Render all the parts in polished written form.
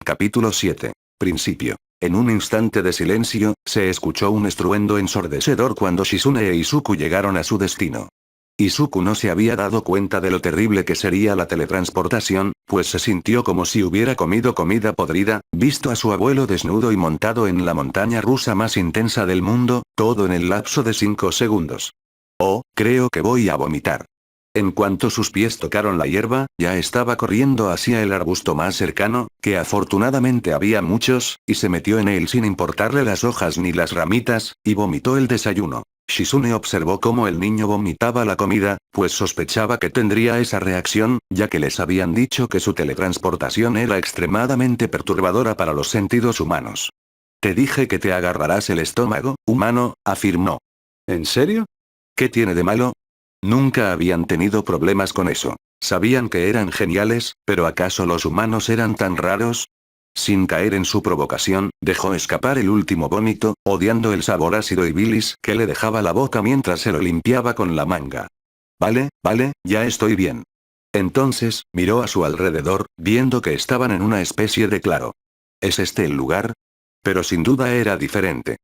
Capítulo 7. Principio. En un instante de silencio, se escuchó un estruendo ensordecedor cuando Shizune e Izuku llegaron a su destino. Izuku no se había dado cuenta de lo terrible que sería la teletransportación, pues se sintió como si hubiera comido comida podrida, visto a su abuelo desnudo y montado en la montaña rusa más intensa del mundo, todo en el lapso de 5 segundos. Oh, creo que voy a vomitar. En cuanto sus pies tocaron la hierba, ya estaba corriendo hacia el arbusto más cercano, que afortunadamente había muchos, y se metió en él sin importarle las hojas ni las ramitas, y vomitó el desayuno. Shizune observó cómo el niño vomitaba la comida, pues sospechaba que tendría esa reacción, ya que les habían dicho que su teletransportación era extremadamente perturbadora para los sentidos humanos. Te dije que te agarrarás el estómago, humano, afirmó. ¿En serio? ¿Qué tiene de malo? Nunca habían tenido problemas con eso. Sabían que eran geniales, pero ¿acaso los humanos eran tan raros? Sin caer en su provocación, dejó escapar el último vómito, odiando el sabor ácido y bilis que le dejaba la boca mientras se lo limpiaba con la manga. Vale, ya estoy bien. Entonces, miró a su alrededor, viendo que estaban en una especie de claro. ¿Es este el lugar? Pero sin duda era diferente.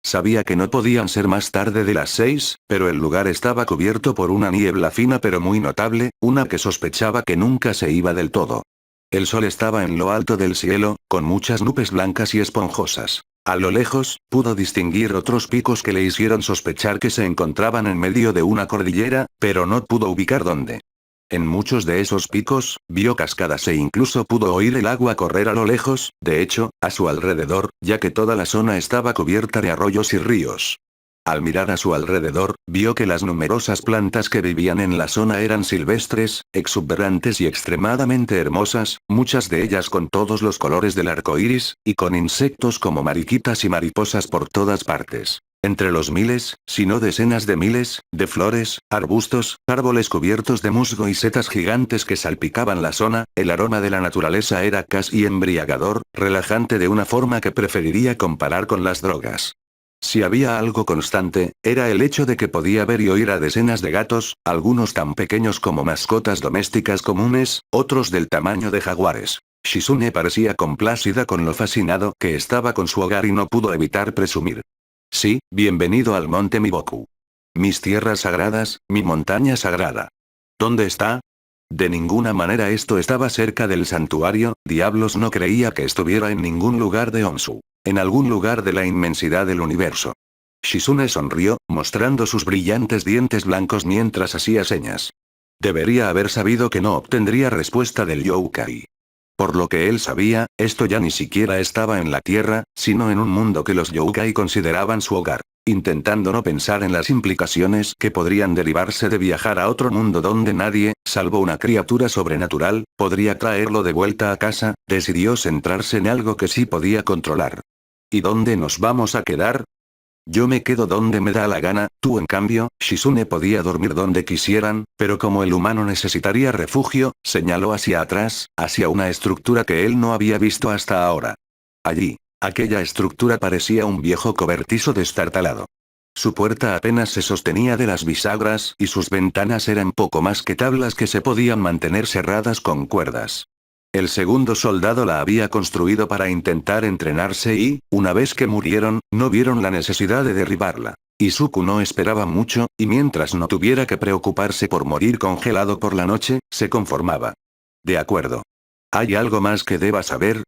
Sabía que no podían ser más tarde de las 6, pero el lugar estaba cubierto por una niebla fina pero muy notable, una que sospechaba que nunca se iba del todo. El sol estaba en lo alto del cielo, con muchas nubes blancas y esponjosas. A lo lejos, pudo distinguir otros picos que le hicieron sospechar que se encontraban en medio de una cordillera, pero no pudo ubicar dónde. En muchos de esos picos, vio cascadas e incluso pudo oír el agua correr a lo lejos, de hecho, a su alrededor, ya que toda la zona estaba cubierta de arroyos y ríos. Al mirar a su alrededor, vio que las numerosas plantas que vivían en la zona eran silvestres, exuberantes y extremadamente hermosas, muchas de ellas con todos los colores del arco iris, y con insectos como mariquitas y mariposas por todas partes. Entre los miles, si no decenas de miles, de flores, arbustos, árboles cubiertos de musgo y setas gigantes que salpicaban la zona, el aroma de la naturaleza era casi embriagador, relajante de una forma que preferiría comparar con las drogas. Si había algo constante, era el hecho de que podía ver y oír a decenas de gatos, algunos tan pequeños como mascotas domésticas comunes, otros del tamaño de jaguares. Shizune parecía complacida con lo fascinado que estaba con su hogar y no pudo evitar presumir. Sí, bienvenido al monte Miboku. Mis tierras sagradas, mi montaña sagrada. ¿Dónde está? De ninguna manera esto estaba cerca del santuario, diablos no creía que estuviera en ningún lugar de Onsu. En algún lugar de la inmensidad del universo. Shizune sonrió, mostrando sus brillantes dientes blancos mientras hacía señas. Debería haber sabido que no obtendría respuesta del Youkai. Por lo que él sabía, esto ya ni siquiera estaba en la Tierra, sino en un mundo que los Youkai consideraban su hogar. Intentando no pensar en las implicaciones que podrían derivarse de viajar a otro mundo donde nadie, salvo una criatura sobrenatural, podría traerlo de vuelta a casa, decidió centrarse en algo que sí podía controlar. ¿Y dónde nos vamos a quedar? Yo me quedo donde me da la gana, tú en cambio, Shizune podía dormir donde quisieran, pero como el humano necesitaría refugio, señaló hacia atrás, hacia una estructura que él no había visto hasta ahora. Allí, aquella estructura parecía un viejo cobertizo destartalado. Su puerta apenas se sostenía de las bisagras y sus ventanas eran poco más que tablas que se podían mantener cerradas con cuerdas. El segundo soldado la había construido para intentar entrenarse y, una vez que murieron, no vieron la necesidad de derribarla. Izuku no esperaba mucho, y mientras no tuviera que preocuparse por morir congelado por la noche, se conformaba. De acuerdo. ¿Hay algo más que deba saber?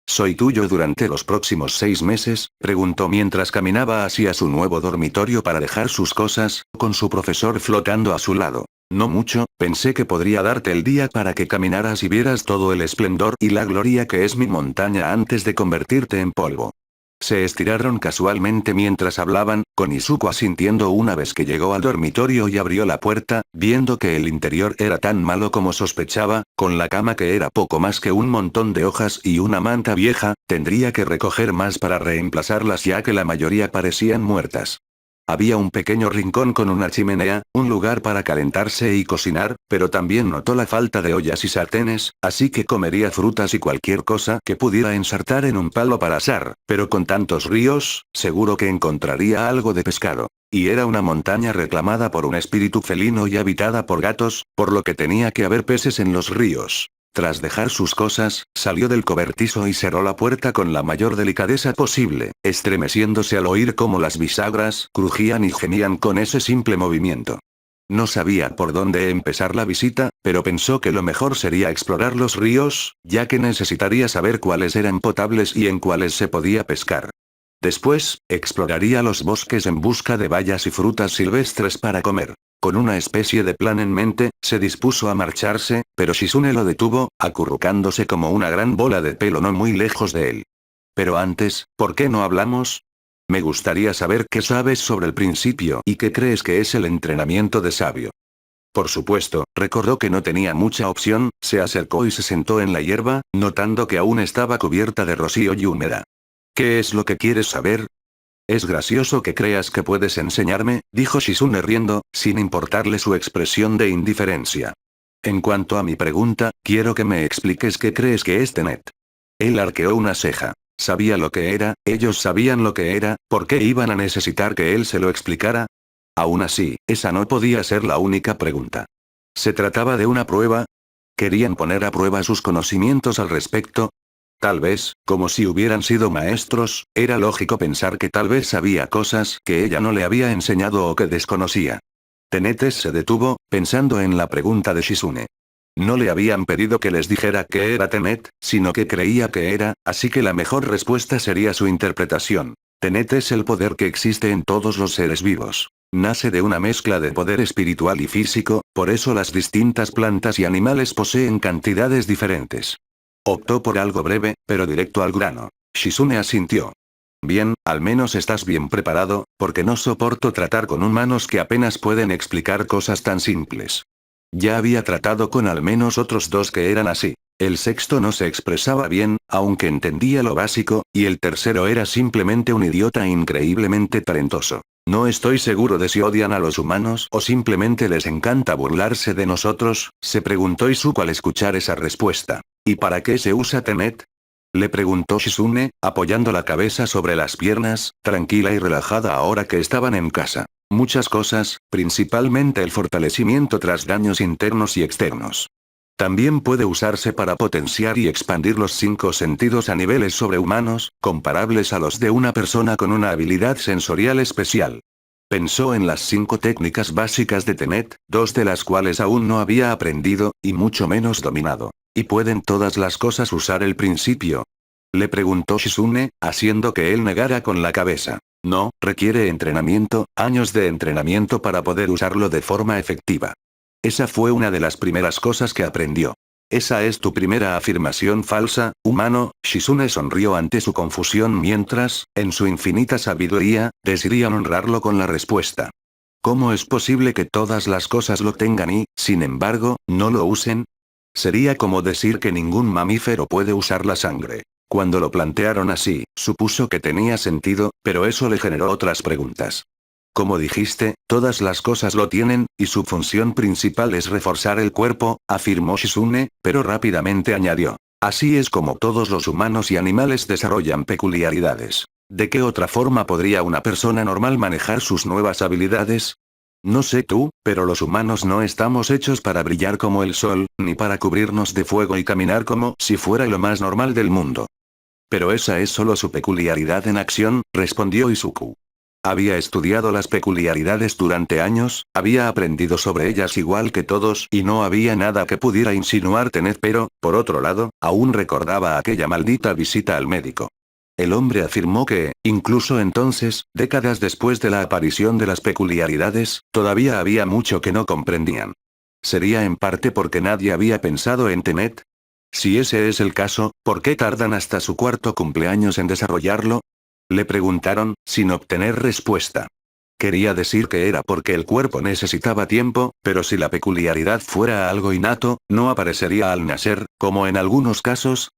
¿Soy tuyo durante los próximos 6 meses? Preguntó mientras caminaba hacia su nuevo dormitorio para dejar sus cosas, con su profesor flotando a su lado. No mucho, pensé que podría darte el día para que caminaras y vieras todo el esplendor y la gloria que es mi montaña antes de convertirte en polvo. Se estiraron casualmente mientras hablaban, con Izuku asintiendo una vez que llegó al dormitorio y abrió la puerta, viendo que el interior era tan malo como sospechaba, con la cama que era poco más que un montón de hojas y una manta vieja, tendría que recoger más para reemplazarlas ya que la mayoría parecían muertas. Había un pequeño rincón con una chimenea, un lugar para calentarse y cocinar, pero también notó la falta de ollas y sartenes, así que comería frutas y cualquier cosa que pudiera ensartar en un palo para asar, pero con tantos ríos, seguro que encontraría algo de pescado. Y era una montaña reclamada por un espíritu felino y habitada por gatos, por lo que tenía que haber peces en los ríos. Tras dejar sus cosas, salió del cobertizo y cerró la puerta con la mayor delicadeza posible, estremeciéndose al oír cómo las bisagras crujían y gemían con ese simple movimiento. No sabía por dónde empezar la visita, pero pensó que lo mejor sería explorar los ríos, ya que necesitaría saber cuáles eran potables y en cuáles se podía pescar. Después, exploraría los bosques en busca de bayas y frutas silvestres para comer. Con una especie de plan en mente, se dispuso a marcharse, pero Shizune lo detuvo, acurrucándose como una gran bola de pelo no muy lejos de él. Pero antes, ¿por qué no hablamos? Me gustaría saber qué sabes sobre el principio y qué crees que es el entrenamiento de sabio. Por supuesto, recordó que no tenía mucha opción, se acercó y se sentó en la hierba, notando que aún estaba cubierta de rocío y húmeda. ¿Qué es lo que quieres saber? Es gracioso que creas que puedes enseñarme, dijo Shizune riendo, sin importarle su expresión de indiferencia. En cuanto a mi pregunta, quiero que me expliques qué crees que es Tenet. Él arqueó una ceja. Sabía lo que era, ellos sabían lo que era, ¿por qué iban a necesitar que él se lo explicara? Aún así, esa no podía ser la única pregunta. ¿Se trataba de una prueba? ¿Querían poner a prueba sus conocimientos al respecto? Tal vez, como si hubieran sido maestros, era lógico pensar que tal vez sabía cosas que ella no le había enseñado o que desconocía. Tenetes se detuvo, pensando en la pregunta de Shizune. No le habían pedido que les dijera qué era Tenet, sino que creía que era, así que la mejor respuesta sería su interpretación. Tenet es el poder que existe en todos los seres vivos. Nace de una mezcla de poder espiritual y físico, por eso las distintas plantas y animales poseen cantidades diferentes. Optó por algo breve, pero directo al grano. Shizune asintió. Bien, al menos estás bien preparado, porque no soporto tratar con humanos que apenas pueden explicar cosas tan simples. Ya había tratado con al menos otros dos que eran así. El sexto no se expresaba bien, aunque entendía lo básico, y el tercero era simplemente un idiota increíblemente talentoso. No estoy seguro de si odian a los humanos o simplemente les encanta burlarse de nosotros, se preguntó Izuku al escuchar esa respuesta. ¿Y para qué se usa Tenet? Le preguntó Shizune, apoyando la cabeza sobre las piernas, tranquila y relajada ahora que estaban en casa. Muchas cosas, principalmente el fortalecimiento tras daños internos y externos. También puede usarse para potenciar y expandir los 5 sentidos a niveles sobrehumanos, comparables a los de una persona con una habilidad sensorial especial. Pensó en las 5 técnicas básicas de Tenet, 2 de las cuales aún no había aprendido, y mucho menos dominado. ¿Y pueden todas las cosas usar el principio? Le preguntó Shizune, haciendo que él negara con la cabeza. No, requiere entrenamiento, años de entrenamiento para poder usarlo de forma efectiva. Esa fue una de las primeras cosas que aprendió. ¿Esa es tu primera afirmación falsa, humano? Shizune sonrió ante su confusión mientras, en su infinita sabiduría, decidían honrarlo con la respuesta. ¿Cómo es posible que todas las cosas lo tengan y, sin embargo, no lo usen? Sería como decir que ningún mamífero puede usar la sangre. Cuando lo plantearon así, supuso que tenía sentido, pero eso le generó otras preguntas. Como dijiste, todas las cosas lo tienen, y su función principal es reforzar el cuerpo, afirmó Shizune, pero rápidamente añadió. Así es como todos los humanos y animales desarrollan peculiaridades. ¿De qué otra forma podría una persona normal manejar sus nuevas habilidades? No sé tú, pero los humanos no estamos hechos para brillar como el sol, ni para cubrirnos de fuego y caminar como si fuera lo más normal del mundo. Pero esa es solo su peculiaridad en acción, respondió Izuku. Había estudiado las peculiaridades durante años, había aprendido sobre ellas igual que todos y no había nada que pudiera insinuar Tenet, pero, por otro lado, aún recordaba aquella maldita visita al médico. El hombre afirmó que, incluso entonces, décadas después de la aparición de las peculiaridades, todavía había mucho que no comprendían. ¿Sería en parte porque nadie había pensado en Tenet? Si ese es el caso, ¿por qué tardan hasta su 4º cumpleaños en desarrollarlo? Le preguntaron, sin obtener respuesta. Quería decir que era porque el cuerpo necesitaba tiempo, pero si la peculiaridad fuera algo innato, no aparecería al nacer, como en algunos casos.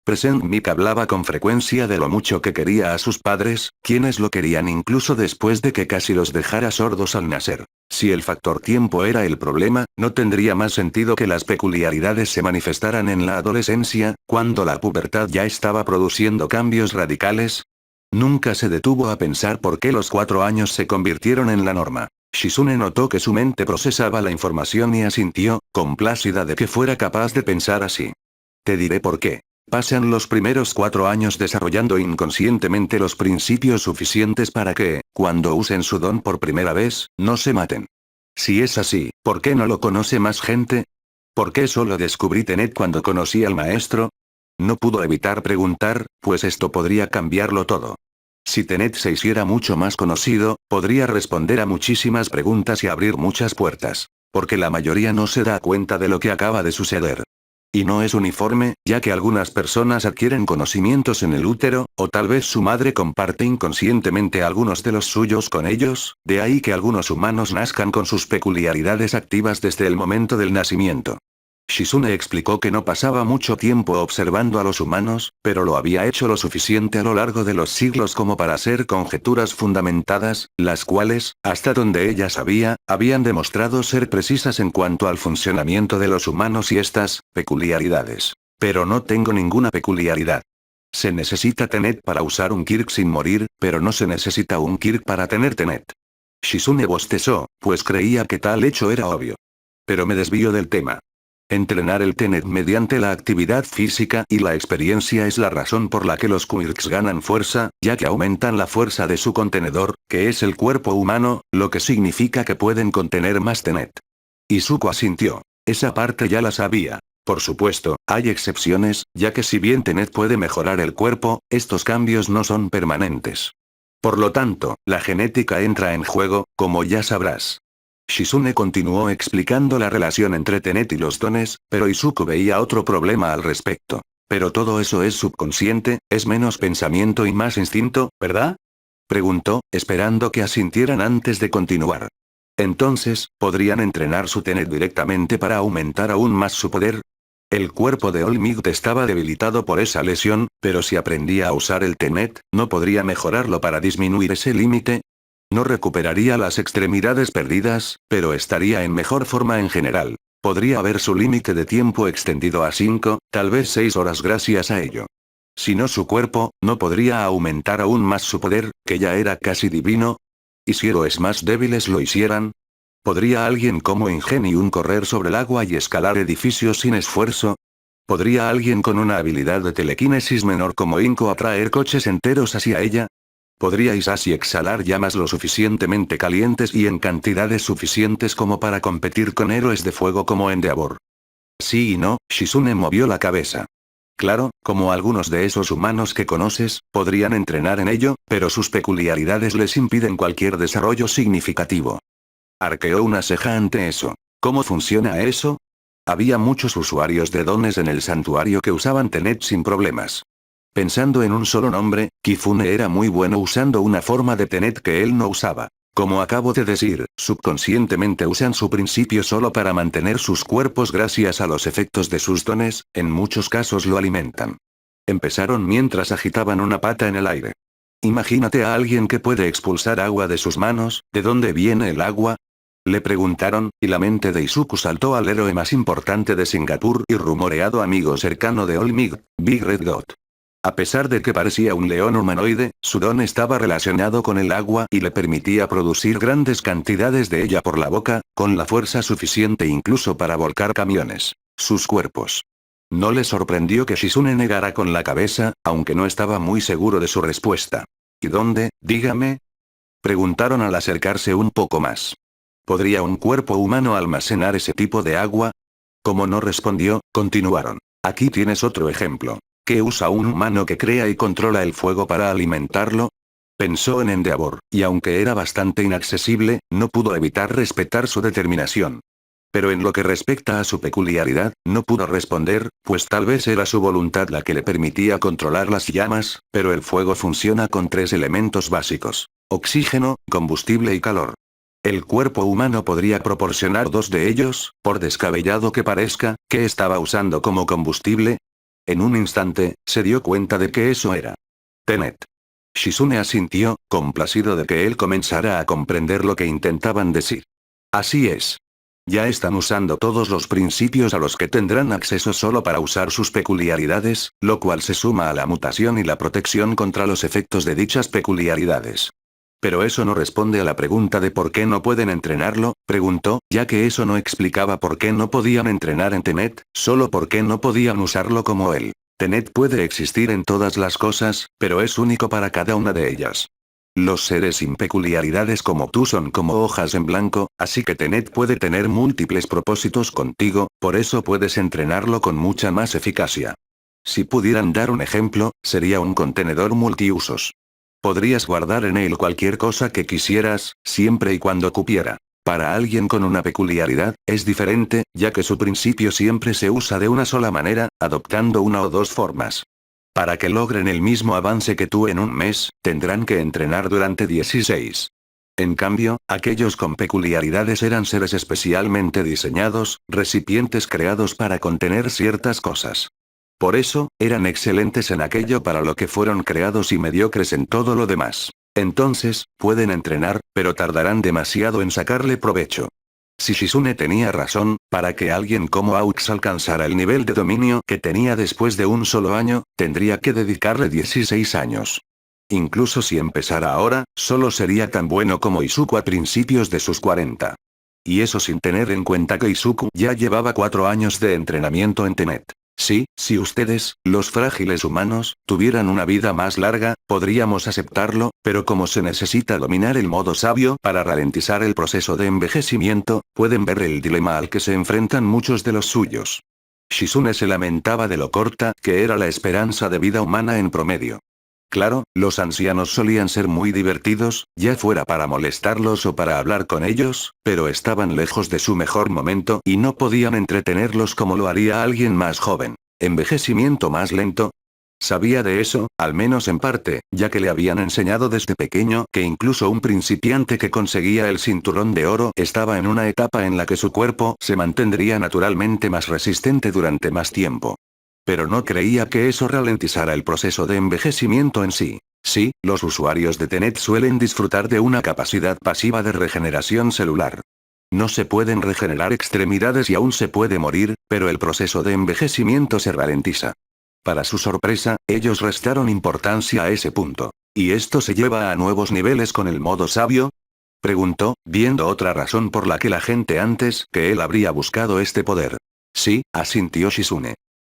Present Mick hablaba con frecuencia de lo mucho que quería a sus padres, quienes lo querían incluso después de que casi los dejara sordos al nacer. Si el factor tiempo era el problema, ¿no tendría más sentido que las peculiaridades se manifestaran en la adolescencia, cuando la pubertad ya estaba produciendo cambios radicales? Nunca se detuvo a pensar por qué los 4 años se convirtieron en la norma. Shizune notó que su mente procesaba la información y asintió, complácida de que fuera capaz de pensar así. Te diré por qué. Pasan los primeros 4 años desarrollando inconscientemente los principios suficientes para que, cuando usen su don por primera vez, no se maten. Si es así, ¿por qué no lo conoce más gente? ¿Por qué solo descubrí Tenet cuando conocí al maestro? No pudo evitar preguntar, pues esto podría cambiarlo todo. Si Tenet se hiciera mucho más conocido, podría responder a muchísimas preguntas y abrir muchas puertas. Porque la mayoría no se da cuenta de lo que acaba de suceder. Y no es uniforme, ya que algunas personas adquieren conocimientos en el útero, o tal vez su madre comparte inconscientemente algunos de los suyos con ellos, de ahí que algunos humanos nazcan con sus peculiaridades activas desde el momento del nacimiento. Shizune explicó que no pasaba mucho tiempo observando a los humanos, pero lo había hecho lo suficiente a lo largo de los siglos como para hacer conjeturas fundamentadas, las cuales, hasta donde ella sabía, habían demostrado ser precisas en cuanto al funcionamiento de los humanos y estas peculiaridades. Pero no tengo ninguna peculiaridad. Se necesita Tenet para usar un Kirk sin morir, pero no se necesita un Kirk para tener Tenet. Shizune bostezó, pues creía que tal hecho era obvio. Pero me desvío del tema. Entrenar el Tenet mediante la actividad física y la experiencia es la razón por la que los Quirks ganan fuerza, ya que aumentan la fuerza de su contenedor, que es el cuerpo humano, lo que significa que pueden contener más Tenet. Izuku asintió. Esa parte ya la sabía. Por supuesto, hay excepciones, ya que si bien Tenet puede mejorar el cuerpo, estos cambios no son permanentes. Por lo tanto, la genética entra en juego, como ya sabrás. Shizune continuó explicando la relación entre Tenet y los dones, pero Izuku veía otro problema al respecto. Pero todo eso es subconsciente, es menos pensamiento y más instinto, ¿verdad? Preguntó, esperando que asintieran antes de continuar. Entonces, ¿podrían entrenar su Tenet directamente para aumentar aún más su poder? El cuerpo de All-Might estaba debilitado por esa lesión, pero si aprendía a usar el Tenet, ¿no podría mejorarlo para disminuir ese límite? No recuperaría las extremidades perdidas, pero estaría en mejor forma en general. Podría haber su límite de tiempo extendido a 5, tal vez 6 horas gracias a ello. Si no su cuerpo, ¿no podría aumentar aún más su poder, que ya era casi divino? ¿Y si héroes más débiles lo hicieran? ¿Podría alguien como Ingenium correr sobre el agua y escalar edificios sin esfuerzo? ¿Podría alguien con una habilidad de telequinesis menor como Inko atraer coches enteros hacia ella? ¿Podría Isashi exhalar llamas lo suficientemente calientes y en cantidades suficientes como para competir con héroes de fuego como Endeavor? Sí y no, Shizune movió la cabeza. Claro, como algunos de esos humanos que conoces, podrían entrenar en ello, pero sus peculiaridades les impiden cualquier desarrollo significativo. Arqueó una ceja ante eso. ¿Cómo funciona eso? Había muchos usuarios de dones en el santuario que usaban Tenet sin problemas. Pensando en un solo nombre, Kifune era muy bueno usando una forma de Tenet que él no usaba. Como acabo de decir, subconscientemente usan su principio solo para mantener sus cuerpos gracias a los efectos de sus dones, en muchos casos lo alimentan. Empezaron mientras agitaban una pata en el aire. Imagínate a alguien que puede expulsar agua de sus manos, ¿de dónde viene el agua? Le preguntaron, y la mente de Izuku saltó al héroe más importante de Singapur y rumoreado amigo cercano de All-Might, Big Red Dot. A pesar de que parecía un león humanoide, su don estaba relacionado con el agua y le permitía producir grandes cantidades de ella por la boca, con la fuerza suficiente incluso para volcar camiones. Sus cuerpos. No le sorprendió que Shizune negara con la cabeza, aunque no estaba muy seguro de su respuesta. ¿Y dónde, dígame? Preguntaron al acercarse un poco más. ¿Podría un cuerpo humano almacenar ese tipo de agua? Como no respondió, continuaron. Aquí tienes otro ejemplo. ¿Qué usa un humano que crea y controla el fuego para alimentarlo? Pensó en Endeavor, y aunque era bastante inaccesible, no pudo evitar respetar su determinación. Pero en lo que respecta a su peculiaridad, no pudo responder, pues tal vez era su voluntad la que le permitía controlar las llamas, pero el fuego funciona con 3 elementos básicos: oxígeno, combustible y calor. El cuerpo humano podría proporcionar 2 de ellos, por descabellado que parezca, ¿qué estaba usando como combustible? En un instante, se dio cuenta de que eso era Tenet. Shizune asintió, complacido de que él comenzara a comprender lo que intentaban decir. Así es. Ya están usando todos los principios a los que tendrán acceso solo para usar sus peculiaridades, lo cual se suma a la mutación y la protección contra los efectos de dichas peculiaridades. Pero eso no responde a la pregunta de por qué no pueden entrenarlo, preguntó, ya que eso no explicaba por qué no podían entrenar en Tenet, solo por qué no podían usarlo como él. Tenet puede existir en todas las cosas, pero es único para cada una de ellas. Los seres sin peculiaridades como tú son como hojas en blanco, así que Tenet puede tener múltiples propósitos contigo, por eso puedes entrenarlo con mucha más eficacia. Si pudieran dar un ejemplo, sería un contenedor multiusos. Podrías guardar en él cualquier cosa que quisieras, siempre y cuando cupiera. Para alguien con una peculiaridad, es diferente, ya que su principio siempre se usa de una sola manera, adoptando una o dos formas. Para que logren el mismo avance que tú en un mes, tendrán que entrenar durante 16. En cambio, aquellos con peculiaridades eran seres especialmente diseñados, recipientes creados para contener ciertas cosas. Por eso, eran excelentes en aquello para lo que fueron creados y mediocres en todo lo demás. Entonces, pueden entrenar, pero tardarán demasiado en sacarle provecho. Si Shizune tenía razón, para que alguien como Aux alcanzara el nivel de dominio que tenía después de un solo año, tendría que dedicarle 16 años. Incluso si empezara ahora, solo sería tan bueno como Izuku a principios de sus 40. Y eso sin tener en cuenta que Izuku ya llevaba 4 años de entrenamiento en Tenet. Sí, si ustedes, los frágiles humanos, tuvieran una vida más larga, podríamos aceptarlo, pero como se necesita dominar el modo sabio para ralentizar el proceso de envejecimiento, pueden ver el dilema al que se enfrentan muchos de los suyos. Shizune se lamentaba de lo corta que era la esperanza de vida humana en promedio. Claro, los ancianos solían ser muy divertidos, ya fuera para molestarlos o para hablar con ellos, pero estaban lejos de su mejor momento y no podían entretenerlos como lo haría alguien más joven. ¿Envejecimiento más lento? Sabía de eso, al menos en parte, ya que le habían enseñado desde pequeño que incluso un principiante que conseguía el cinturón de oro estaba en una etapa en la que su cuerpo se mantendría naturalmente más resistente durante más tiempo. Pero no creía que eso ralentizara el proceso de envejecimiento en sí. Sí, los usuarios de Tenet suelen disfrutar de una capacidad pasiva de regeneración celular. No se pueden regenerar extremidades y aún se puede morir, pero el proceso de envejecimiento se ralentiza. Para su sorpresa, ellos restaron importancia a ese punto. ¿Y esto se lleva a nuevos niveles con el modo sabio? Preguntó, viendo otra razón por la que la gente antes que él habría buscado este poder. Sí, asintió Shizune.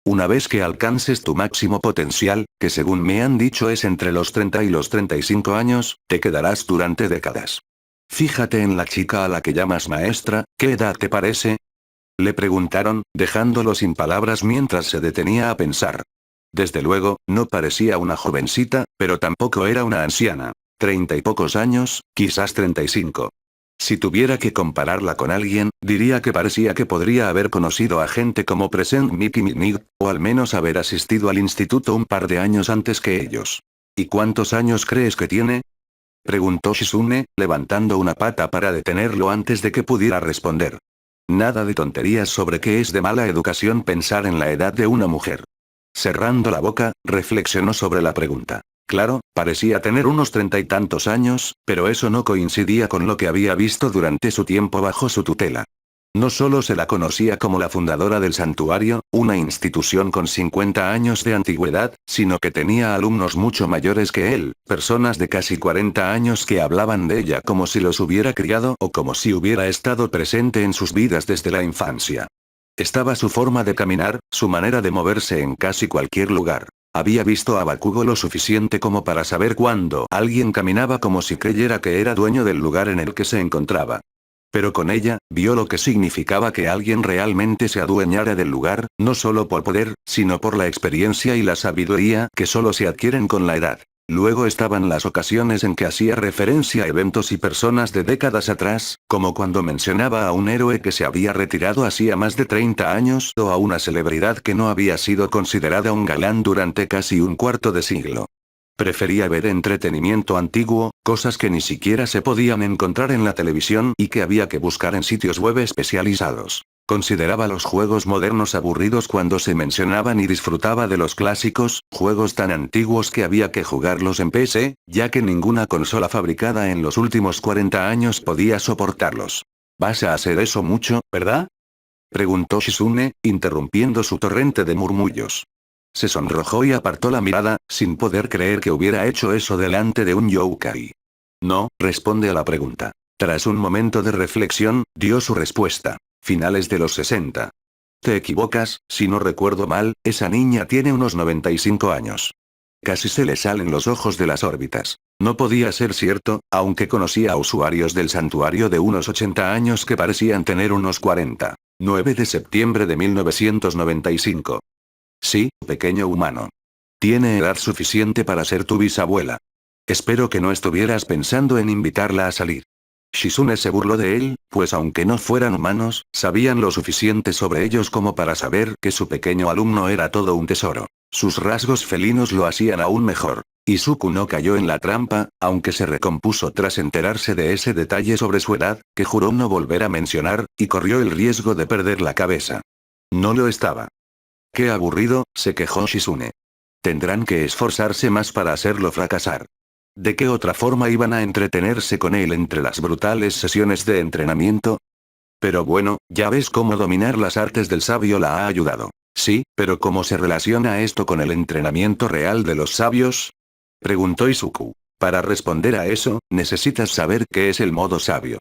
Una vez que alcances tu máximo potencial, que según me han dicho es entre los 30 y los 35 años, te quedarás durante décadas. Fíjate en la chica a la que llamas maestra, ¿qué edad te parece? Le preguntaron, dejándolo sin palabras mientras se detenía a pensar. Desde luego, no parecía una jovencita, pero tampoco era una anciana. 30 y pocos años, quizás 35. Si tuviera que compararla con alguien, diría que parecía que podría haber conocido a gente como Present Mickey Minig, o al menos haber asistido al instituto un par de años antes que ellos. ¿Y cuántos años crees que tiene? Preguntó Shizune, levantando una pata para detenerlo antes de que pudiera responder. Nada de tonterías sobre que es de mala educación pensar en la edad de una mujer. Cerrando la boca, reflexionó sobre la pregunta. Claro, parecía tener unos 30 y tantos años, pero eso no coincidía con lo que había visto durante su tiempo bajo su tutela. No solo se la conocía como la fundadora del santuario, una institución con 50 años de antigüedad, sino que tenía alumnos mucho mayores que él, personas de casi 40 años que hablaban de ella como si los hubiera criado o como si hubiera estado presente en sus vidas desde la infancia. Estaba su forma de caminar, su manera de moverse en casi cualquier lugar. Había visto a Bakugo lo suficiente como para saber cuándo alguien caminaba como si creyera que era dueño del lugar en el que se encontraba. Pero con ella, vio lo que significaba que alguien realmente se adueñara del lugar, no solo por poder, sino por la experiencia y la sabiduría que solo se adquieren con la edad. Luego estaban las ocasiones en que hacía referencia a eventos y personas de décadas atrás, como cuando mencionaba a un héroe que se había retirado hacía más de 30 años o a una celebridad que no había sido considerada un galán durante casi un cuarto de siglo. Prefería ver entretenimiento antiguo, cosas que ni siquiera se podían encontrar en la televisión y que había que buscar en sitios web especializados. Consideraba los juegos modernos aburridos cuando se mencionaban y disfrutaba de los clásicos, juegos tan antiguos que había que jugarlos en PC, ya que ninguna consola fabricada en los últimos 40 años podía soportarlos. ¿Vas a hacer eso mucho, verdad? Preguntó Shizune, interrumpiendo su torrente de murmullos. Se sonrojó y apartó la mirada, sin poder creer que hubiera hecho eso delante de un yokai. No, responde a la pregunta. Tras un momento de reflexión, dio su respuesta. Finales de los 60. Te equivocas, si no recuerdo mal, esa niña tiene unos 95 años. Casi se le salen los ojos de las órbitas. No podía ser cierto, aunque conocía a usuarios del santuario de unos 80 años que parecían tener unos 40. 9 de septiembre de 1995. Sí, pequeño humano. Tiene edad suficiente para ser tu bisabuela. Espero que no estuvieras pensando en invitarla a salir. Shizune se burló de él, pues aunque no fueran humanos, sabían lo suficiente sobre ellos como para saber que su pequeño alumno era todo un tesoro. Sus rasgos felinos lo hacían aún mejor. Izuku no cayó en la trampa, aunque se recompuso tras enterarse de ese detalle sobre su edad, que juró no volver a mencionar, y corrió el riesgo de perder la cabeza. No lo estaba. Qué aburrido, se quejó Shizune. Tendrán que esforzarse más para hacerlo fracasar. ¿De qué otra forma iban a entretenerse con él entre las brutales sesiones de entrenamiento? Pero bueno, ya ves cómo dominar las artes del sabio la ha ayudado. Sí, pero ¿cómo se relaciona esto con el entrenamiento real de los sabios? Preguntó Izuku. Para responder a eso, necesitas saber qué es el modo sabio.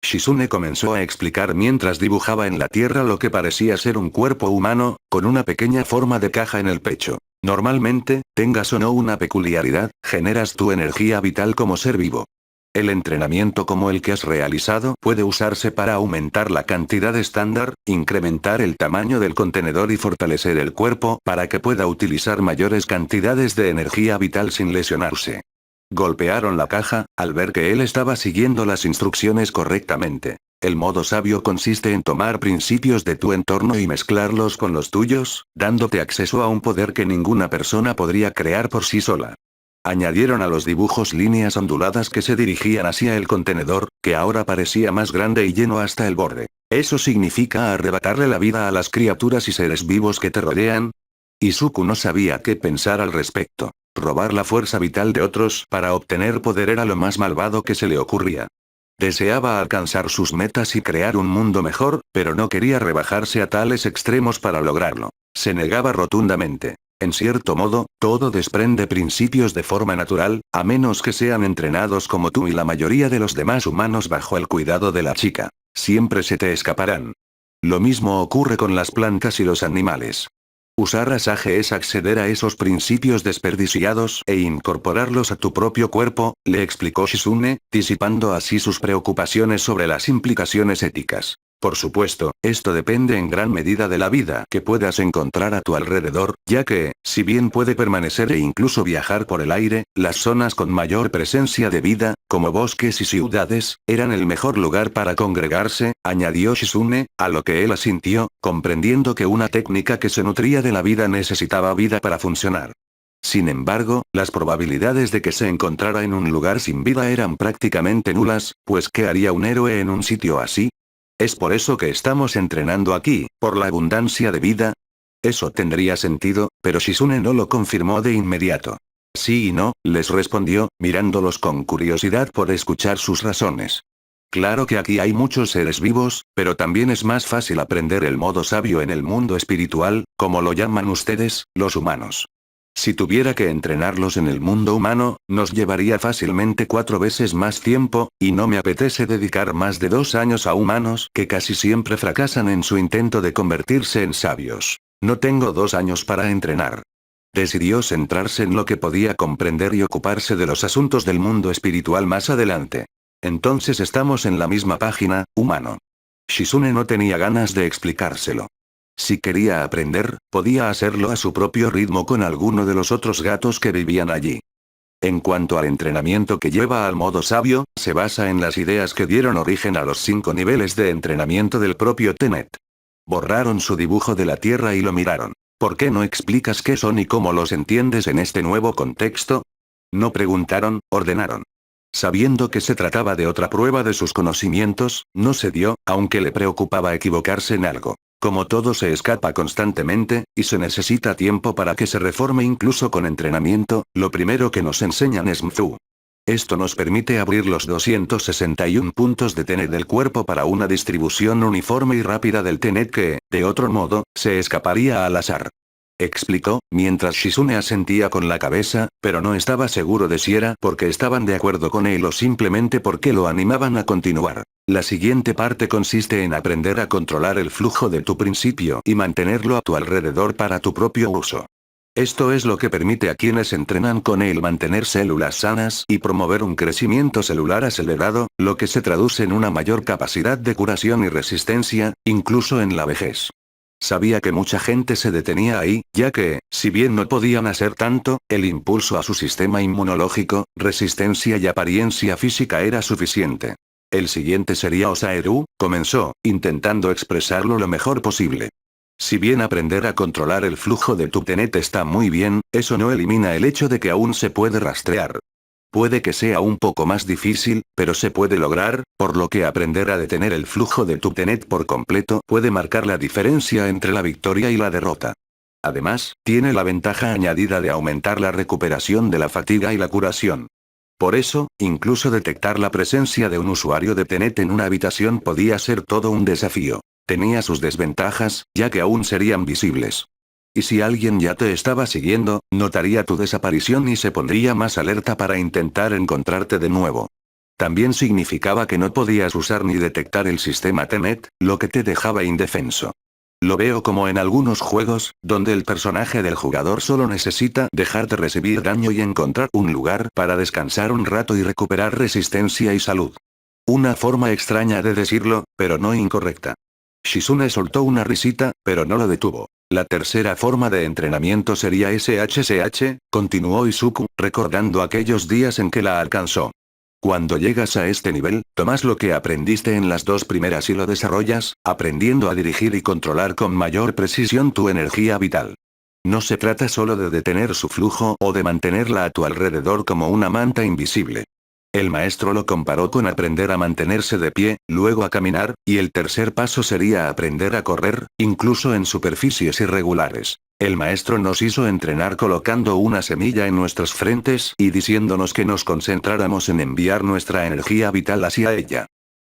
Shizune comenzó a explicar mientras dibujaba en la tierra lo que parecía ser un cuerpo humano, con una pequeña forma de caja en el pecho. Normalmente, tengas o no una peculiaridad, generas tu energía vital como ser vivo. El entrenamiento como el que has realizado puede usarse para aumentar la cantidad estándar, incrementar el tamaño del contenedor y fortalecer el cuerpo para que pueda utilizar mayores cantidades de energía vital sin lesionarse. Golpearon la caja, al ver que él estaba siguiendo las instrucciones correctamente. El modo sabio consiste en tomar principios de tu entorno y mezclarlos con los tuyos, dándote acceso a un poder que ninguna persona podría crear por sí sola. Añadieron a los dibujos líneas onduladas que se dirigían hacia el contenedor, que ahora parecía más grande y lleno hasta el borde. ¿Eso significa arrebatarle la vida a las criaturas y seres vivos que te rodean? Izuku no sabía qué pensar al respecto. Robar la fuerza vital de otros para obtener poder era lo más malvado que se le ocurría. Deseaba alcanzar sus metas y crear un mundo mejor, pero no quería rebajarse a tales extremos para lograrlo. Se negaba rotundamente. En cierto modo, todo desprende principios de forma natural, a menos que sean entrenados como tú y la mayoría de los demás humanos bajo el cuidado de la chica. Siempre se te escaparán. Lo mismo ocurre con las plantas y los animales. Usar Asage es acceder a esos principios desperdiciados e incorporarlos a tu propio cuerpo, le explicó Shizune, disipando así sus preocupaciones sobre las implicaciones éticas. Por supuesto, esto depende en gran medida de la vida que puedas encontrar a tu alrededor, ya que, si bien puede permanecer e incluso viajar por el aire, las zonas con mayor presencia de vida, como bosques y ciudades, eran el mejor lugar para congregarse, añadió Shizune, a lo que él asintió, comprendiendo que una técnica que se nutría de la vida necesitaba vida para funcionar. Sin embargo, las probabilidades de que se encontrara en un lugar sin vida eran prácticamente nulas, pues ¿qué haría un héroe en un sitio así? ¿Es por eso que estamos entrenando aquí, por la abundancia de vida? Eso tendría sentido, pero Shizune no lo confirmó de inmediato. Sí y no, les respondió, mirándolos con curiosidad por escuchar sus razones. Claro que aquí hay muchos seres vivos, pero también es más fácil aprender el modo sabio en el mundo espiritual, como lo llaman ustedes, los humanos. Si tuviera que entrenarlos en el mundo humano, nos llevaría fácilmente 4 veces más tiempo, y no me apetece dedicar más de 2 años a humanos que casi siempre fracasan en su intento de convertirse en sabios. No tengo 2 años para entrenar. Decidió centrarse en lo que podía comprender y ocuparse de los asuntos del mundo espiritual más adelante. Entonces estamos en la misma página, humano. Shizune no tenía ganas de explicárselo. Si quería aprender, podía hacerlo a su propio ritmo con alguno de los otros gatos que vivían allí. En cuanto al entrenamiento que lleva al modo sabio, se basa en las ideas que dieron origen a los 5 niveles de entrenamiento del propio Tenet. Borraron su dibujo de la tierra y lo miraron. ¿Por qué no explicas qué son y cómo los entiendes en este nuevo contexto? No preguntaron, ordenaron. Sabiendo que se trataba de otra prueba de sus conocimientos, no cedió, aunque le preocupaba equivocarse en algo. Como todo se escapa constantemente, y se necesita tiempo para que se reforme incluso con entrenamiento, lo primero que nos enseñan es Mzu. Esto nos permite abrir los 261 puntos de Tenet del cuerpo para una distribución uniforme y rápida del Tenet que, de otro modo, se escaparía al azar. explicó, mientras Shizune asentía con la cabeza, pero no estaba seguro de si era porque estaban de acuerdo con él o simplemente porque lo animaban a continuar. La siguiente parte consiste en aprender a controlar el flujo de tu principio y mantenerlo a tu alrededor para tu propio uso. Esto es lo que permite a quienes entrenan con él mantener células sanas y promover un crecimiento celular acelerado, lo que se traduce en una mayor capacidad de curación y resistencia, incluso en la vejez. Sabía que mucha gente se detenía ahí, ya que, si bien no podían hacer tanto, el impulso a su sistema inmunológico, resistencia y apariencia física era suficiente. El siguiente sería Osaeru, comenzó, intentando expresarlo lo mejor posible. Si bien aprender a controlar el flujo de tu tenet está muy bien, eso no elimina el hecho de que aún se puede rastrear. Puede que sea un poco más difícil, pero se puede lograr, por lo que aprender a detener el flujo de tu tenet por completo puede marcar la diferencia entre la victoria y la derrota. Además, tiene la ventaja añadida de aumentar la recuperación de la fatiga y la curación. Por eso, incluso detectar la presencia de un usuario de tenet en una habitación podía ser todo un desafío. Tenía sus desventajas, ya que aún serían visibles. Y si alguien ya te estaba siguiendo, notaría tu desaparición y se pondría más alerta para intentar encontrarte de nuevo. También significaba que no podías usar ni detectar el sistema Tenet, lo que te dejaba indefenso. Lo veo como en algunos juegos, donde el personaje del jugador solo necesita dejar de recibir daño y encontrar un lugar para descansar un rato y recuperar resistencia y salud. Una forma extraña de decirlo, pero no incorrecta. Shizune soltó una risita, pero no lo detuvo. La tercera forma de entrenamiento sería SHSH, continuó Izuku, recordando aquellos días en que la alcanzó. Cuando llegas a este nivel, tomas lo que aprendiste en las dos primeras y lo desarrollas, aprendiendo a dirigir y controlar con mayor precisión tu energía vital. No se trata solo de detener su flujo o de mantenerla a tu alrededor como una manta invisible. El maestro lo comparó con aprender a mantenerse de pie, luego a caminar, y el tercer paso sería aprender a correr, incluso en superficies irregulares. El maestro nos hizo entrenar colocando una semilla en nuestras frentes y diciéndonos que nos concentráramos en enviar nuestra energía vital hacia ella.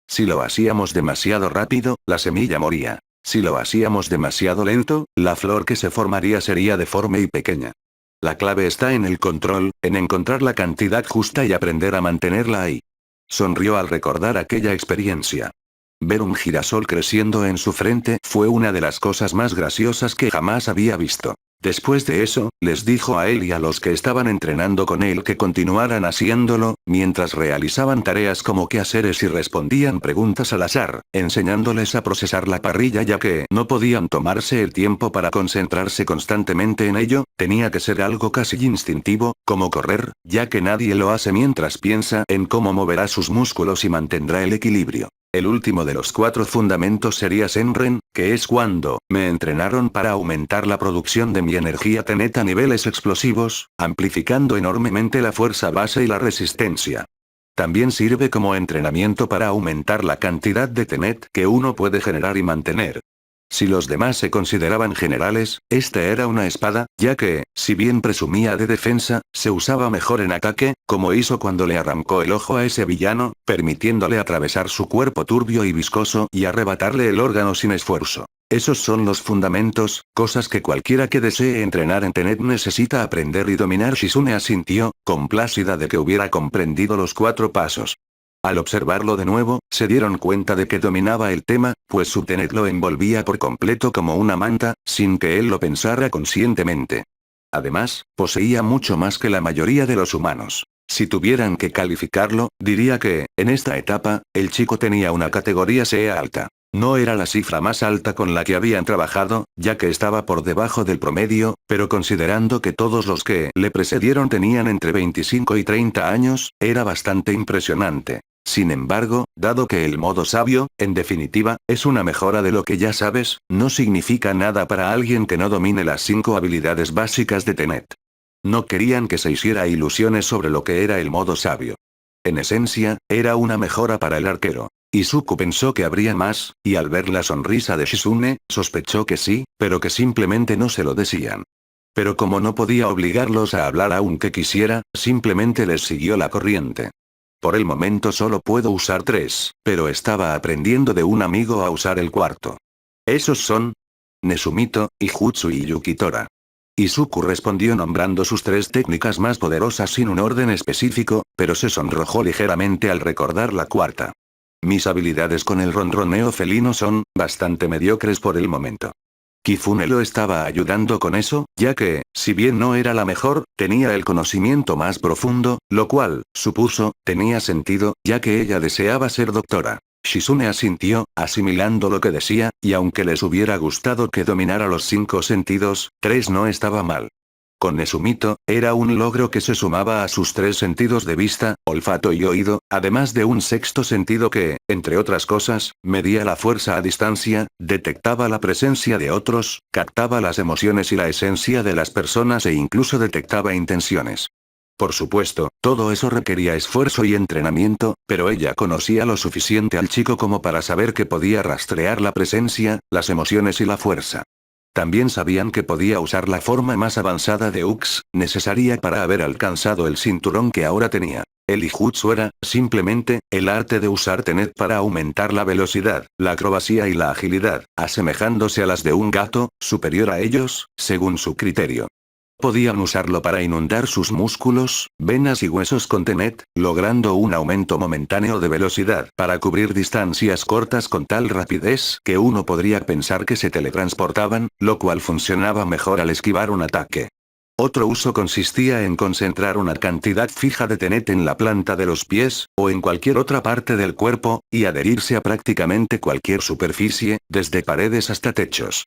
Si lo hacíamos demasiado rápido, la semilla moría. Si lo hacíamos demasiado lento, la flor que se formaría sería deforme y pequeña. La clave está en el control, en encontrar la cantidad justa y aprender a mantenerla ahí. Sonrió al recordar aquella experiencia. Ver un girasol creciendo en su frente fue una de las cosas más graciosas que jamás había visto. Después de eso, les dijo a él y a los que estaban entrenando con él que continuaran haciéndolo, mientras realizaban tareas como quehaceres y respondían preguntas al azar, enseñándoles a procesar la parrilla ya que no podían tomarse el tiempo para concentrarse constantemente en ello, tenía que ser algo casi instintivo, como correr, ya que nadie lo hace mientras piensa en cómo moverá sus músculos y mantendrá el equilibrio. El último de los 4 fundamentos sería Senren, que es cuando me entrenaron para aumentar la producción de mi energía Tenet a niveles explosivos, amplificando enormemente la fuerza base y la resistencia. También sirve como entrenamiento para aumentar la cantidad de Tenet que uno puede generar y mantener. Si los demás se consideraban generales, esta era una espada, ya que, si bien presumía de defensa, se usaba mejor en ataque, como hizo cuando le arrancó el ojo a ese villano, permitiéndole atravesar su cuerpo turbio y viscoso y arrebatarle el órgano sin esfuerzo. Esos son los fundamentos, cosas que cualquiera que desee entrenar en Tenet necesita aprender y dominar. Shizune asintió, complacida de que hubiera comprendido los 4 pasos. Al observarlo de nuevo, se dieron cuenta de que dominaba el tema, pues su Tenet lo envolvía por completo como una manta, sin que él lo pensara conscientemente. Además, poseía mucho más que la mayoría de los humanos. Si tuvieran que calificarlo, diría que, en esta etapa, el chico tenía una categoría C alta. No era la cifra más alta con la que habían trabajado, ya que estaba por debajo del promedio, pero considerando que todos los que le precedieron tenían entre 25 y 30 años, era bastante impresionante. Sin embargo, dado que el modo sabio, en definitiva, es una mejora de lo que ya sabes, no significa nada para alguien que no domine las 5 habilidades básicas de Tenet. No querían que se hiciera ilusiones sobre lo que era el modo sabio. En esencia, era una mejora para el arquero. Izuku pensó que habría más, y al ver la sonrisa de Shizune, sospechó que sí, pero que simplemente no se lo decían. Pero como no podía obligarlos a hablar aunque quisiera, simplemente les siguió la corriente. Por el momento solo puedo usar 3, pero estaba aprendiendo de un amigo a usar el 4. Esos son Nesumito, Ijutsu y Yukitora. Izuku respondió nombrando sus 3 técnicas más poderosas sin un orden específico, pero se sonrojó ligeramente al recordar la cuarta. Mis habilidades con el ronroneo felino son bastante mediocres por el momento. Kifune lo estaba ayudando con eso, ya que, si bien no era la mejor, tenía el conocimiento más profundo, lo cual, supuso, tenía sentido, ya que ella deseaba ser doctora. Shizune asintió, asimilando lo que decía, y aunque les hubiera gustado que dominara los 5 sentidos, 3 no estaba mal. Con Nesumito, era un logro que se sumaba a sus 3 sentidos de vista, olfato y oído, además de un sexto sentido que, entre otras cosas, medía la fuerza a distancia, detectaba la presencia de otros, captaba las emociones y la esencia de las personas e incluso detectaba intenciones. Por supuesto, todo eso requería esfuerzo y entrenamiento, pero ella conocía lo suficiente al chico como para saber que podía rastrear la presencia, las emociones y la fuerza. También sabían que podía usar la forma más avanzada de Ux, necesaria para haber alcanzado el cinturón que ahora tenía. El Ijutsu era, simplemente, el arte de usar Tenet para aumentar la velocidad, la acrobacia y la agilidad, asemejándose a las de un gato, superior a ellos, según su criterio. Podían usarlo para inundar sus músculos, venas y huesos con Tenet, logrando un aumento momentáneo de velocidad para cubrir distancias cortas con tal rapidez que uno podría pensar que se teletransportaban, lo cual funcionaba mejor al esquivar un ataque. Otro uso consistía en concentrar una cantidad fija de Tenet en la planta de los pies, o en cualquier otra parte del cuerpo, y adherirse a prácticamente cualquier superficie, desde paredes hasta techos.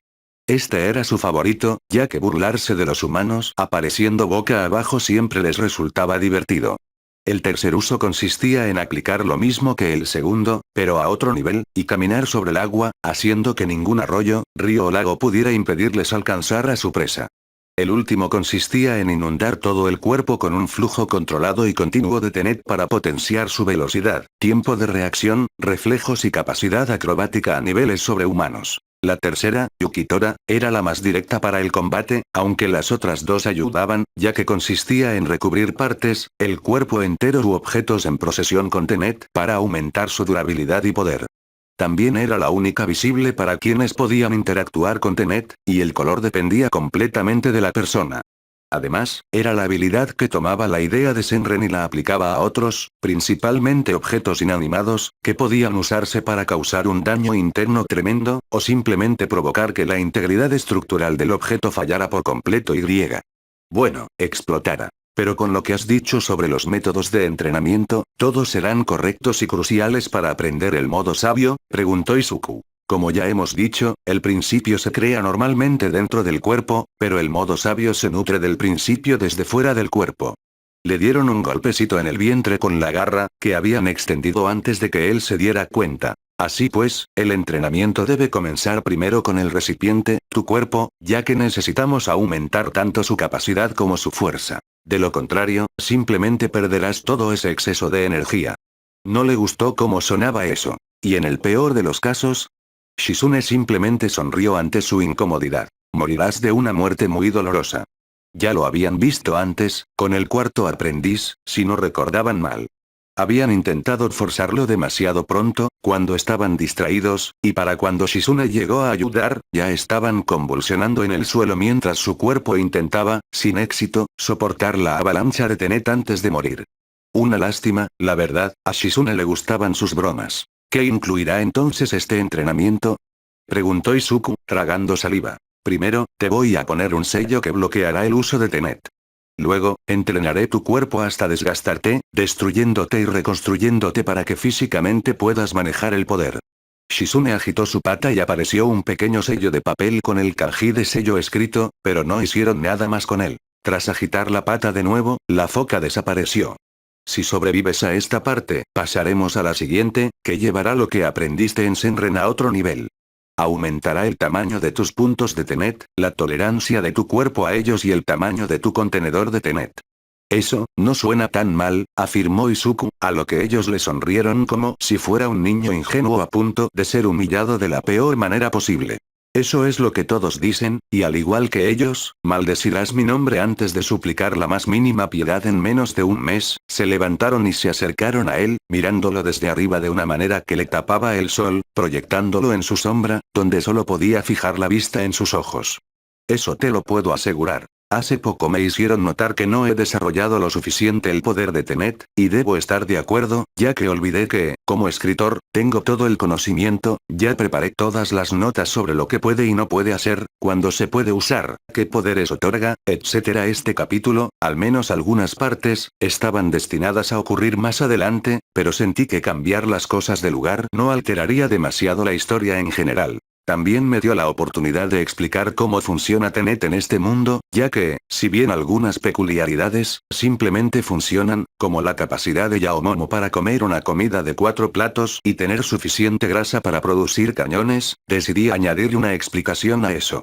Este era su favorito, ya que burlarse de los humanos apareciendo boca abajo siempre les resultaba divertido. El tercer uso consistía en aplicar lo mismo que el segundo, pero a otro nivel, y caminar sobre el agua, haciendo que ningún arroyo, río o lago pudiera impedirles alcanzar a su presa. El último consistía en inundar todo el cuerpo con un flujo controlado y continuo de Tenet para potenciar su velocidad, tiempo de reacción, reflejos y capacidad acrobática a niveles sobrehumanos. La tercera, Yukitora, era la más directa para el combate, aunque las otras 2 ayudaban, ya que consistía en recubrir partes, el cuerpo entero u objetos en procesión con Tenet para aumentar su durabilidad y poder. También era la única visible para quienes podían interactuar con Tenet, y el color dependía completamente de la persona. Además, era la habilidad que tomaba la idea de Senren y la aplicaba a otros, principalmente objetos inanimados, que podían usarse para causar un daño interno tremendo, o simplemente provocar que la integridad estructural del objeto fallara por completo y. Bueno, explotara. Pero con lo que has dicho sobre los métodos de entrenamiento, ¿todos serán correctos y cruciales para aprender el modo sabio?, preguntó Izuku. Como ya hemos dicho, el principio se crea normalmente dentro del cuerpo, pero el modo sabio se nutre del principio desde fuera del cuerpo. Le dieron un golpecito en el vientre con la garra, que habían extendido antes de que él se diera cuenta. Así pues, el entrenamiento debe comenzar primero con el recipiente, tu cuerpo, ya que necesitamos aumentar tanto su capacidad como su fuerza. De lo contrario, simplemente perderás todo ese exceso de energía. No le gustó cómo sonaba eso. Y en el peor de los casos, Shizune simplemente sonrió ante su incomodidad. Morirás de una muerte muy dolorosa. Ya lo habían visto antes, con el cuarto aprendiz, si no recordaban mal. Habían intentado forzarlo demasiado pronto, cuando estaban distraídos, y para cuando Shizune llegó a ayudar, ya estaban convulsionando en el suelo mientras su cuerpo intentaba, sin éxito, soportar la avalancha de Tenet antes de morir. Una lástima, la verdad, a Shizune le gustaban sus bromas. ¿Qué incluirá entonces este entrenamiento?, preguntó Izuku, tragando saliva. Primero, te voy a poner un sello que bloqueará el uso de Tenet. Luego, entrenaré tu cuerpo hasta desgastarte, destruyéndote y reconstruyéndote para que físicamente puedas manejar el poder. Shizune agitó su pata y apareció un pequeño sello de papel con el kanji de sello escrito, pero no hicieron nada más con él. Tras agitar la pata de nuevo, la foca desapareció. Si sobrevives a esta parte, pasaremos a la siguiente, que llevará lo que aprendiste en Senren a otro nivel. Aumentará el tamaño de tus puntos de Tenet, la tolerancia de tu cuerpo a ellos y el tamaño de tu contenedor de Tenet. Eso, no suena tan mal, afirmó Izuku, a lo que ellos le sonrieron como si fuera un niño ingenuo a punto de ser humillado de la peor manera posible. Eso es lo que todos dicen, y al igual que ellos, maldecirás mi nombre antes de suplicar la más mínima piedad en menos de un mes. Se levantaron y se acercaron a él, mirándolo desde arriba de una manera que le tapaba el sol, proyectándolo en su sombra, donde solo podía fijar la vista en sus ojos. Eso te lo puedo asegurar. Hace poco me hicieron notar que no he desarrollado lo suficiente el poder de Tenet, y debo estar de acuerdo, ya que olvidé que, como escritor, tengo todo el conocimiento, ya preparé todas las notas sobre lo que puede y no puede hacer, cuándo se puede usar, qué poderes otorga, etc. Este capítulo, al menos algunas partes, estaban destinadas a ocurrir más adelante, pero sentí que cambiar las cosas de lugar no alteraría demasiado la historia en general. También me dio la oportunidad de explicar cómo funciona Tenet en este mundo, ya que, si bien algunas peculiaridades, simplemente funcionan, como la capacidad de Yaomomo para comer una comida de 4 platos y tener suficiente grasa para producir cañones, decidí añadir una explicación a eso.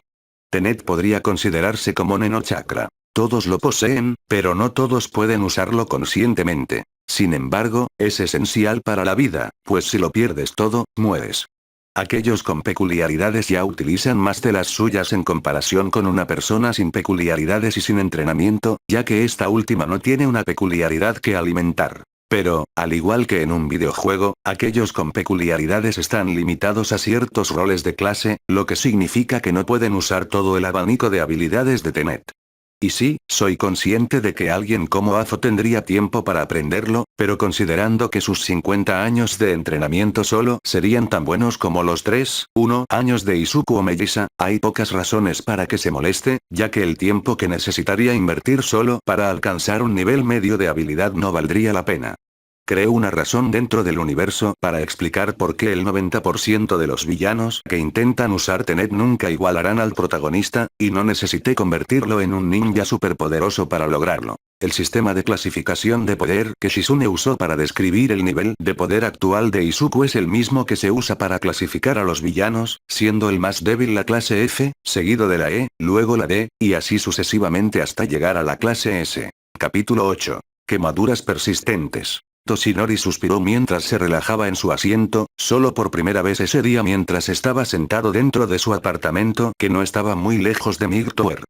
Tenet podría considerarse como Neno Chakra. Todos lo poseen, pero no todos pueden usarlo conscientemente. Sin embargo, es esencial para la vida, pues si lo pierdes todo, mueres. Aquellos con peculiaridades ya utilizan más de las suyas en comparación con una persona sin peculiaridades y sin entrenamiento, ya que esta última no tiene una peculiaridad que alimentar. Pero, al igual que en un videojuego, aquellos con peculiaridades están limitados a ciertos roles de clase, lo que significa que no pueden usar todo el abanico de habilidades de Tenet. Y sí, soy consciente de que alguien como Afo tendría tiempo para aprenderlo, pero considerando que sus 50 años de entrenamiento solo serían tan buenos como los 1 años de Izuku o Melissa, hay pocas razones para que se moleste, ya que el tiempo que necesitaría invertir solo para alcanzar un nivel medio de habilidad no valdría la pena. Creo una razón dentro del universo para explicar por qué el 90% de los villanos que intentan usar Tenet nunca igualarán al protagonista, y no necesité convertirlo en un ninja superpoderoso para lograrlo. El sistema de clasificación de poder que Shizune usó para describir el nivel de poder actual de Izuku es el mismo que se usa para clasificar a los villanos, siendo el más débil la clase F, seguido de la E, luego la D, y así sucesivamente hasta llegar a la clase S. Capítulo 8. Quemaduras persistentes. Toshinori suspiró mientras se relajaba en su asiento, solo por primera vez ese día mientras estaba sentado dentro de su apartamento que no estaba muy lejos de Myrtle Tower.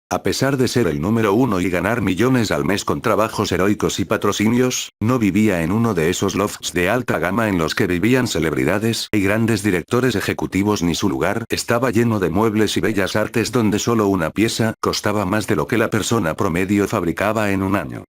A pesar de ser el número 1 y ganar millones al mes con trabajos heroicos y patrocinios, no vivía en uno de esos lofts de alta gama en los que vivían celebridades y grandes directores ejecutivos, ni su lugar estaba lleno de muebles y bellas artes donde solo una pieza costaba más de lo que la persona promedio fabricaba en un año.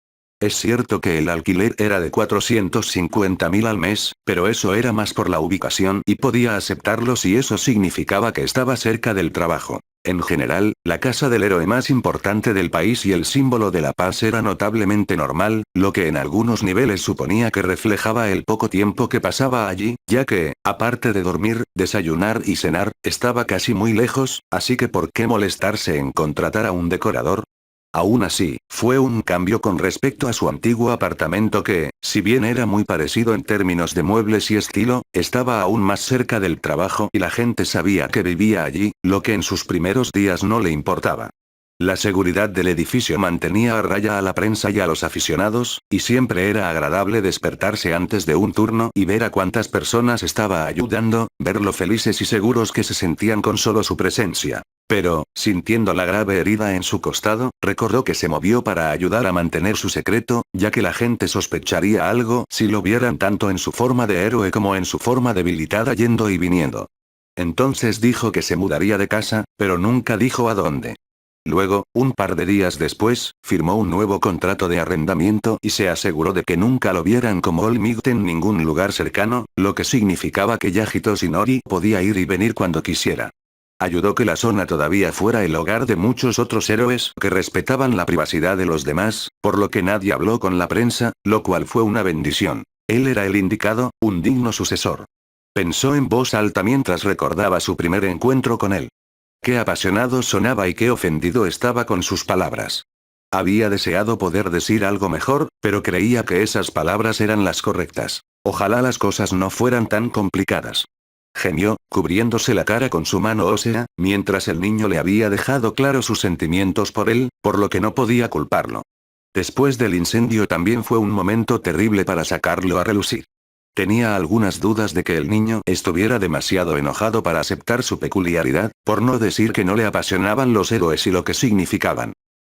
Es cierto que el alquiler era de 450.000 al mes, pero eso era más por la ubicación y podía aceptarlo si eso significaba que estaba cerca del trabajo. En general, la casa del héroe más importante del país y el símbolo de la paz era notablemente normal, lo que en algunos niveles suponía que reflejaba el poco tiempo que pasaba allí, ya que, aparte de dormir, desayunar y cenar, estaba casi muy lejos, así que ¿por qué molestarse en contratar a un decorador? Aún así, fue un cambio con respecto a su antiguo apartamento que, si bien era muy parecido en términos de muebles y estilo, estaba aún más cerca del trabajo y la gente sabía que vivía allí, lo que en sus primeros días no le importaba. La seguridad del edificio mantenía a raya a la prensa y a los aficionados, y siempre era agradable despertarse antes de un turno y ver a cuántas personas estaba ayudando, ver lo felices y seguros que se sentían con solo su presencia. Pero, sintiendo la grave herida en su costado, recordó que se movió para ayudar a mantener su secreto, ya que la gente sospecharía algo si lo vieran tanto en su forma de héroe como en su forma debilitada yendo y viniendo. Entonces dijo que se mudaría de casa, pero nunca dijo a dónde. Luego, un par de días después, firmó un nuevo contrato de arrendamiento y se aseguró de que nunca lo vieran como Olmigt en ningún lugar cercano, lo que significaba que Yaji Toshinori podía ir y venir cuando quisiera. Ayudó que la zona todavía fuera el hogar de muchos otros héroes que respetaban la privacidad de los demás, por lo que nadie habló con la prensa, lo cual fue una bendición. Él era el indicado, un digno sucesor. Pensó en voz alta mientras recordaba su primer encuentro con él. Qué apasionado sonaba y qué ofendido estaba con sus palabras. Había deseado poder decir algo mejor, pero creía que esas palabras eran las correctas. Ojalá las cosas no fueran tan complicadas. Gemió, cubriéndose la cara con su mano ósea, mientras el niño le había dejado claro sus sentimientos por él, por lo que no podía culparlo. Después del incendio también fue un momento terrible para sacarlo a relucir. Tenía algunas dudas de que el niño estuviera demasiado enojado para aceptar su peculiaridad, por no decir que no le apasionaban los héroes y lo que significaban.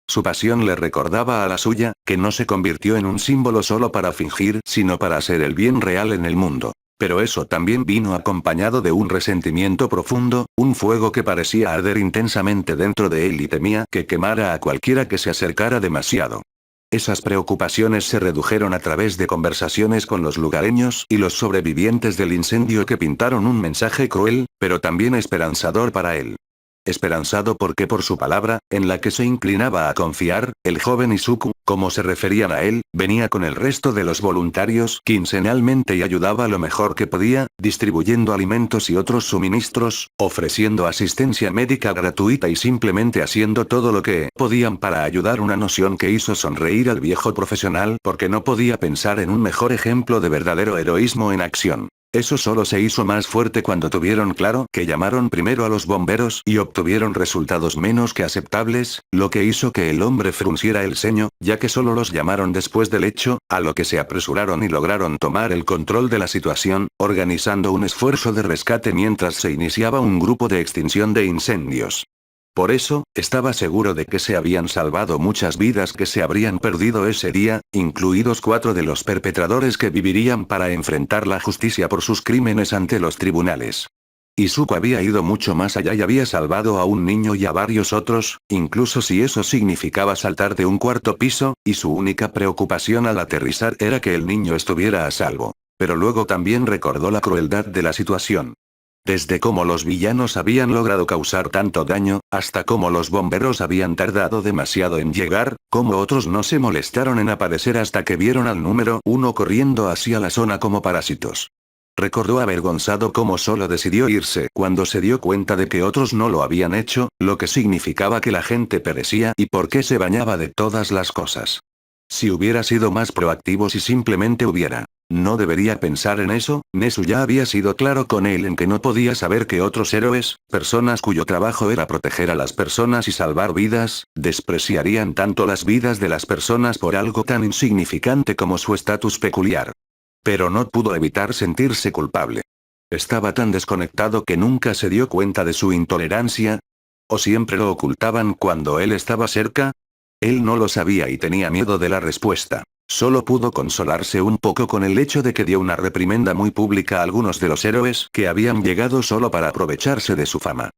Su pasión le recordaba a la suya, que no se convirtió en un símbolo solo para fingir, sino para hacer el bien real en el mundo. Pero eso también vino acompañado de un resentimiento profundo, un fuego que parecía arder intensamente dentro de él y temía que quemara a cualquiera que se acercara demasiado. Esas preocupaciones se redujeron a través de conversaciones con los lugareños y los sobrevivientes del incendio que pintaron un mensaje cruel, pero también esperanzador para él. Esperanzado porque por su palabra, en la que se inclinaba a confiar, el joven Izuku, como se referían a él, venía con el resto de los voluntarios quincenalmente y ayudaba lo mejor que podía, distribuyendo alimentos y otros suministros, ofreciendo asistencia médica gratuita y simplemente haciendo todo lo que podían para ayudar, una noción que hizo sonreír al viejo profesional porque no podía pensar en un mejor ejemplo de verdadero heroísmo en acción. Eso solo se hizo más fuerte cuando tuvieron claro que llamaron primero a los bomberos y obtuvieron resultados menos que aceptables, lo que hizo que el hombre frunciera el ceño, ya que solo los llamaron después del hecho, a lo que se apresuraron y lograron tomar el control de la situación, organizando un esfuerzo de rescate mientras se iniciaba un grupo de extinción de incendios. Por eso, estaba seguro de que se habían salvado muchas vidas que se habrían perdido ese día, incluidos 4 de los perpetradores que vivirían para enfrentar la justicia por sus crímenes ante los tribunales. Izuku había ido mucho más allá y había salvado a un niño y a varios otros, incluso si eso significaba saltar de un 4.º piso, y su única preocupación al aterrizar era que el niño estuviera a salvo. Pero luego también recordó la crueldad de la situación. Desde cómo los villanos habían logrado causar tanto daño, hasta cómo los bomberos habían tardado demasiado en llegar, cómo otros no se molestaron en aparecer hasta que vieron al número 1 corriendo hacia la zona como parásitos. Recordó avergonzado cómo solo decidió irse cuando se dio cuenta de que otros no lo habían hecho, lo que significaba que la gente perecía y por qué se bañaba de todas las cosas. Si hubiera sido más proactivo, si simplemente hubiera. No debería pensar en eso, Nezu ya había sido claro con él en que no podía saber que otros héroes, personas cuyo trabajo era proteger a las personas y salvar vidas, despreciarían tanto las vidas de las personas por algo tan insignificante como su estatus peculiar. Pero no pudo evitar sentirse culpable. Estaba tan desconectado que nunca se dio cuenta de su intolerancia. ¿O siempre lo ocultaban cuando él estaba cerca? Él no lo sabía y tenía miedo de la respuesta. Solo pudo consolarse un poco con el hecho de que dio una reprimenda muy pública a algunos de los héroes que habían llegado solo para aprovecharse de su fama.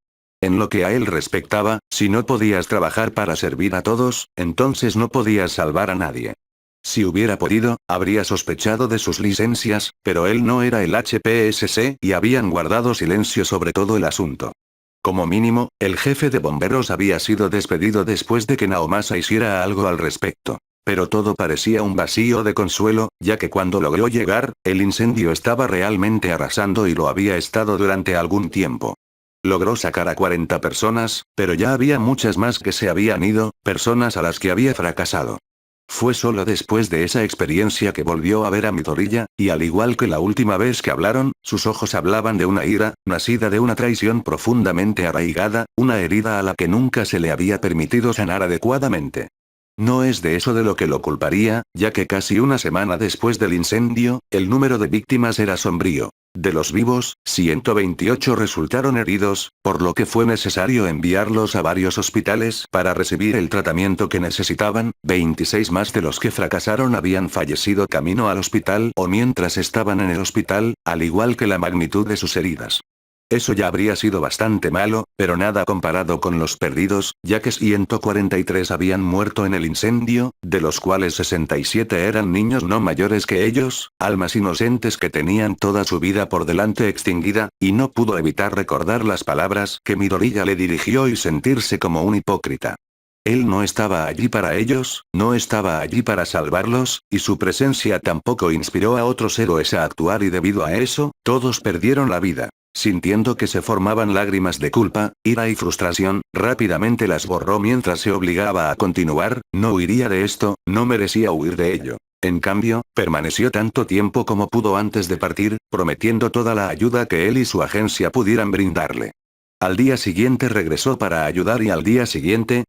En lo que a él respectaba, si no podías trabajar para servir a todos, entonces no podías salvar a nadie. Si hubiera podido, habría sospechado de sus licencias, pero él no era el HPSC y habían guardado silencio sobre todo el asunto. Como mínimo, el jefe de bomberos había sido despedido después de que Naomasa hiciera algo al respecto. Pero todo parecía un vacío de consuelo, ya que cuando logró llegar, el incendio estaba realmente arrasando y lo había estado durante algún tiempo. Logró sacar a 40 personas, pero ya había muchas más que se habían ido, personas a las que había fracasado. Fue solo después de esa experiencia que volvió a ver a Midoriya, y al igual que la última vez que hablaron, sus ojos hablaban de una ira, nacida de una traición profundamente arraigada, una herida a la que nunca se le había permitido sanar adecuadamente. No es de eso de lo que lo culparía, ya que casi una semana después del incendio, el número de víctimas era sombrío. De los vivos, 128 resultaron heridos, por lo que fue necesario enviarlos a varios hospitales para recibir el tratamiento que necesitaban, 26 más de los que fracasaron habían fallecido camino al hospital o mientras estaban en el hospital, al igual que la magnitud de sus heridas. Eso ya habría sido bastante malo, pero nada comparado con los perdidos, ya que 143 habían muerto en el incendio, de los cuales 67 eran niños no mayores que ellos, almas inocentes que tenían toda su vida por delante extinguida, y no pudo evitar recordar las palabras que Midoriya le dirigió y sentirse como un hipócrita. Él no estaba allí para ellos, no estaba allí para salvarlos, y su presencia tampoco inspiró a otros héroes a actuar y debido a eso, todos perdieron la vida. Sintiendo que se formaban lágrimas de culpa, ira y frustración, rápidamente las borró mientras se obligaba a continuar, no huiría de esto, no merecía huir de ello. En cambio, permaneció tanto tiempo como pudo antes de partir, prometiendo toda la ayuda que él y su agencia pudieran brindarle. Al día siguiente regresó para ayudar y al día siguiente.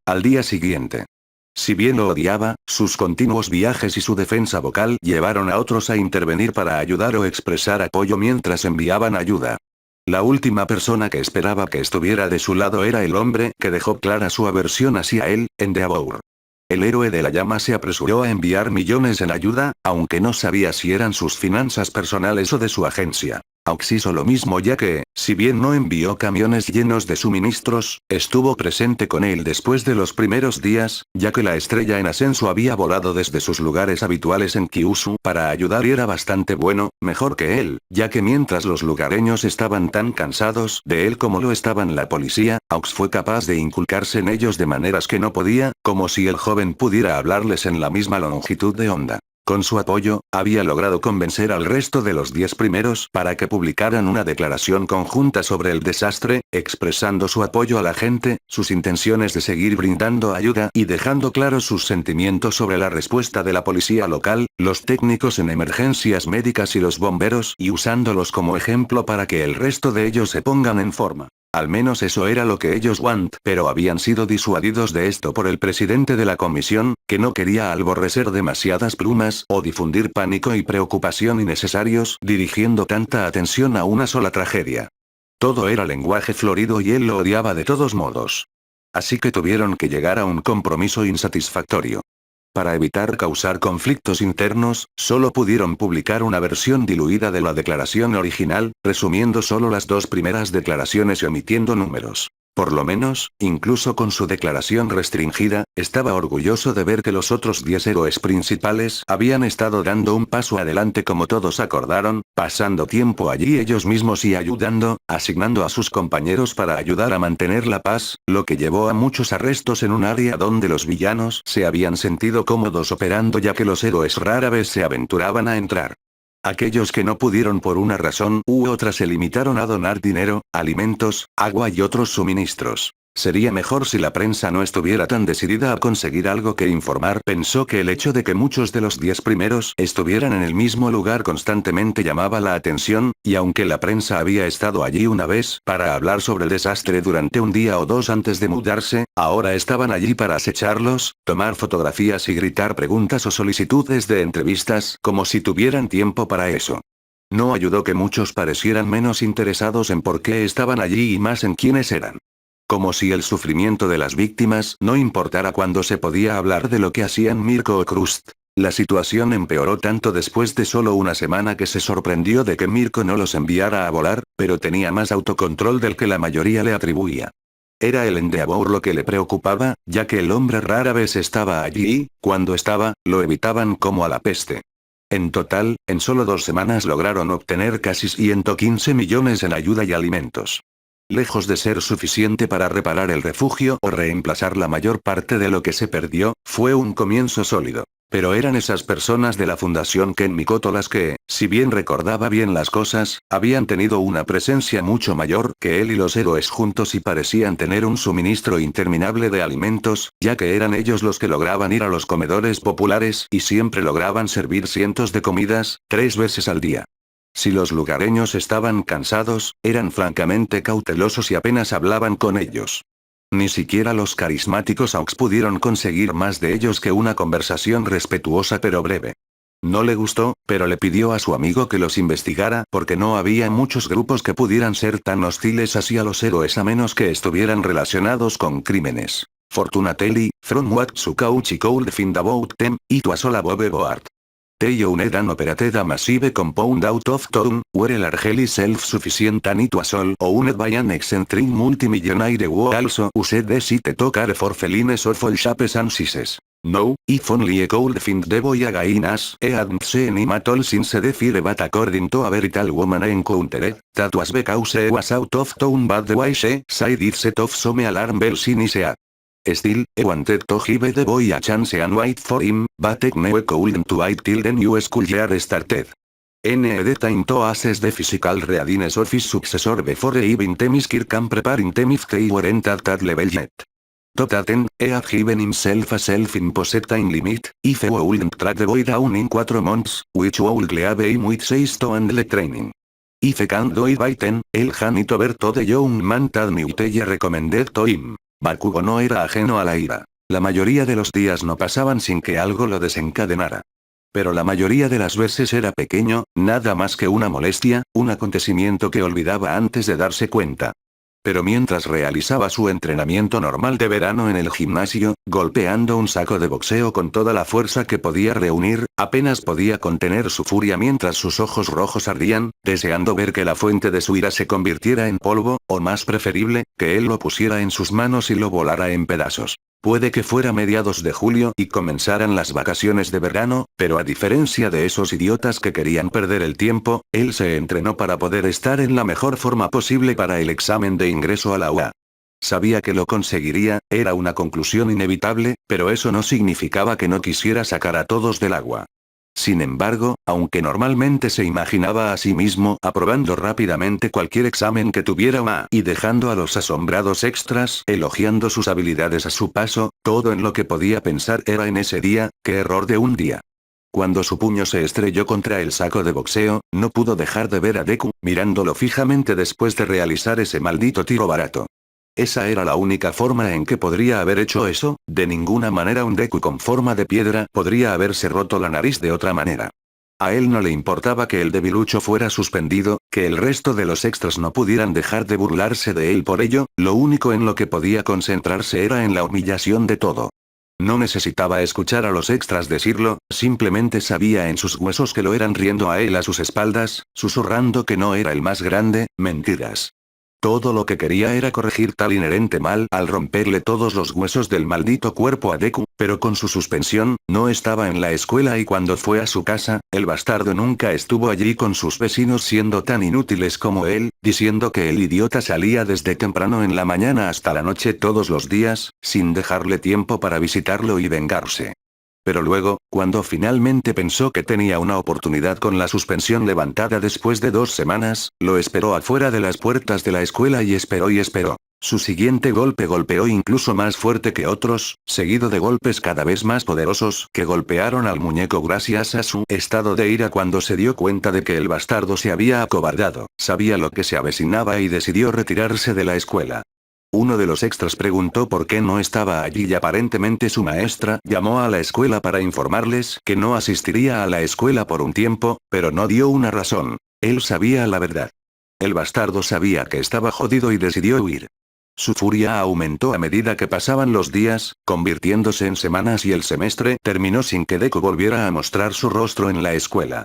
Si bien lo odiaba, sus continuos viajes y su defensa vocal llevaron a otros a intervenir para ayudar o expresar apoyo mientras enviaban ayuda. La última persona que esperaba que estuviera de su lado era el hombre que dejó clara su aversión hacia él, Endeavor. El héroe de la llama se apresuró a enviar millones en ayuda, aunque no sabía si eran sus finanzas personales o de su agencia. Aux hizo lo mismo ya que, si bien no envió camiones llenos de suministros, estuvo presente con él después de los primeros días, ya que la estrella en ascenso había volado desde sus lugares habituales en Kyushu para ayudar y era bastante bueno, mejor que él, ya que mientras los lugareños estaban tan cansados de él como lo estaban la policía, Aux fue capaz de inculcarse en ellos de maneras que no podía, como si el joven pudiera hablarles en la misma longitud de onda. Con su apoyo, había logrado convencer al resto de los 10 primeros para que publicaran una declaración conjunta sobre el desastre, expresando su apoyo a la gente, sus intenciones de seguir brindando ayuda y dejando claros sus sentimientos sobre la respuesta de la policía local, los técnicos en emergencias médicas y los bomberos y usándolos como ejemplo para que el resto de ellos se pongan en forma. Al menos eso era lo que ellos want, pero habían sido disuadidos de esto por el presidente de la comisión, que no quería alborrecer demasiadas plumas o difundir pánico y preocupación innecesarios, dirigiendo tanta atención a una sola tragedia. Todo era lenguaje florido y él lo odiaba de todos modos. Así que tuvieron que llegar a un compromiso insatisfactorio. Para evitar causar conflictos internos, solo pudieron publicar una versión diluida de la declaración original, resumiendo solo las 2 primeras declaraciones y omitiendo números. Por lo menos, incluso con su declaración restringida, estaba orgulloso de ver que los otros 10 héroes principales habían estado dando un paso adelante como todos acordaron, pasando tiempo allí ellos mismos y ayudando, asignando a sus compañeros para ayudar a mantener la paz, lo que llevó a muchos arrestos en un área donde los villanos se habían sentido cómodos operando ya que los héroes rara vez se aventuraban a entrar. Aquellos que no pudieron por una razón u otra se limitaron a donar dinero, alimentos, agua y otros suministros. Sería mejor si la prensa no estuviera tan decidida a conseguir algo que informar. Pensó que el hecho de que muchos de los 10 primeros estuvieran en el mismo lugar constantemente llamaba la atención, y aunque la prensa había estado allí una vez para hablar sobre el desastre durante un día o 2 antes de mudarse, ahora estaban allí para acecharlos, tomar fotografías y gritar preguntas o solicitudes de entrevistas como si tuvieran tiempo para eso. No ayudó que muchos parecieran menos interesados en por qué estaban allí y más en quiénes eran. Como si el sufrimiento de las víctimas no importara cuando se podía hablar de lo que hacían Mirko o Krust. La situación empeoró tanto después de solo una semana que se sorprendió de que Mirko no los enviara a volar, pero tenía más autocontrol del que la mayoría le atribuía. Era el Endeavor lo que le preocupaba, ya que el hombre rara vez estaba allí y, cuando estaba, lo evitaban como a la peste. En total, en solo 2 semanas lograron obtener casi 115 millones en ayuda y alimentos. Lejos de ser suficiente para reparar el refugio o reemplazar la mayor parte de lo que se perdió, fue un comienzo sólido. Pero eran esas personas de la Fundación Ken Mikoto las que, si bien recordaba bien las cosas, habían tenido una presencia mucho mayor que él y los héroes juntos y parecían tener un suministro interminable de alimentos, ya que eran ellos los que lograban ir a los comedores populares y siempre lograban servir cientos de comidas, 3 veces al día. Si los lugareños estaban cansados, eran francamente cautelosos y apenas hablaban con ellos. Ni siquiera los carismáticos Aux pudieron conseguir más de ellos que una conversación respetuosa pero breve. No le gustó, pero le pidió a su amigo que los investigara porque no había muchos grupos que pudieran ser tan hostiles hacia los héroes a menos que estuvieran relacionados con crímenes. Fortunately, from what Tsukauchi could find about them, it was all above board. They owned an operated a massive compound out of town, were largely self-sufficient and it was all owned by an eccentric multimillionaire who also used the site to care for felines of all shapes and sizes. No, if only I could find the boy again as I hadn't seen him at all since the fire but according to a very tall woman I encountered, that was because I was out of town but the way she said it set off some alarm bells in his head. Still, I wanted to give the boy a chance and wait for him, but I never couldn't wait till the new school year started. The time to assess the physical readiness of his successor before even Themyscir can prepare him if they weren't at that level yet. To that end, he had given himself a self-imposed time limit, if he wouldn't track the boy down in 4 months, which would leave him with 6 to handle training. If he can't do it by 10, he'll hand it over to the young man that Muteye recommended to him. Bakugo no era ajeno a la ira. La mayoría de los días no pasaban sin que algo lo desencadenara. Pero la mayoría de las veces era pequeño, nada más que una molestia, un acontecimiento que olvidaba antes de darse cuenta. Pero mientras realizaba su entrenamiento normal de verano en el gimnasio, golpeando un saco de boxeo con toda la fuerza que podía reunir, apenas podía contener su furia mientras sus ojos rojos ardían, deseando ver que la fuente de su ira se convirtiera en polvo, o más preferible, que él lo pusiera en sus manos y lo volara en pedazos. Puede que fuera mediados de julio y comenzaran las vacaciones de verano, pero a diferencia de esos idiotas que querían perder el tiempo, él se entrenó para poder estar en la mejor forma posible para el examen de ingreso a la UA. Sabía que lo conseguiría, era una conclusión inevitable, pero eso no significaba que no quisiera sacar a todos del agua. Sin embargo, aunque normalmente se imaginaba a sí mismo aprobando rápidamente cualquier examen que tuviera UA y dejando a los asombrados extras elogiando sus habilidades a su paso, todo en lo que podía pensar era en ese día, qué error de un día. Cuando su puño se estrelló contra el saco de boxeo, no pudo dejar de ver a Deku, mirándolo fijamente después de realizar ese maldito tiro barato. Esa era la única forma en que podría haber hecho eso, de ninguna manera un Deku con forma de piedra podría haberse roto la nariz de otra manera. A él no le importaba que el debilucho fuera suspendido, que el resto de los extras no pudieran dejar de burlarse de él por ello, lo único en lo que podía concentrarse era en la humillación de todo. No necesitaba escuchar a los extras decirlo, simplemente sabía en sus huesos que lo eran riendo a él a sus espaldas, susurrando que no era el más grande, mentiras. Todo lo que quería era corregir tal inherente mal al romperle todos los huesos del maldito cuerpo a Deku, pero con su suspensión, no estaba en la escuela y cuando fue a su casa, el bastardo nunca estuvo allí con sus vecinos siendo tan inútiles como él, diciendo que el idiota salía desde temprano en la mañana hasta la noche todos los días, sin dejarle tiempo para visitarlo y vengarse. Pero luego, cuando finalmente pensó que tenía una oportunidad con la suspensión levantada después de 2 semanas, lo esperó afuera de las puertas de la escuela y esperó y esperó. Su siguiente golpe golpeó incluso más fuerte que otros, seguido de golpes cada vez más poderosos que golpearon al muñeco gracias a su estado de ira cuando se dio cuenta de que el bastardo se había acobardado, sabía lo que se avecinaba y decidió retirarse de la escuela. Uno de los extras preguntó por qué no estaba allí y aparentemente su maestra llamó a la escuela para informarles que no asistiría a la escuela por un tiempo, pero no dio una razón. Él sabía la verdad. El bastardo sabía que estaba jodido y decidió huir. Su furia aumentó a medida que pasaban los días, convirtiéndose en semanas y el semestre terminó sin que Deku volviera a mostrar su rostro en la escuela.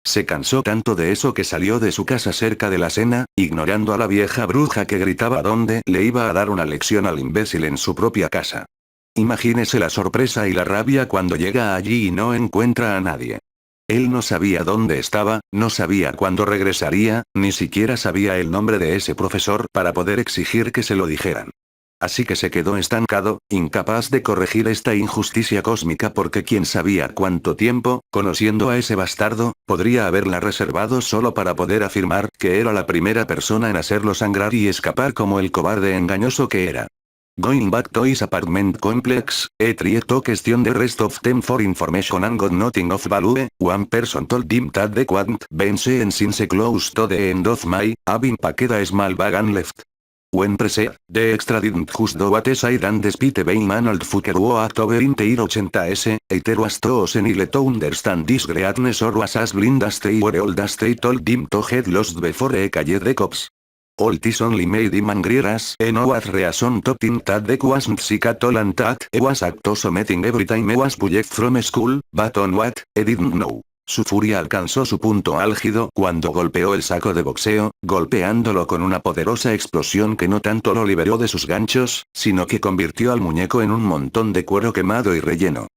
Se cansó tanto de eso que salió de su casa cerca de la cena, ignorando a la vieja bruja que gritaba dónde le iba a dar una lección al imbécil en su propia casa. Imagínese la sorpresa y la rabia cuando llega allí y no encuentra a nadie. Él no sabía dónde estaba, no sabía cuándo regresaría, ni siquiera sabía el nombre de ese profesor para poder exigir que se lo dijeran. Así que se quedó estancado, incapaz de corregir esta injusticia cósmica porque quién sabía cuánto tiempo, conociendo a ese bastardo, podría haberla reservado solo para poder afirmar que era la primera persona en hacerlo sangrar y escapar como el cobarde engañoso que era. Going back to his apartment complex, tried to question the rest of them for information and got nothing of value. One person told him that they couldn't been seen since close to the end of May, having packed a small bag and left. When pressed, the extra didn't just do what side and despite being an old fucker who at over in the year 80s, either was too senile to understand this greatness or was as blind as they were old as they told him to get lost before he called the cops. All this only made him angrier as he no was reason to think that Deku wasn't sick at all and that he was actosomating every time he was bullied from school, but on what, he didn't know. Su furia alcanzó su punto álgido cuando golpeó el saco de boxeo, golpeándolo con una poderosa explosión que no tanto lo liberó de sus ganchos, sino que convirtió al muñeco en un montón de cuero quemado y relleno.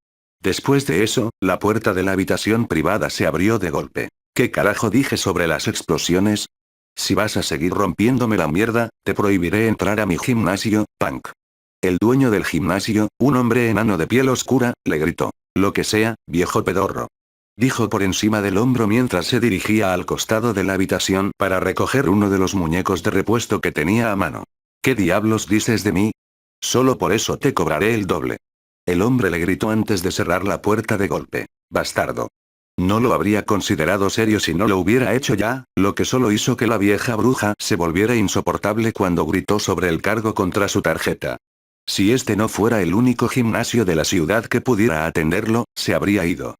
Después de eso, la puerta de la habitación privada se abrió de golpe. ¿Qué carajo dije sobre las explosiones? Si vas a seguir rompiéndome la mierda, te prohibiré entrar a mi gimnasio, punk. El dueño del gimnasio, un hombre enano de piel oscura, le gritó. Lo que sea, viejo pedorro. Dijo por encima del hombro mientras se dirigía al costado de la habitación para recoger uno de los muñecos de repuesto que tenía a mano. ¿Qué diablos dices de mí? Solo por eso te cobraré el doble. El hombre le gritó antes de cerrar la puerta de golpe. Bastardo. No lo habría considerado serio si no lo hubiera hecho ya, lo que solo hizo que la vieja bruja se volviera insoportable cuando gritó sobre el cargo contra su tarjeta. Si este no fuera el único gimnasio de la ciudad que pudiera atenderlo, se habría ido.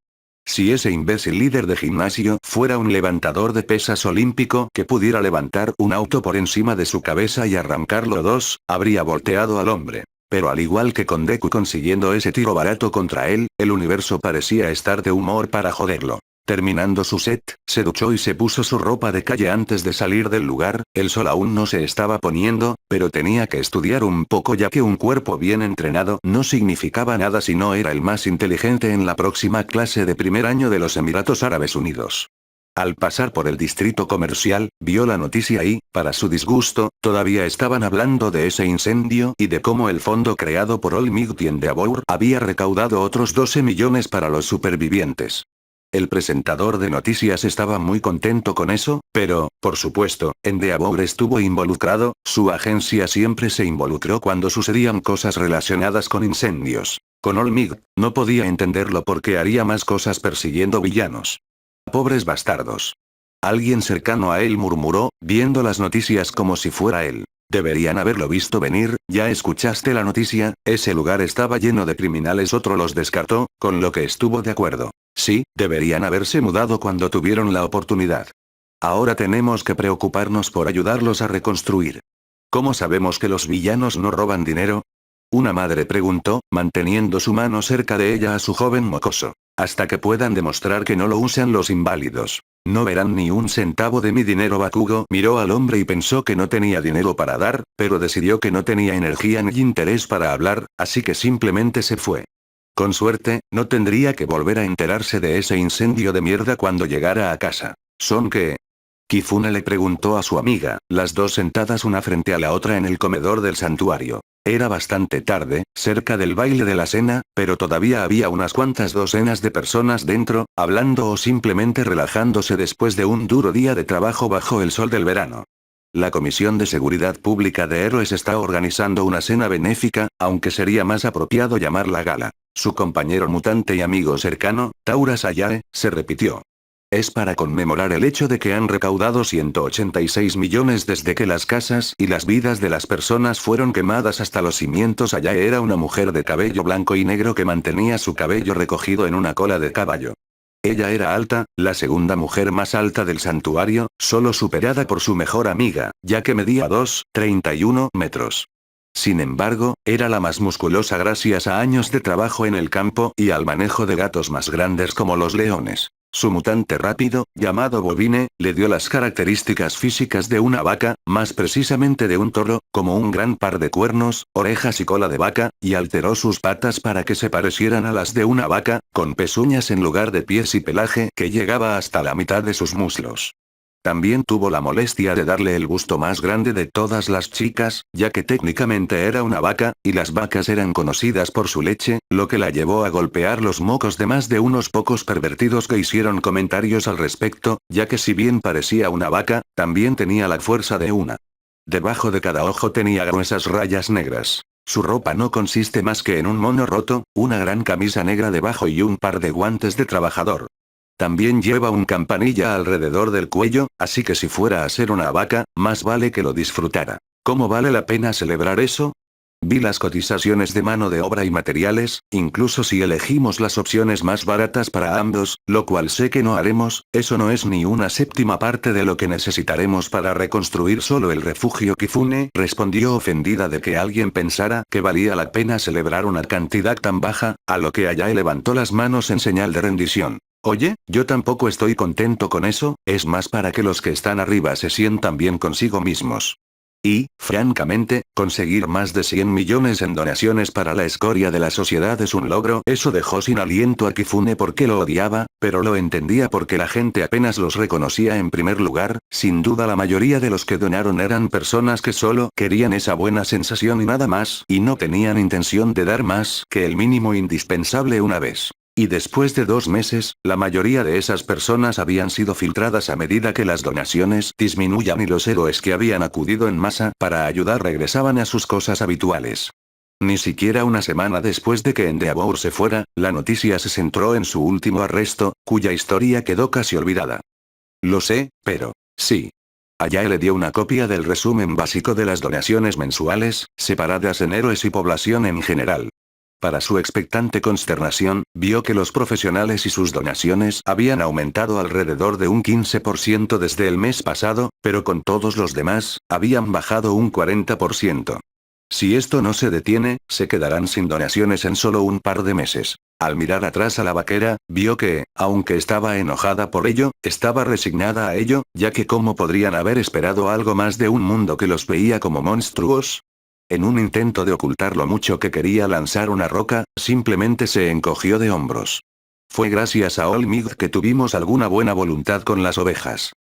Si ese imbécil líder de gimnasio fuera un levantador de pesas olímpico que pudiera levantar un auto por encima de su cabeza y arrancarlo dos, habría volteado al hombre. Pero al igual que con Deku consiguiendo ese tiro barato contra él, el universo parecía estar de humor para joderlo. Terminando su set, se duchó y se puso su ropa de calle antes de salir del lugar. El sol aún no se estaba poniendo, pero tenía que estudiar un poco ya que un cuerpo bien entrenado no significaba nada si no era el más inteligente en la próxima clase de primer año de los Emiratos Árabes Unidos. Al pasar por el distrito comercial, vio la noticia y, para su disgusto, todavía estaban hablando de ese incendio y de cómo el fondo creado por All Might y Endeavour había recaudado otros 12 millones para los supervivientes. El presentador de noticias estaba muy contento con eso, pero, por supuesto, Endeavour estuvo involucrado. Su agencia siempre se involucró cuando sucedían cosas relacionadas con incendios. Con All Might, no podía entenderlo porque haría más cosas persiguiendo villanos. Pobres bastardos. Alguien cercano a él murmuró, viendo las noticias como si fuera él. Deberían haberlo visto venir. ¿Ya escuchaste la noticia? Ese lugar estaba lleno de criminales. Otro los descartó, con lo que estuvo de acuerdo. Sí, deberían haberse mudado cuando tuvieron la oportunidad. Ahora tenemos que preocuparnos por ayudarlos a reconstruir. ¿Cómo sabemos que los villanos no roban dinero? Una madre preguntó, manteniendo su mano cerca de ella a su joven mocoso. Hasta que puedan demostrar que no lo usan los inválidos. No verán ni un centavo de mi dinero. Bakugo miró al hombre y pensó que no tenía dinero para dar, pero decidió que no tenía energía ni interés para hablar, así que simplemente se fue. Con suerte, no tendría que volver a enterarse de ese incendio de mierda cuando llegara a casa. ¿Son qué? Kifune le preguntó a su amiga, las dos sentadas una frente a la otra en el comedor del santuario. Era bastante tarde, cerca del baile de la cena, pero todavía había unas cuantas docenas de personas dentro, hablando o simplemente relajándose después de un duro día de trabajo bajo el sol del verano. La Comisión de Seguridad Pública de Héroes está organizando una cena benéfica, aunque sería más apropiado llamarla gala. Su compañero mutante y amigo cercano, Taura Sayae, se repitió. Es para conmemorar el hecho de que han recaudado 186 millones desde que las casas y las vidas de las personas fueron quemadas hasta los cimientos. Sayae era una mujer de cabello blanco y negro que mantenía su cabello recogido en una cola de caballo. Ella era alta, la segunda mujer más alta del santuario, solo superada por su mejor amiga, ya que medía 2,31 metros. Sin embargo, era la más musculosa gracias a años de trabajo en el campo y al manejo de gatos más grandes como los leones. Su mutante rápido, llamado Bovine, le dio las características físicas de una vaca, más precisamente de un toro, como un gran par de cuernos, orejas y cola de vaca, y alteró sus patas para que se parecieran a las de una vaca, con pezuñas en lugar de pies y pelaje que llegaba hasta la mitad de sus muslos. También tuvo la molestia de darle el gusto más grande de todas las chicas, ya que técnicamente era una vaca, y las vacas eran conocidas por su leche, lo que la llevó a golpear los mocos de más de unos pocos pervertidos que hicieron comentarios al respecto, ya que si bien parecía una vaca, también tenía la fuerza de una. Debajo de cada ojo tenía gruesas rayas negras. Su ropa no consiste más que en un mono roto, una gran camisa negra debajo y un par de guantes de trabajador. También lleva un campanilla alrededor del cuello, así que si fuera a ser una vaca, más vale que lo disfrutara. ¿Cómo vale la pena celebrar eso? Vi las cotizaciones de mano de obra y materiales, incluso si elegimos las opciones más baratas para ambos, lo cual sé que no haremos, eso no es ni una séptima parte de lo que necesitaremos para reconstruir solo el refugio. Kifune respondió ofendida de que alguien pensara que valía la pena celebrar una cantidad tan baja, a lo que Ayae levantó las manos en señal de rendición. Oye, yo tampoco estoy contento con eso, es más para que los que están arriba se sientan bien consigo mismos. Y, francamente, conseguir más de 100 millones en donaciones para la escoria de la sociedad es un logro. Eso dejó sin aliento a Kifune porque lo odiaba, pero lo entendía porque la gente apenas los reconocía en primer lugar. Sin duda la mayoría de los que donaron eran personas que solo querían esa buena sensación y nada más, y no tenían intención de dar más que el mínimo indispensable una vez. Y después de 2 meses, la mayoría de esas personas habían sido filtradas a medida que las donaciones disminuían y los héroes que habían acudido en masa para ayudar regresaban a sus cosas habituales. Ni siquiera una semana después de que Endeavour se fuera, la noticia se centró en su último arresto, cuya historia quedó casi olvidada. Lo sé, pero... sí. Ayae le dio una copia del resumen básico de las donaciones mensuales, separadas en héroes y población en general. Para su expectante consternación, vio que los profesionales y sus donaciones habían aumentado alrededor de un 15% desde el mes pasado, pero con todos los demás, habían bajado un 40%. Si esto no se detiene, se quedarán sin donaciones en solo un par de meses. Al mirar atrás a la vaquera, vio que, aunque estaba enojada por ello, estaba resignada a ello, ya que cómo podrían haber esperado algo más de un mundo que los veía como monstruos. En un intento de ocultar lo mucho que quería lanzar una roca, simplemente se encogió de hombros. Fue gracias a Olmig que tuvimos alguna buena voluntad con las ovejas.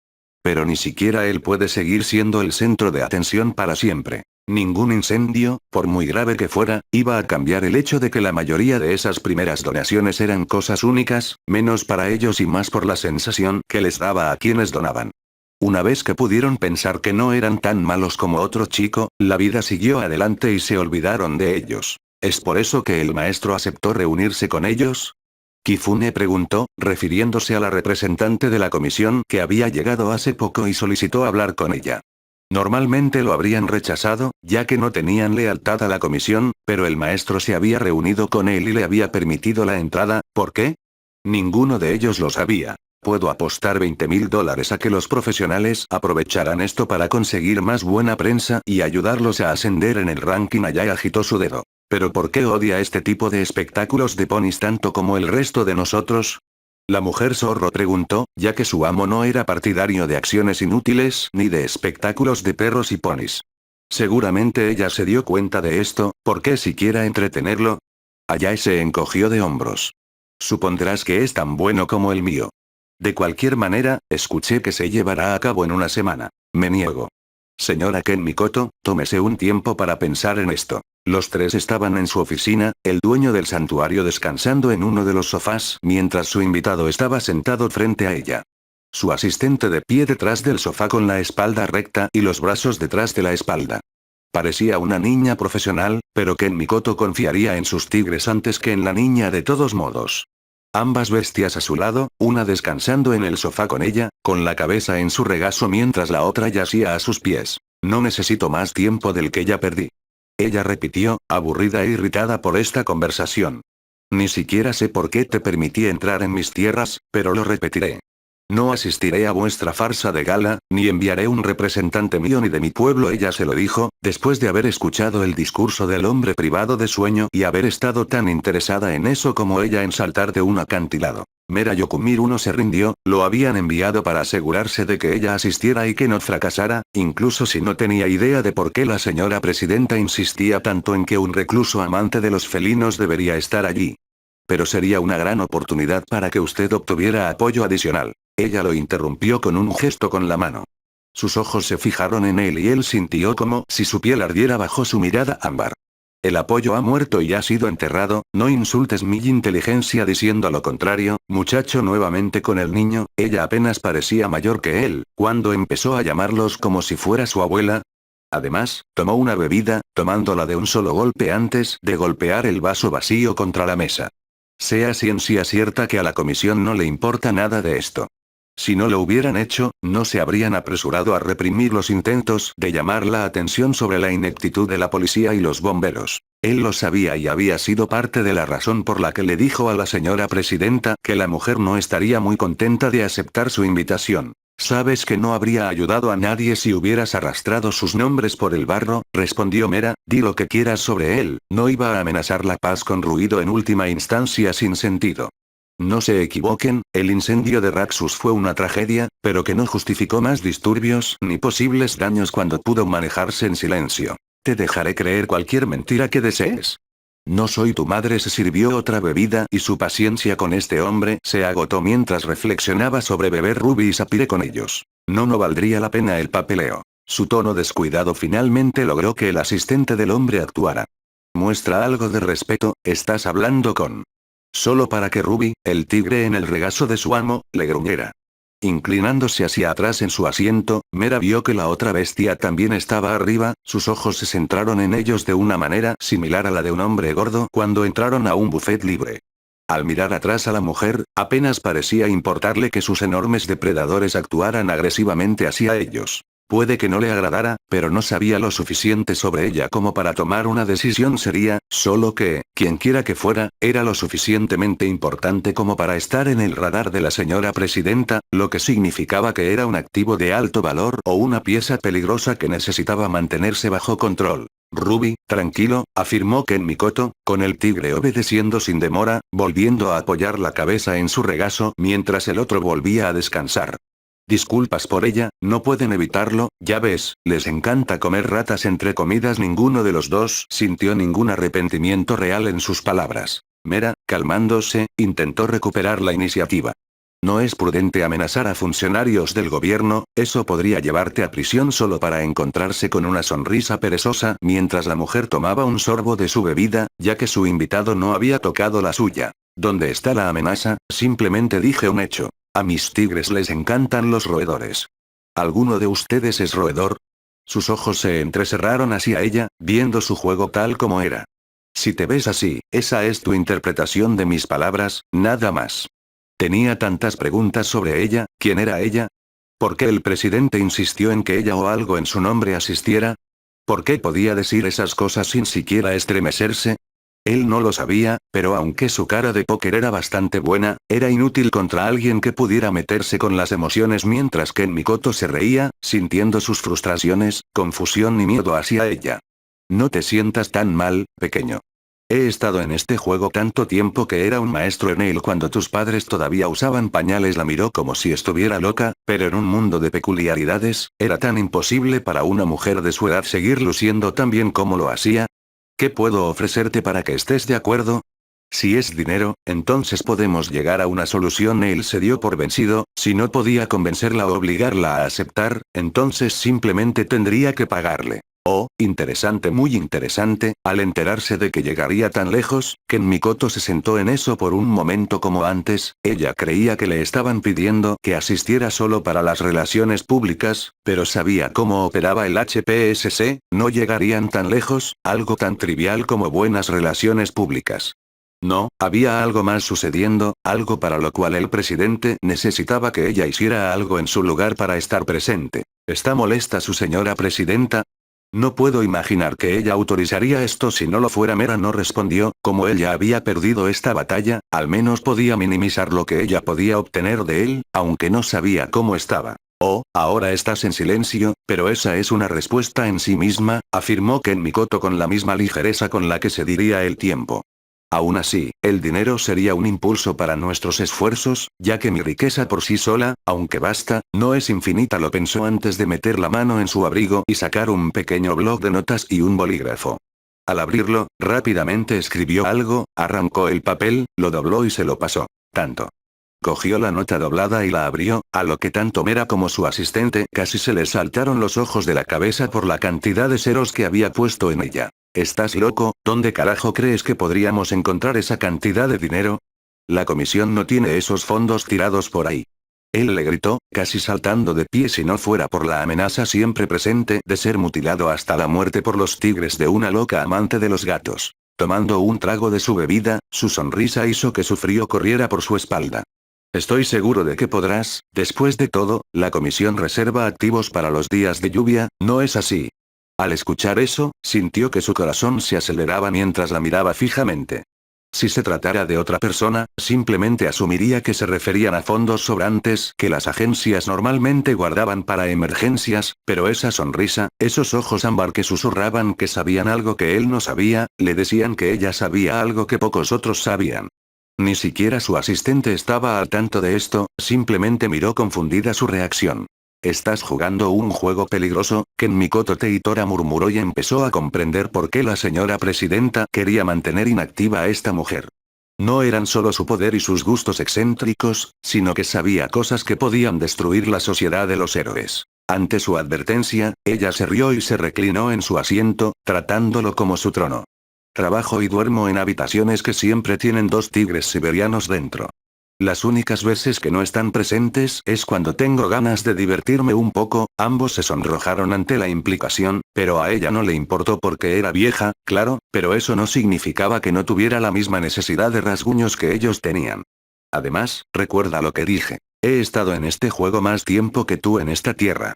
Pero ni siquiera él puede seguir siendo el centro de atención para siempre. Ningún incendio, por muy grave que fuera, iba a cambiar el hecho de que la mayoría de esas primeras donaciones eran cosas únicas, menos para ellos y más por la sensación que les daba a quienes donaban. Una vez que pudieron pensar que no eran tan malos como otro chico, la vida siguió adelante y se olvidaron de ellos. ¿Es por eso que el maestro aceptó reunirse con ellos? Kifune preguntó, refiriéndose a la representante de la comisión que había llegado hace poco y solicitó hablar con ella. Normalmente lo habrían rechazado, ya que no tenían lealtad a la comisión, pero el maestro se había reunido con él y le había permitido la entrada. ¿Por qué? Ninguno de ellos lo sabía. Puedo apostar $20,000 a que los profesionales aprovecharán esto para conseguir más buena prensa y ayudarlos a ascender en el ranking. Allá agitó su dedo. ¿Pero por qué odia este tipo de espectáculos de ponis tanto como el resto de nosotros? La mujer zorro preguntó, ya que su amo no era partidario de acciones inútiles ni de espectáculos de perros y ponis. Seguramente ella se dio cuenta de esto, ¿por qué siquiera entretenerlo? Ayae se encogió de hombros. Supondrás que es tan bueno como el mío. De cualquier manera, escuché que se llevará a cabo en una semana. Me niego. Señora Ken Mikoto, tómese un tiempo para pensar en esto. Los tres estaban en su oficina, el dueño del santuario descansando en uno de los sofás mientras su invitado estaba sentado frente a ella. Su asistente de pie detrás del sofá con la espalda recta y los brazos detrás de la espalda. Parecía una niña profesional, pero Ken Mikoto confiaría en sus tigres antes que en la niña de todos modos. Ambas bestias a su lado, una descansando en el sofá con ella, con la cabeza en su regazo mientras la otra yacía a sus pies. No necesito más tiempo del que ya perdí. Ella repitió, aburrida e irritada por esta conversación. Ni siquiera sé por qué te permití entrar en mis tierras, pero lo repetiré. No asistiré a vuestra farsa de gala, ni enviaré un representante mío ni de mi pueblo. Ella se lo dijo, después de haber escuchado el discurso del hombre privado de sueño y haber estado tan interesada en eso como ella en saltar de un acantilado. Mera Yokumiru no se rindió, lo habían enviado para asegurarse de que ella asistiera y que no fracasara, incluso si no tenía idea de por qué la señora presidenta insistía tanto en que un recluso amante de los felinos debería estar allí. Pero sería una gran oportunidad para que usted obtuviera apoyo adicional. Ella lo interrumpió con un gesto con la mano. Sus ojos se fijaron en él y él sintió como si su piel ardiera bajo su mirada ámbar. El apoyo ha muerto y ha sido enterrado, no insultes mi inteligencia diciendo lo contrario, muchacho. Nuevamente con el niño, ella apenas parecía mayor que él, cuando empezó a llamarlos como si fuera su abuela. Además, tomó una bebida, tomándola de un solo golpe antes de golpear el vaso vacío contra la mesa. Sea ciencia cierta que a la comisión no le importa nada de esto. Si no lo hubieran hecho, no se habrían apresurado a reprimir los intentos de llamar la atención sobre la ineptitud de la policía y los bomberos. Él lo sabía y había sido parte de la razón por la que le dijo a la señora presidenta que la mujer no estaría muy contenta de aceptar su invitación. «Sabes que no habría ayudado a nadie si hubieras arrastrado sus nombres por el barro», respondió Mera, «di lo que quieras sobre él, no iba a amenazar la paz con ruido en última instancia sin sentido». No se equivoquen, el incendio de Raxus fue una tragedia, pero que no justificó más disturbios ni posibles daños cuando pudo manejarse en silencio. Te dejaré creer cualquier mentira que desees. No soy tu madre. Se sirvió otra bebida y su paciencia con este hombre se agotó mientras reflexionaba sobre beber Ruby y Sapphire con ellos. No valdría la pena el papeleo. Su tono descuidado finalmente logró que el asistente del hombre actuara. Muestra algo de respeto, estás hablando con... Solo para que Ruby, el tigre en el regazo de su amo, le gruñera. Inclinándose hacia atrás en su asiento, Mera vio que la otra bestia también estaba arriba, sus ojos se centraron en ellos de una manera similar a la de un hombre gordo cuando entraron a un buffet libre. Al mirar atrás a la mujer, apenas parecía importarle que sus enormes depredadores actuaran agresivamente hacia ellos. Puede que no le agradara, pero no sabía lo suficiente sobre ella como para tomar una decisión seria, solo que, quienquiera que fuera, era lo suficientemente importante como para estar en el radar de la señora presidenta, lo que significaba que era un activo de alto valor o una pieza peligrosa que necesitaba mantenerse bajo control. Ruby, tranquilo, afirmó Ken Mikoto, con el tigre obedeciendo sin demora, volviendo a apoyar la cabeza en su regazo mientras el otro volvía a descansar. Disculpas por ella, no pueden evitarlo, ya ves, les encanta comer ratas entre comidas. Ninguno de los dos sintió ningún arrepentimiento real en sus palabras. Mera, calmándose, intentó recuperar la iniciativa. No es prudente amenazar a funcionarios del gobierno, eso podría llevarte a prisión solo para encontrarse con una sonrisa perezosa mientras la mujer tomaba un sorbo de su bebida, ya que su invitado no había tocado la suya. ¿Dónde está la amenaza? Simplemente dije un hecho. A mis tigres les encantan los roedores. ¿Alguno de ustedes es roedor? Sus ojos se entrecerraron hacia ella, viendo su juego tal como era. Si te ves así, esa es tu interpretación de mis palabras, nada más. Tenía tantas preguntas sobre ella, ¿quién era ella? ¿Por qué el presidente insistió en que ella o algo en su nombre asistiera? ¿Por qué podía decir esas cosas sin siquiera estremecerse? Él no lo sabía, pero aunque su cara de póker era bastante buena, era inútil contra alguien que pudiera meterse con las emociones mientras Ken Mikoto se reía, sintiendo sus frustraciones, confusión y miedo hacia ella. No te sientas tan mal, pequeño. He estado en este juego tanto tiempo que era un maestro en él cuando tus padres todavía usaban pañales. La miró como si estuviera loca, pero en un mundo de peculiaridades, era tan imposible para una mujer de su edad seguir luciendo tan bien como lo hacía. ¿Qué puedo ofrecerte para que estés de acuerdo? Si es dinero, entonces podemos llegar a una solución. Él se dio por vencido, si no podía convencerla o obligarla a aceptar, entonces simplemente tendría que pagarle. Oh, interesante, muy interesante. Al enterarse de que llegaría tan lejos, Ken Mikoto se sentó en eso por un momento como antes. Ella creía que le estaban pidiendo que asistiera solo para las relaciones públicas, pero sabía cómo operaba el HPSC, no llegarían tan lejos, algo tan trivial como buenas relaciones públicas. No, había algo más sucediendo, algo para lo cual el presidente necesitaba que ella hiciera algo en su lugar para estar presente. ¿Está molesta su señora presidenta? No puedo imaginar que ella autorizaría esto si no lo fuera. Mera no respondió, como ella había perdido esta batalla, al menos podía minimizar lo que ella podía obtener de él, aunque no sabía cómo estaba. Oh, ahora estás en silencio, pero esa es una respuesta en sí misma, afirmó Ken Mikoto con la misma ligereza con la que se diría el tiempo. Aún así, el dinero sería un impulso para nuestros esfuerzos, ya que mi riqueza por sí sola, aunque basta, no es infinita. Lo pensó antes de meter la mano en su abrigo y sacar un pequeño bloc de notas y un bolígrafo. Al abrirlo, rápidamente escribió algo, arrancó el papel, lo dobló y se lo pasó. Tanto. Cogió la nota doblada y la abrió, a lo que tanto Mera como su asistente casi se les saltaron los ojos de la cabeza por la cantidad de ceros que había puesto en ella. ¿Estás loco? ¿Dónde carajo crees que podríamos encontrar esa cantidad de dinero? La comisión no tiene esos fondos tirados por ahí. Él le gritó, casi saltando de pie si no fuera por la amenaza siempre presente de ser mutilado hasta la muerte por los tigres de una loca amante de los gatos. Tomando un trago de su bebida, su sonrisa hizo que su frío corriera por su espalda. Estoy seguro de que podrás, después de todo, la comisión reserva activos para los días de lluvia, ¿no es así? Al escuchar eso, sintió que su corazón se aceleraba mientras la miraba fijamente. Si se tratara de otra persona, simplemente asumiría que se referían a fondos sobrantes que las agencias normalmente guardaban para emergencias, pero esa sonrisa, esos ojos ámbar que susurraban que sabían algo que él no sabía, le decían que ella sabía algo que pocos otros sabían. Ni siquiera su asistente estaba al tanto de esto, simplemente miró confundida su reacción. Estás jugando un juego peligroso, Ken Mikoto Teitora murmuró y empezó a comprender por qué la señora presidenta quería mantener inactiva a esta mujer. No eran solo su poder y sus gustos excéntricos, sino que sabía cosas que podían destruir la sociedad de los héroes. Ante su advertencia, ella se rió y se reclinó en su asiento, tratándolo como su trono. Trabajo y duermo en habitaciones que siempre tienen 2 tigres siberianos dentro. Las únicas veces que no están presentes es cuando tengo ganas de divertirme un poco. Ambos se sonrojaron ante la implicación, pero a ella no le importó porque era vieja, claro, pero eso no significaba que no tuviera la misma necesidad de rasguños que ellos tenían. Además, recuerda lo que dije. He estado en este juego más tiempo que tú en esta tierra.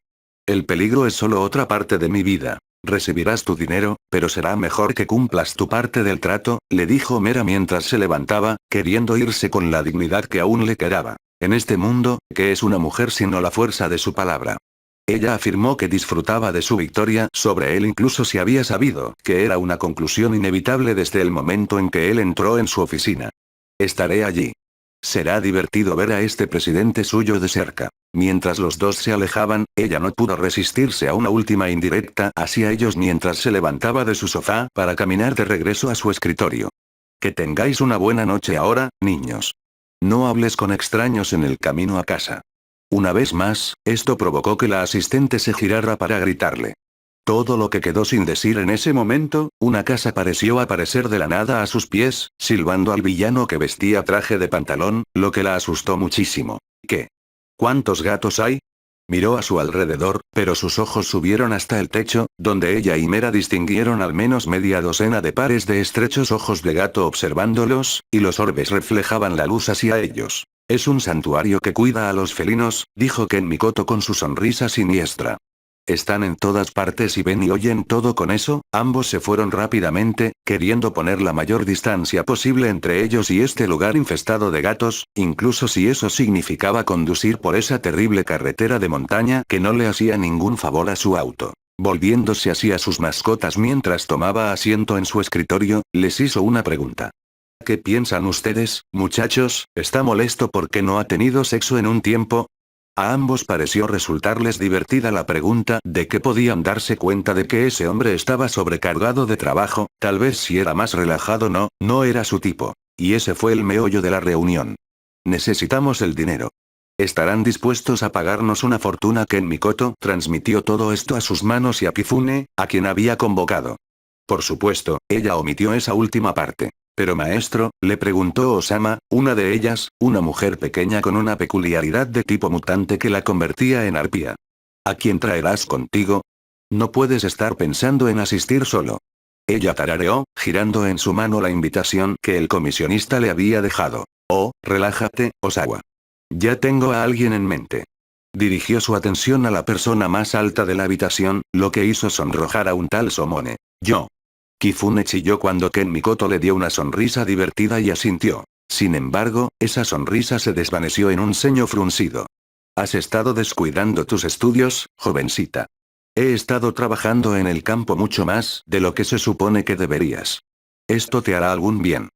El peligro es solo otra parte de mi vida. Recibirás tu dinero, pero será mejor que cumplas tu parte del trato, le dijo Mera mientras se levantaba, queriendo irse con la dignidad que aún le quedaba. En este mundo, ¿qué es una mujer sino la fuerza de su palabra? Ella afirmó que disfrutaba de su victoria sobre él incluso si había sabido que era una conclusión inevitable desde el momento en que él entró en su oficina. Estaré allí. Será divertido ver a este presidente suyo de cerca. Mientras los dos se alejaban, ella no pudo resistirse a una última indirecta hacia ellos mientras se levantaba de su sofá para caminar de regreso a su escritorio. Que tengáis una buena noche ahora, niños. No hables con extraños en el camino a casa. Una vez más, esto provocó que la asistente se girara para gritarle. Todo lo que quedó sin decir en ese momento, una casa pareció aparecer de la nada a sus pies, silbando al villano que vestía traje de pantalón, lo que la asustó muchísimo. ¿Qué? ¿Cuántos gatos hay? Miró a su alrededor, pero sus ojos subieron hasta el techo, donde ella y Mera distinguieron al menos media docena de pares de estrechos ojos de gato observándolos, y los orbes reflejaban la luz hacia ellos. Es un santuario que cuida a los felinos, dijo Ken Mikoto con su sonrisa siniestra. Están en todas partes y ven y oyen todo. Con eso, ambos se fueron rápidamente, queriendo poner la mayor distancia posible entre ellos y este lugar infestado de gatos, incluso si eso significaba conducir por esa terrible carretera de montaña que no le hacía ningún favor a su auto. Volviéndose hacia sus mascotas mientras tomaba asiento en su escritorio, les hizo una pregunta. ¿Qué piensan ustedes, muchachos? ¿Está molesto porque no ha tenido sexo en un tiempo? A ambos pareció resultarles divertida la pregunta de que podían darse cuenta de que ese hombre estaba sobrecargado de trabajo, tal vez si era más relajado no era su tipo. Y ese fue el meollo de la reunión. Necesitamos el dinero. ¿Estarán dispuestos a pagarnos una fortuna? Ken Mikoto transmitió todo esto a sus manos y a Kifune, a quien había convocado. Por supuesto, ella omitió esa última parte. Pero maestro, le preguntó Osama, una de ellas, una mujer pequeña con una peculiaridad de tipo mutante que la convertía en arpía. ¿A quién traerás contigo? No puedes estar pensando en asistir solo. Ella tarareó, girando en su mano la invitación que el comisionista le había dejado. Oh, relájate, Osawa. Ya tengo a alguien en mente. Dirigió su atención a la persona más alta de la habitación, lo que hizo sonrojar a un tal Somone. Yo. Kifune chilló cuando Ken Mikoto le dio una sonrisa divertida y asintió. Sin embargo, esa sonrisa se desvaneció en un ceño fruncido. ¿Has estado descuidando tus estudios, jovencita? He estado trabajando en el campo mucho más de lo que se supone que deberías. Esto te hará algún bien.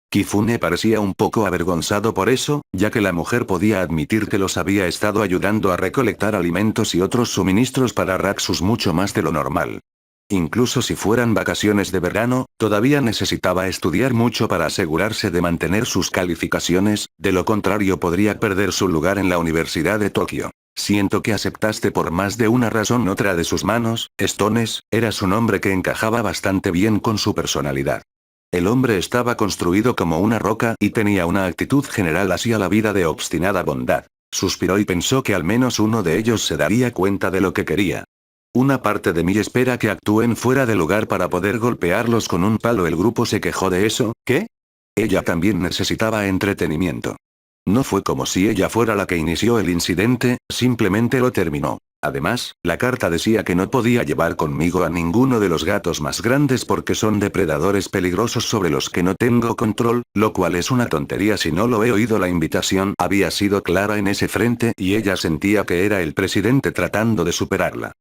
Kifune parecía un poco avergonzado por eso, ya que la mujer podía admitir que los había estado ayudando a recolectar alimentos y otros suministros para Raxus mucho más de lo normal. Incluso si fueran vacaciones de verano, todavía necesitaba estudiar mucho para asegurarse de mantener sus calificaciones, de lo contrario podría perder su lugar en la Universidad de Tokio. Siento que aceptaste por más de una razón otra de sus manos. Stones, era su nombre que encajaba bastante bien con su personalidad. El hombre estaba construido como una roca y tenía una actitud general hacia la vida de obstinada bondad. Suspiró y pensó que al menos uno de ellos se daría cuenta de lo que quería. Una parte de mí espera que actúen fuera de lugar para poder golpearlos con un palo. El grupo se quejó de eso. ¿Qué? Ella también necesitaba entretenimiento. No fue como si ella fuera la que inició el incidente, simplemente lo terminó. Además, la carta decía que no podía llevar conmigo a ninguno de los gatos más grandes porque son depredadores peligrosos sobre los que no tengo control, lo cual es una tontería si no lo he oído. La invitación había sido clara en ese frente y ella sentía que era el presidente tratando de superarla.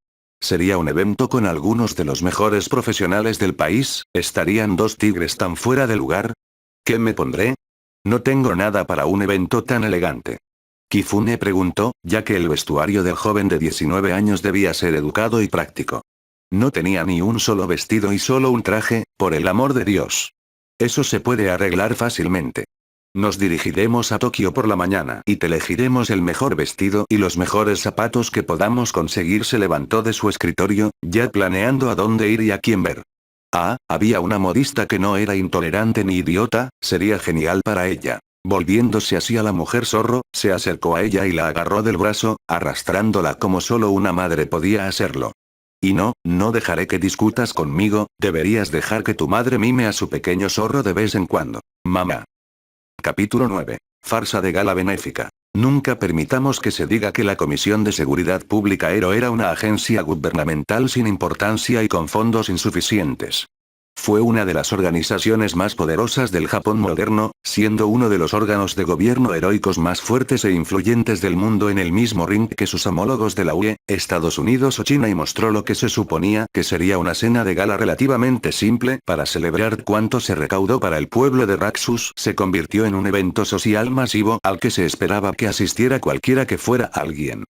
Sería un evento con algunos de los mejores profesionales del país. ¿Estarían dos tigres tan fuera de lugar? ¿Qué me pondré? No tengo nada para un evento tan elegante. Kifune preguntó, ya que el vestuario del joven de 19 años debía ser educado y práctico. No tenía ni un solo vestido y solo un traje, por el amor de Dios. Eso se puede arreglar fácilmente. Nos dirigiremos a Tokio por la mañana y te elegiremos el mejor vestido y los mejores zapatos que podamos conseguir. Se levantó de su escritorio, ya planeando a dónde ir y a quién ver. Había una modista que no era intolerante ni idiota, sería genial para ella. Volviéndose hacia la mujer zorro, se acercó a ella y la agarró del brazo, arrastrándola como solo una madre podía hacerlo. Y no dejaré que discutas conmigo, deberías dejar que tu madre mime a su pequeño zorro de vez en cuando. Mamá. Capítulo 9. Farsa de gala benéfica. Nunca permitamos que se diga que la Comisión de Seguridad Pública ERO era una agencia gubernamental sin importancia y con fondos insuficientes. Fue una de las organizaciones más poderosas del Japón moderno, siendo uno de los órganos de gobierno heroicos más fuertes e influyentes del mundo en el mismo ring que sus homólogos de la UE, Estados Unidos o China, y mostró lo que se suponía que sería una cena de gala relativamente simple para celebrar cuánto se recaudó para el pueblo de Raxus. Se convirtió en un evento social masivo al que se esperaba que asistiera cualquiera que fuera alguien.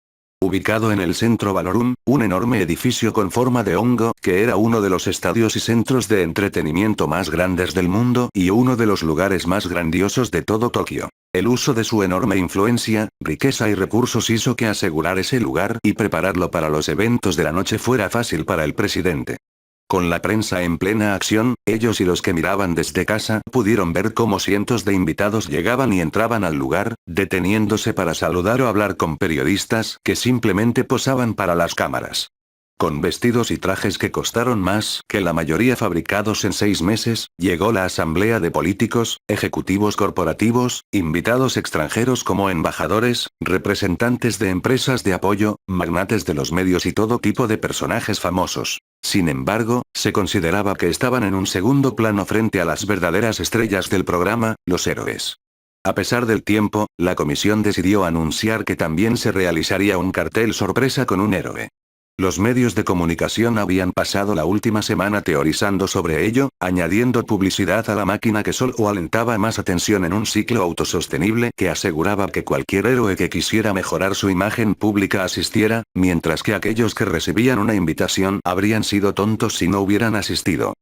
Ubicado en el Centro Valorum, un enorme edificio con forma de hongo que era uno de los estadios y centros de entretenimiento más grandes del mundo y uno de los lugares más grandiosos de todo Tokio. El uso de su enorme influencia, riqueza y recursos hizo que asegurar ese lugar y prepararlo para los eventos de la noche fuera fácil para el presidente. Con la prensa en plena acción, ellos y los que miraban desde casa pudieron ver cómo cientos de invitados llegaban y entraban al lugar, deteniéndose para saludar o hablar con periodistas que simplemente posaban para las cámaras. Con vestidos y trajes que costaron más que la mayoría fabricados en 6 meses, llegó la asamblea de políticos, ejecutivos corporativos, invitados extranjeros como embajadores, representantes de empresas de apoyo, magnates de los medios y todo tipo de personajes famosos. Sin embargo, se consideraba que estaban en un segundo plano frente a las verdaderas estrellas del programa, los héroes. A pesar del tiempo, la comisión decidió anunciar que también se realizaría un cartel sorpresa con un héroe. Los medios de comunicación habían pasado la última semana teorizando sobre ello, añadiendo publicidad a la máquina que solo alentaba más atención en un ciclo autosostenible que aseguraba que cualquier héroe que quisiera mejorar su imagen pública asistiera, mientras que aquellos que recibían una invitación habrían sido tontos si no hubieran asistido.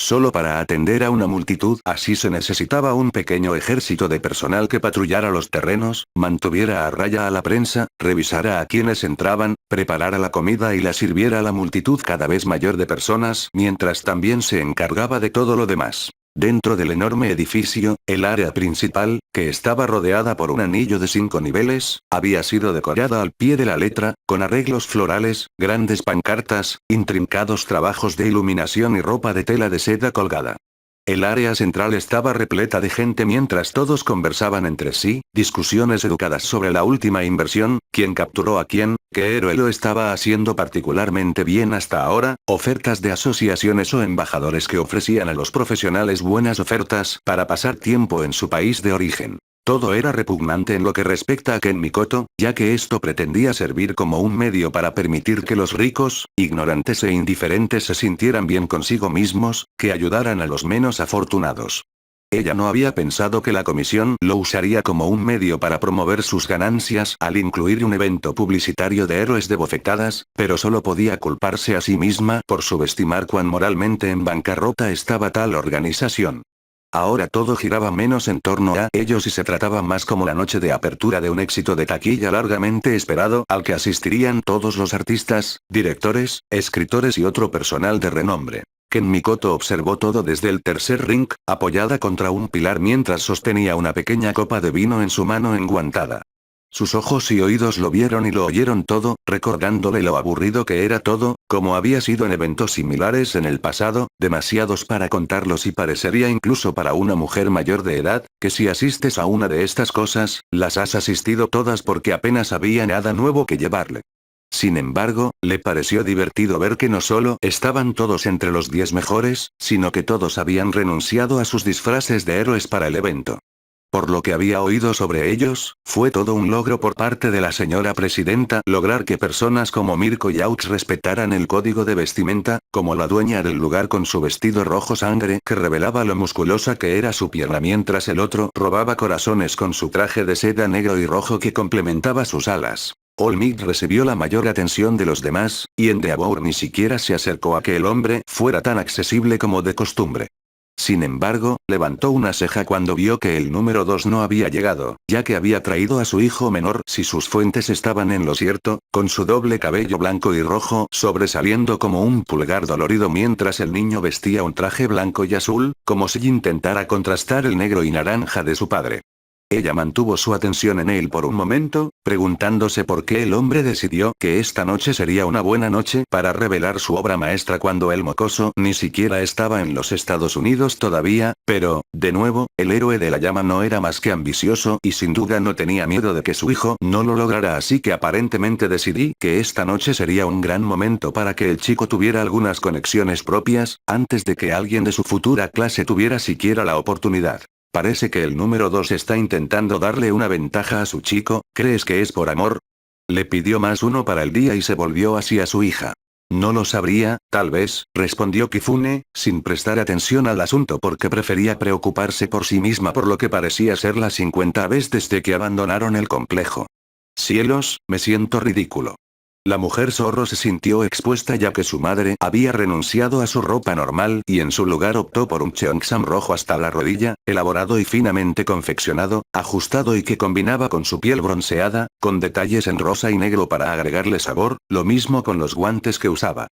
Solo para atender a una multitud así se necesitaba un pequeño ejército de personal que patrullara los terrenos, mantuviera a raya a la prensa, revisara a quienes entraban, preparara la comida y la sirviera a la multitud cada vez mayor de personas, mientras también se encargaba de todo lo demás. Dentro del enorme edificio, el área principal, que estaba rodeada por un anillo de 5 niveles, había sido decorada al pie de la letra, con arreglos florales, grandes pancartas, intrincados trabajos de iluminación y ropa de tela de seda colgada. El área central estaba repleta de gente mientras todos conversaban entre sí, discusiones educadas sobre la última inversión, quién capturó a quién, qué héroe lo estaba haciendo particularmente bien hasta ahora, ofertas de asociaciones o embajadores que ofrecían a los profesionales buenas ofertas para pasar tiempo en su país de origen. Todo era repugnante en lo que respecta a Ken Mikoto, ya que esto pretendía servir como un medio para permitir que los ricos, ignorantes e indiferentes se sintieran bien consigo mismos, que ayudaran a los menos afortunados. Ella no había pensado que la comisión lo usaría como un medio para promover sus ganancias al incluir un evento publicitario de héroes de bofetadas, pero solo podía culparse a sí misma por subestimar cuán moralmente en bancarrota estaba tal organización. Ahora todo giraba menos en torno a ellos y se trataba más como la noche de apertura de un éxito de taquilla largamente esperado al que asistirían todos los artistas, directores, escritores y otro personal de renombre. Ken Mikoto observó todo desde el tercer ring, apoyada contra un pilar mientras sostenía una pequeña copa de vino en su mano enguantada. Sus ojos y oídos lo vieron y lo oyeron todo, recordándole lo aburrido que era todo, como había sido en eventos similares en el pasado, demasiados para contarlos y parecería incluso para una mujer mayor de edad, que si asistes a una de estas cosas, las has asistido todas porque apenas había nada nuevo que llevarle. Sin embargo, le pareció divertido ver que no solo estaban todos entre los 10 mejores, sino que todos habían renunciado a sus disfraces de héroes para el evento. Por lo que había oído sobre ellos, fue todo un logro por parte de la señora presidenta lograr que personas como Mirko Yaux respetaran el código de vestimenta, como la dueña del lugar con su vestido rojo sangre que revelaba lo musculosa que era su pierna mientras el otro robaba corazones con su traje de seda negro y rojo que complementaba sus alas. Olmig recibió la mayor atención de los demás, y Endeavor ni siquiera se acercó a que el hombre fuera tan accesible como de costumbre. Sin embargo, levantó una ceja cuando vio que el número 2 no había llegado, ya que había traído a su hijo menor si sus fuentes estaban en lo cierto, con su doble cabello blanco y rojo sobresaliendo como un pulgar dolorido mientras el niño vestía un traje blanco y azul, como si intentara contrastar el negro y naranja de su padre. Ella mantuvo su atención en él por un momento, preguntándose por qué el hombre decidió que esta noche sería una buena noche para revelar su obra maestra cuando el mocoso ni siquiera estaba en los Estados Unidos todavía, pero, de nuevo, el héroe de la llama no era más que ambicioso y sin duda no tenía miedo de que su hijo no lo lograra, así que aparentemente decidí que esta noche sería un gran momento para que el chico tuviera algunas conexiones propias, antes de que alguien de su futura clase tuviera siquiera la oportunidad. Parece que el número 2 está intentando darle una ventaja a su chico, ¿crees que es por amor? Le pidió +1 para el día y se volvió hacia su hija. No lo sabría, tal vez, respondió Kifune, sin prestar atención al asunto porque prefería preocuparse por sí misma por lo que parecía ser la 50ª vez desde que abandonaron el complejo. Cielos, me siento ridículo. La mujer zorro se sintió expuesta ya que su madre había renunciado a su ropa normal y en su lugar optó por un cheongsam rojo hasta la rodilla, elaborado y finamente confeccionado, ajustado y que combinaba con su piel bronceada, con detalles en rosa y negro para agregarle sabor, lo mismo con los guantes que usaba.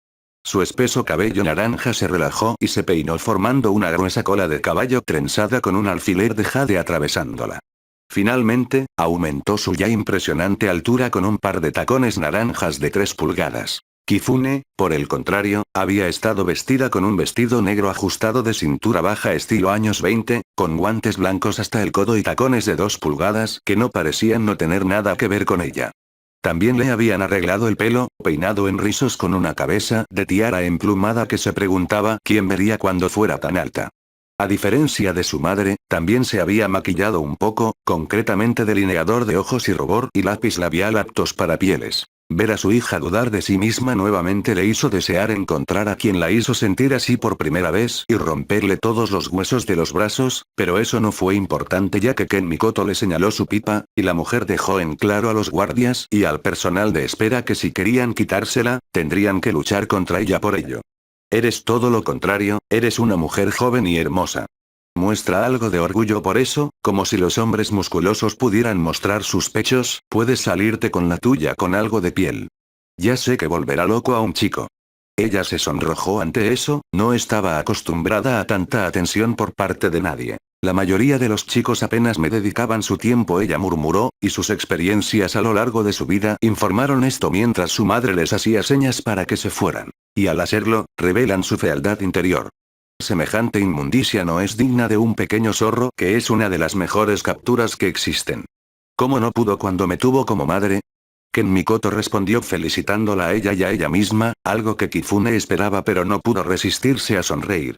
Su espeso cabello naranja se relajó y se peinó formando una gruesa cola de caballo trenzada con un alfiler de jade atravesándola. Finalmente, aumentó su ya impresionante altura con un par de tacones naranjas de 3 pulgadas. Kifune, por el contrario, había estado vestida con un vestido negro ajustado de cintura baja estilo años 20, con guantes blancos hasta el codo y tacones de 2 pulgadas que no parecían no tener nada que ver con ella. También le habían arreglado el pelo, peinado en rizos con una cabeza de tiara emplumada que se preguntaba quién vería cuando fuera tan alta. A diferencia de su madre, también se había maquillado un poco, concretamente delineador de ojos y rubor y lápiz labial aptos para pieles. Ver a su hija dudar de sí misma nuevamente le hizo desear encontrar a quien la hizo sentir así por primera vez y romperle todos los huesos de los brazos, pero eso no fue importante ya que Ken Mikoto le señaló su pipa, y la mujer dejó en claro a los guardias y al personal de espera que si querían quitársela, tendrían que luchar contra ella por ello. Eres todo lo contrario, eres una mujer joven y hermosa. Muestra algo de orgullo por eso, como si los hombres musculosos pudieran mostrar sus pechos, puedes salirte con la tuya con algo de piel. Ya sé que volverá loco a un chico. Ella se sonrojó ante eso, no estaba acostumbrada a tanta atención por parte de nadie. La mayoría de los chicos apenas me dedicaban su tiempo, ella murmuró, y sus experiencias a lo largo de su vida informaron esto mientras su madre les hacía señas para que se fueran. Y al hacerlo, revelan su fealdad interior. Semejante inmundicia no es digna de un pequeño zorro que es una de las mejores capturas que existen. ¿Cómo no pudo cuando me tuvo como madre? Ken Mikoto respondió felicitándola a ella y a ella misma, algo que Kifune esperaba pero no pudo resistirse a sonreír.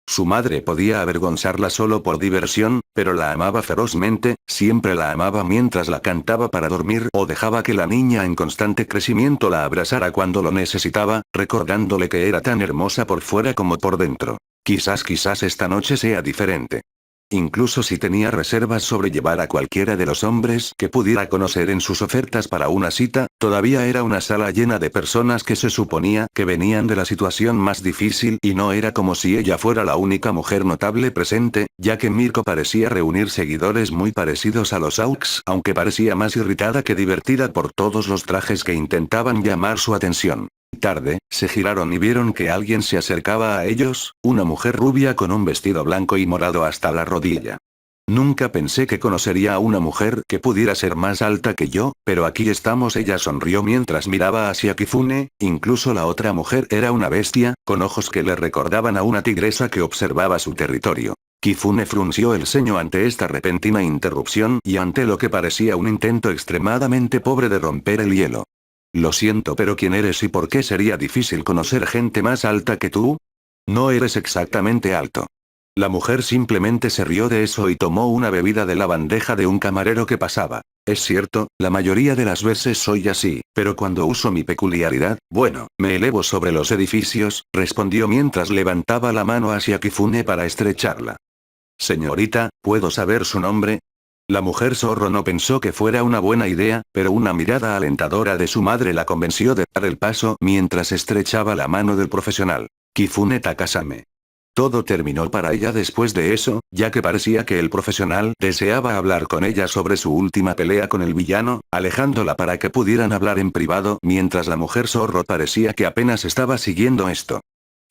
Su madre podía avergonzarla solo por diversión, pero la amaba ferozmente, siempre la amaba mientras la cantaba para dormir o dejaba que la niña en constante crecimiento la abrazara cuando lo necesitaba, recordándole que era tan hermosa por fuera como por dentro. Quizás esta noche sea diferente. Incluso si tenía reservas sobre llevar a cualquiera de los hombres que pudiera conocer en sus ofertas para una cita, todavía era una sala llena de personas que se suponía que venían de la situación más difícil y no era como si ella fuera la única mujer notable presente, ya que Mirko parecía reunir seguidores muy parecidos a los Auks, aunque parecía más irritada que divertida por todos los trajes que intentaban llamar su atención. Tarde, se giraron y vieron que alguien se acercaba a ellos, una mujer rubia con un vestido blanco y morado hasta la rodilla. Nunca pensé que conocería a una mujer que pudiera ser más alta que yo, pero aquí estamos. Ella sonrió mientras miraba hacia Kifune, incluso la otra mujer era una bestia, con ojos que le recordaban a una tigresa que observaba su territorio. Kifune frunció el ceño ante esta repentina interrupción y ante lo que parecía un intento extremadamente pobre de romper el hielo. Lo siento, pero ¿quién eres y por qué sería difícil conocer gente más alta que tú? No eres exactamente alto. La mujer simplemente se rió de eso y tomó una bebida de la bandeja de un camarero que pasaba. Es cierto, la mayoría de las veces soy así, pero cuando uso mi peculiaridad, bueno, me elevo sobre los edificios, respondió mientras levantaba la mano hacia Kifune para estrecharla. Señorita, ¿puedo saber su nombre? La mujer zorro no pensó que fuera una buena idea, pero una mirada alentadora de su madre la convenció de dar el paso mientras estrechaba la mano del profesional. Kifune Takasame. Todo terminó para ella después de eso, ya que parecía que el profesional deseaba hablar con ella sobre su última pelea con el villano, alejándola para que pudieran hablar en privado mientras la mujer zorro parecía que apenas estaba siguiendo esto.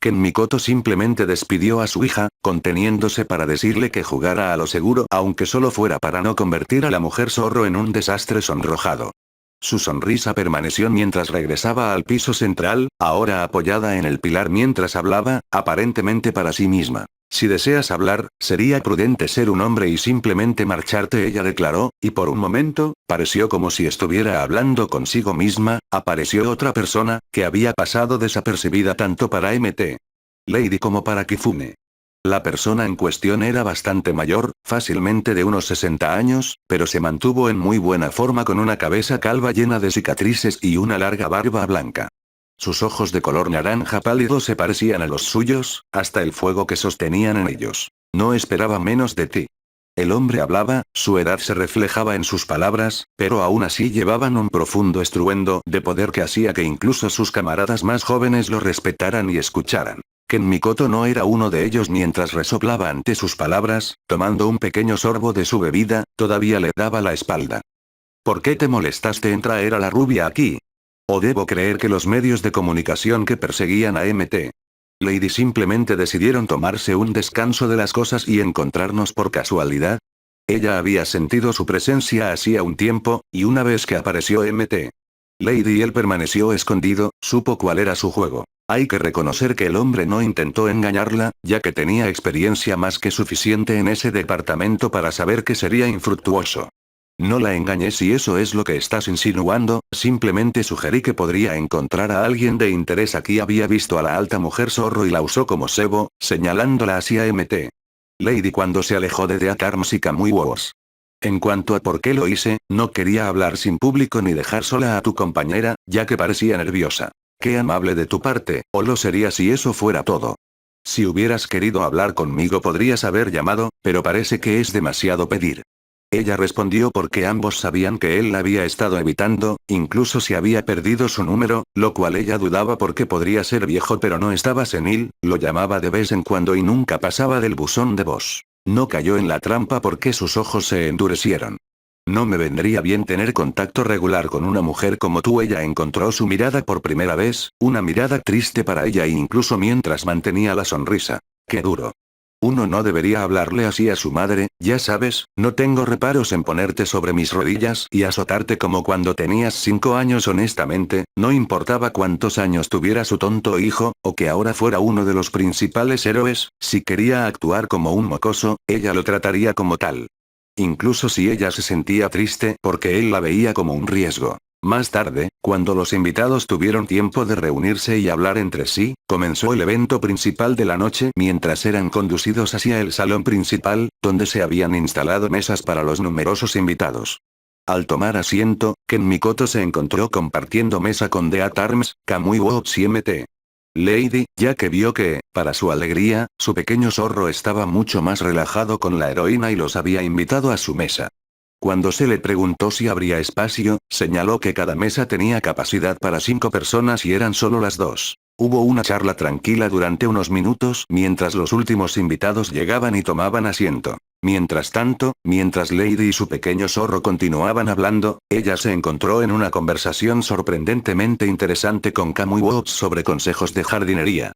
Ken Mikoto simplemente despidió a su hija, conteniéndose para decirle que jugara a lo seguro aunque solo fuera para no convertir a la mujer zorro en un desastre sonrojado. Su sonrisa permaneció mientras regresaba al piso central, ahora apoyada en el pilar mientras hablaba, aparentemente para sí misma. Si deseas hablar, sería prudente ser un hombre y simplemente marcharte, ella declaró, y por un momento, pareció como si estuviera hablando consigo misma. Apareció otra persona, que había pasado desapercibida tanto para Mt. Lady como para Kifune. La persona en cuestión era bastante mayor, fácilmente de unos 60 años, pero se mantuvo en muy buena forma con una cabeza calva llena de cicatrices y una larga barba blanca. Sus ojos de color naranja pálido se parecían a los suyos, hasta el fuego que sostenían en ellos. No esperaba menos de ti. El hombre hablaba, su edad se reflejaba en sus palabras, pero aún así llevaban un profundo estruendo de poder que hacía que incluso sus camaradas más jóvenes lo respetaran y escucharan. Ken Mikoto no era uno de ellos mientras resoplaba ante sus palabras, tomando un pequeño sorbo de su bebida, todavía le daba la espalda. ¿Por qué te molestaste en traer a la rubia aquí? ¿O debo creer que los medios de comunicación que perseguían a Mt. Lady simplemente decidieron tomarse un descanso de las cosas y encontrarnos por casualidad? Ella había sentido su presencia hacía un tiempo, y una vez que apareció Mt. Lady y él permaneció escondido, supo cuál era su juego. Hay que reconocer que el hombre no intentó engañarla, ya que tenía experiencia más que suficiente en ese departamento para saber que sería infructuoso. No la engañé si eso es lo que estás insinuando, simplemente sugerí que podría encontrar a alguien de interés aquí. Había visto a la alta mujer zorro y la usó como cebo, señalándola hacia Mt. Lady cuando se alejó de Death Arms y Kamui Wars. En cuanto a por qué lo hice, no quería hablar sin público ni dejar sola a tu compañera, ya que parecía nerviosa. Qué amable de tu parte, o lo sería si eso fuera todo. Si hubieras querido hablar conmigo podrías haber llamado, pero parece que es demasiado pedir. Ella respondió porque ambos sabían que él la había estado evitando, incluso si había perdido su número, lo cual ella dudaba porque podría ser viejo pero no estaba senil, lo llamaba de vez en cuando y nunca pasaba del buzón de voz. No cayó en la trampa porque sus ojos se endurecieron. No me vendría bien tener contacto regular con una mujer como tú. Ella encontró su mirada por primera vez, una mirada triste para ella incluso mientras mantenía la sonrisa. Qué duro. Uno no debería hablarle así a su madre, ya sabes, no tengo reparos en ponerte sobre mis rodillas y azotarte como cuando tenías 5 años. Honestamente, no importaba cuántos años tuviera su tonto hijo, o que ahora fuera uno de los principales héroes, si quería actuar como un mocoso, ella lo trataría como tal. Incluso si ella se sentía triste porque él la veía como un riesgo. Más tarde, cuando los invitados tuvieron tiempo de reunirse y hablar entre sí, comenzó el evento principal de la noche mientras eran conducidos hacia el salón principal, donde se habían instalado mesas para los numerosos invitados. Al tomar asiento, Ken Mikoto se encontró compartiendo mesa con Death Arms, Kamui Woods y Mt. Lady, ya que vio que, para su alegría, su pequeño zorro estaba mucho más relajado con la heroína y los había invitado a su mesa. Cuando se le preguntó si habría espacio, señaló que cada mesa tenía capacidad para 5 personas y eran solo las 2. Hubo una charla tranquila durante unos minutos mientras los últimos invitados llegaban y tomaban asiento. Mientras tanto, mientras Lady y su pequeño zorro continuaban hablando, ella se encontró en una conversación sorprendentemente interesante con Kamui Woods sobre consejos de jardinería.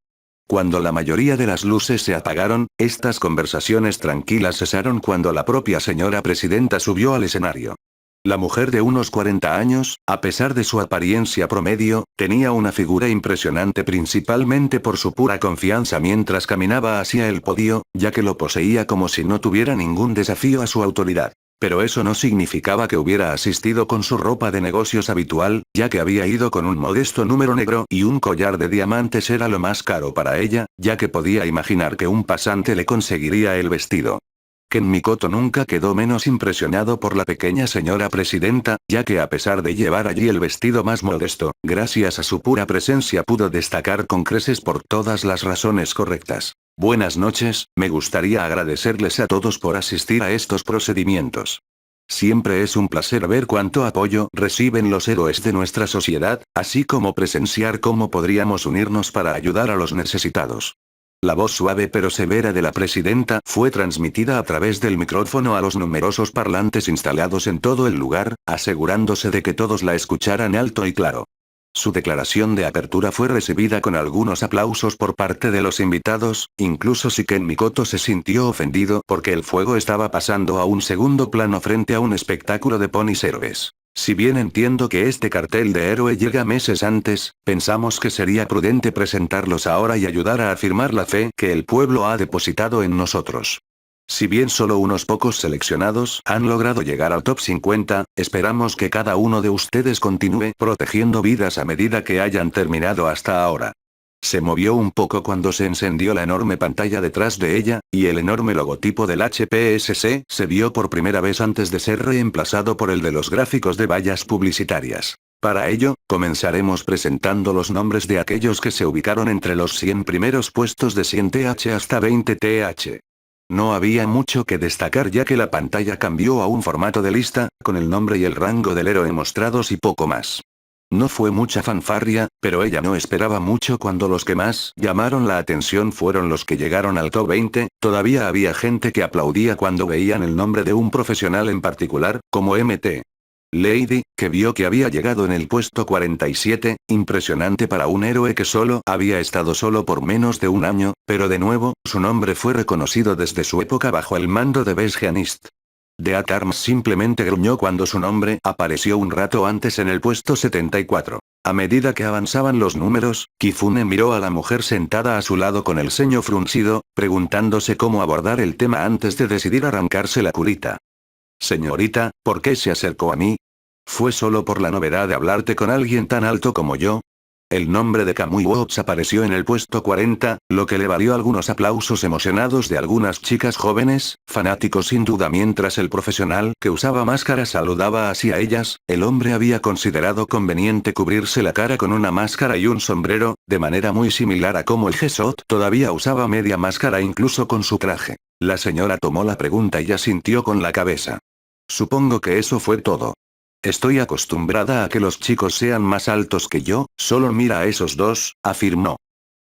Cuando la mayoría de las luces se apagaron, estas conversaciones tranquilas cesaron cuando la propia señora presidenta subió al escenario. La mujer de unos 40 años, a pesar de su apariencia promedio, tenía una figura impresionante principalmente por su pura confianza mientras caminaba hacia el podio, ya que lo poseía como si no tuviera ningún desafío a su autoridad. Pero eso no significaba que hubiera asistido con su ropa de negocios habitual, ya que había ido con un modesto número negro y un collar de diamantes era lo más caro para ella, ya que podía imaginar que un pasante le conseguiría el vestido. Ken Mikoto nunca quedó menos impresionado por la pequeña señora presidenta, ya que a pesar de llevar allí el vestido más modesto, gracias a su pura presencia pudo destacar con creces por todas las razones correctas. Buenas noches, me gustaría agradecerles a todos por asistir a estos procedimientos. Siempre es un placer ver cuánto apoyo reciben los héroes de nuestra sociedad, así como presenciar cómo podríamos unirnos para ayudar a los necesitados. La voz suave pero severa de la presidenta fue transmitida a través del micrófono a los numerosos parlantes instalados en todo el lugar, asegurándose de que todos la escucharan alto y claro. Su declaración de apertura fue recibida con algunos aplausos por parte de los invitados, incluso Shiken Mikoto se sintió ofendido porque el fuego estaba pasando a un segundo plano frente a un espectáculo de ponis héroes. Si bien entiendo que este cartel de héroe llega meses antes, pensamos que sería prudente presentarlos ahora y ayudar a afirmar la fe que el pueblo ha depositado en nosotros. Si bien solo unos pocos seleccionados han logrado llegar al top 50, esperamos que cada uno de ustedes continúe protegiendo vidas a medida que hayan terminado hasta ahora. Se movió un poco cuando se encendió la enorme pantalla detrás de ella, y el enorme logotipo del HPSC se vio por primera vez antes de ser reemplazado por el de los gráficos de vallas publicitarias. Para ello, comenzaremos presentando los nombres de aquellos que se ubicaron entre los 100 primeros puestos de 100 TH hasta 20 TH. No había mucho que destacar ya que la pantalla cambió a un formato de lista, con el nombre y el rango del héroe mostrados y poco más. No fue mucha fanfarria, pero ella no esperaba mucho cuando los que más llamaron la atención fueron los que llegaron al top 20, todavía había gente que aplaudía cuando veían el nombre de un profesional en particular, como MT. Lady, que vio que había llegado en el puesto 47, impresionante para un héroe que solo había estado solo por menos de un año, pero de nuevo, su nombre fue reconocido desde su época bajo el mando de Besgeanist. Death Arms simplemente gruñó cuando su nombre apareció un rato antes en el puesto 74. A medida que avanzaban los números, Kifune miró a la mujer sentada a su lado con el ceño fruncido, preguntándose cómo abordar el tema antes de decidir arrancarse la curita. Señorita, ¿por qué se acercó a mí? ¿Fue solo por la novedad de hablarte con alguien tan alto como yo? El nombre de Kamui Watts apareció en el puesto 40, lo que le valió algunos aplausos emocionados de algunas chicas jóvenes, fanáticos sin duda mientras el profesional que usaba máscara saludaba hacia ellas, el hombre había considerado conveniente cubrirse la cara con una máscara y un sombrero, de manera muy similar a como el Gesot todavía usaba media máscara incluso con su traje. La señora tomó la pregunta y asintió con la cabeza. Supongo que eso fue todo. Estoy acostumbrada a que los chicos sean más altos que yo, solo mira a esos dos, afirmó.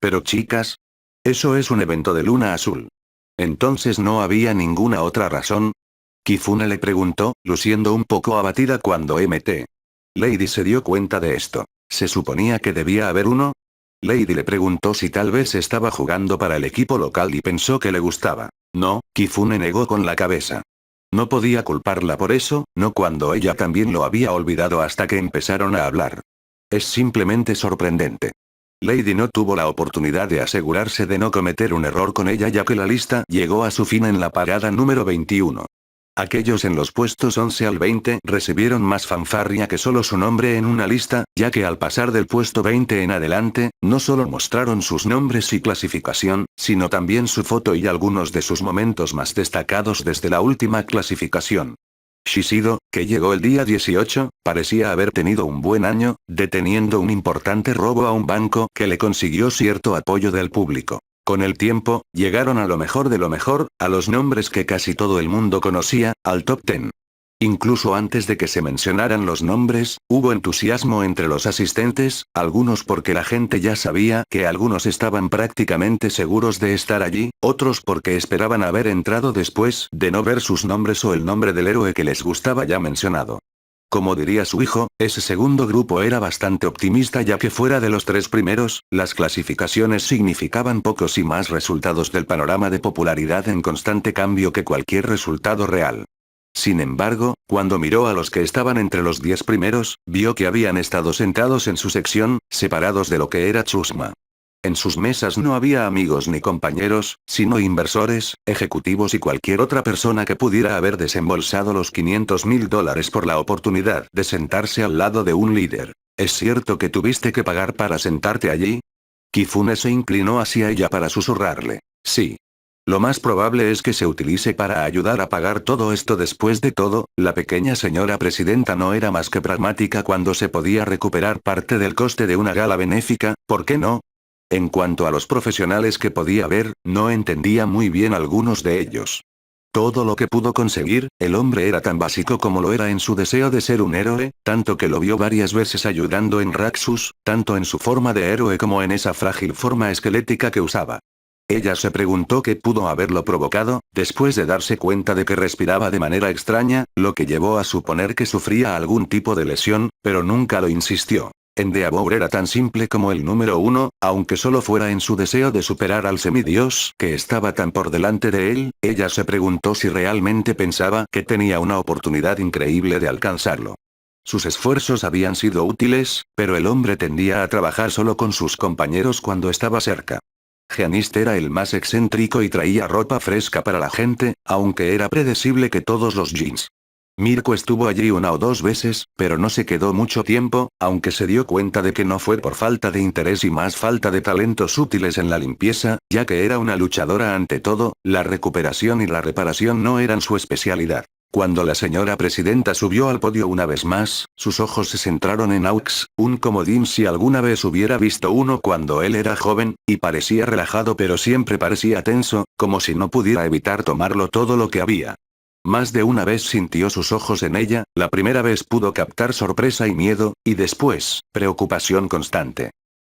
Pero chicas, eso es un evento de luna azul. Entonces no había ninguna otra razón. Kifune le preguntó, luciendo un poco abatida cuando Mt. Lady se dio cuenta de esto. ¿Se suponía que debía haber uno? Lady le preguntó si tal vez estaba jugando para el equipo local y pensó que le gustaba. No, Kifune negó con la cabeza. No podía culparla por eso, no cuando ella también lo había olvidado hasta que empezaron a hablar. Es simplemente sorprendente. Lady no tuvo la oportunidad de asegurarse de no cometer un error con ella ya que la lista llegó a su fin en la parada número 21. Aquellos en los puestos 11 al 20 recibieron más fanfarria que solo su nombre en una lista, ya que al pasar del puesto 20 en adelante, no solo mostraron sus nombres y clasificación, sino también su foto y algunos de sus momentos más destacados desde la última clasificación. Shishido, que llegó el día 18, parecía haber tenido un buen año, deteniendo un importante robo a un banco que le consiguió cierto apoyo del público. Con el tiempo, llegaron a lo mejor de lo mejor, a los nombres que casi todo el mundo conocía, al top 10. Incluso antes de que se mencionaran los nombres, hubo entusiasmo entre los asistentes, algunos porque la gente ya sabía que algunos estaban prácticamente seguros de estar allí, otros porque esperaban haber entrado después de no ver sus nombres o el nombre del héroe que les gustaba ya mencionado. Como diría su hijo, ese segundo grupo era bastante optimista ya que fuera de los tres primeros, las clasificaciones significaban pocos y más resultados del panorama de popularidad en constante cambio que cualquier resultado real. Sin embargo, cuando miró a los que estaban entre los 10 primeros, vio que habían estado sentados en su sección, separados de lo que era Chusma. En sus mesas no había amigos ni compañeros, sino inversores, ejecutivos y cualquier otra persona que pudiera haber desembolsado los $500,000 por la oportunidad de sentarse al lado de un líder. ¿Es cierto que tuviste que pagar para sentarte allí? Kifune se inclinó hacia ella para susurrarle. Sí. Lo más probable es que se utilice para ayudar a pagar todo esto. Después de todo, la pequeña señora presidenta no era más que pragmática cuando se podía recuperar parte del coste de una gala benéfica, ¿por qué no? En cuanto a los profesionales que podía ver, no entendía muy bien algunos de ellos. Todo lo que pudo conseguir, el hombre era tan básico como lo era en su deseo de ser un héroe, tanto que lo vio varias veces ayudando en Raxus, tanto en su forma de héroe como en esa frágil forma esquelética que usaba. Ella se preguntó qué pudo haberlo provocado, después de darse cuenta de que respiraba de manera extraña, lo que llevó a suponer que sufría algún tipo de lesión, pero nunca lo insistió. Endeavor era tan simple como el número 1, aunque solo fuera en su deseo de superar al semidios que estaba tan por delante de él. Ella se preguntó si realmente pensaba que tenía una oportunidad increíble de alcanzarlo. Sus esfuerzos habían sido útiles, pero el hombre tendía a trabajar solo con sus compañeros cuando estaba cerca. Gianist era el más excéntrico y traía ropa fresca para la gente, aunque era predecible que todos los jeans. Mirko estuvo allí una o dos veces, pero no se quedó mucho tiempo, aunque se dio cuenta de que no fue por falta de interés y más falta de talentos útiles en la limpieza, ya que era una luchadora ante todo, la recuperación y la reparación no eran su especialidad. Cuando la señora presidenta subió al podio una vez más, sus ojos se centraron en Aux, un comodín si alguna vez hubiera visto uno cuando él era joven, y parecía relajado pero siempre parecía tenso, como si no pudiera evitar tomarlo todo lo que había. Más de una vez sintió sus ojos en ella, la primera vez pudo captar sorpresa y miedo, y después, preocupación constante.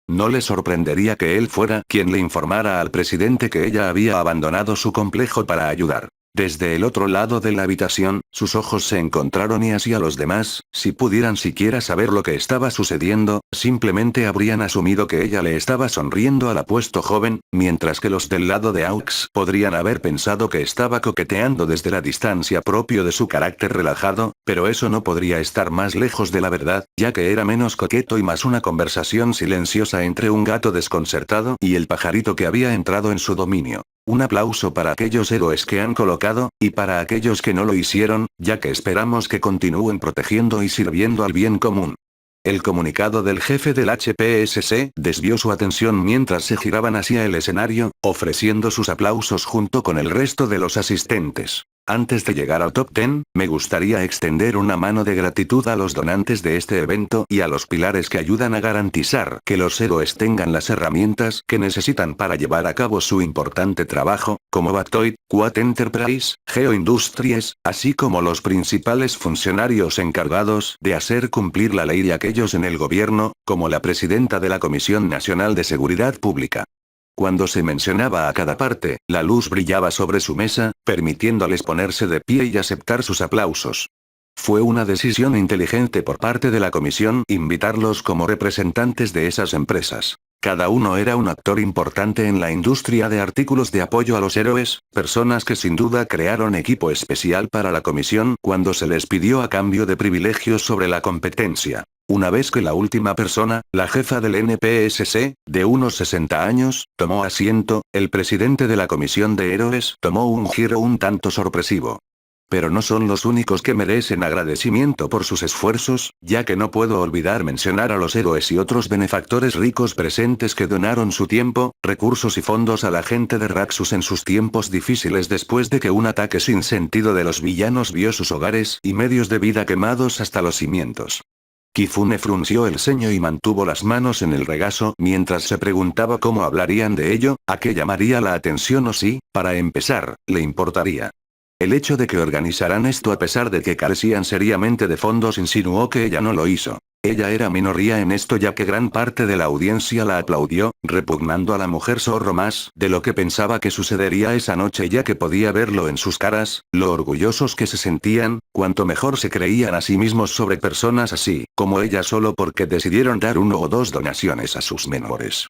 No le sorprendería que él fuera quien le informara al presidente que ella había abandonado su complejo para ayudar. Desde el otro lado de la habitación, sus ojos se encontraron y así a los demás, si pudieran siquiera saber lo que estaba sucediendo, simplemente habrían asumido que ella le estaba sonriendo al apuesto joven, mientras que los del lado de Aux podrían haber pensado que estaba coqueteando desde la distancia propio de su carácter relajado, pero eso no podría estar más lejos de la verdad, ya que era menos coqueto y más una conversación silenciosa entre un gato desconcertado y el pajarito que había entrado en su dominio. Un aplauso para aquellos héroes que han colocado, y para aquellos que no lo hicieron, ya que esperamos que continúen protegiendo y sirviendo al bien común. El comunicado del jefe del HPSC desvió su atención mientras se giraban hacia el escenario, ofreciendo sus aplausos junto con el resto de los asistentes. Antes de llegar al top 10, me gustaría extender una mano de gratitud a los donantes de este evento y a los pilares que ayudan a garantizar que los héroes tengan las herramientas que necesitan para llevar a cabo su importante trabajo, como Bactoid, Quad Enterprise, Geo Industries, así como los principales funcionarios encargados de hacer cumplir la ley y aquellos en el gobierno, como la presidenta de la Comisión Nacional de Seguridad Pública. Cuando se mencionaba a cada parte, la luz brillaba sobre su mesa, permitiéndoles ponerse de pie y aceptar sus aplausos. Fue una decisión inteligente por parte de la comisión invitarlos como representantes de esas empresas. Cada uno era un actor importante en la industria de artículos de apoyo a los héroes, personas que sin duda crearon equipo especial para la comisión cuando se les pidió a cambio de privilegios sobre la competencia. Una vez que la última persona, la jefa del NPSC, de unos 60 años, tomó asiento, el presidente de la comisión de héroes tomó un giro un tanto sorpresivo. Pero no son los únicos que merecen agradecimiento por sus esfuerzos, ya que no puedo olvidar mencionar a los héroes y otros benefactores ricos presentes que donaron su tiempo, recursos y fondos a la gente de Raxus en sus tiempos difíciles después de que un ataque sin sentido de los villanos vio sus hogares y medios de vida quemados hasta los cimientos. Kifune frunció el ceño y mantuvo las manos en el regazo mientras se preguntaba cómo hablarían de ello, a qué llamaría la atención o si, para empezar, le importaría. El hecho de que organizaran esto a pesar de que carecían seriamente de fondos insinuó que ella no lo hizo. Ella era minoría en esto ya que gran parte de la audiencia la aplaudió, repugnando a la mujer zorro más de lo que pensaba que sucedería esa noche ya que podía verlo en sus caras, lo orgullosos que se sentían, cuanto mejor se creían a sí mismos sobre personas así, como ella solo porque decidieron dar 1 o 2 donaciones a sus menores.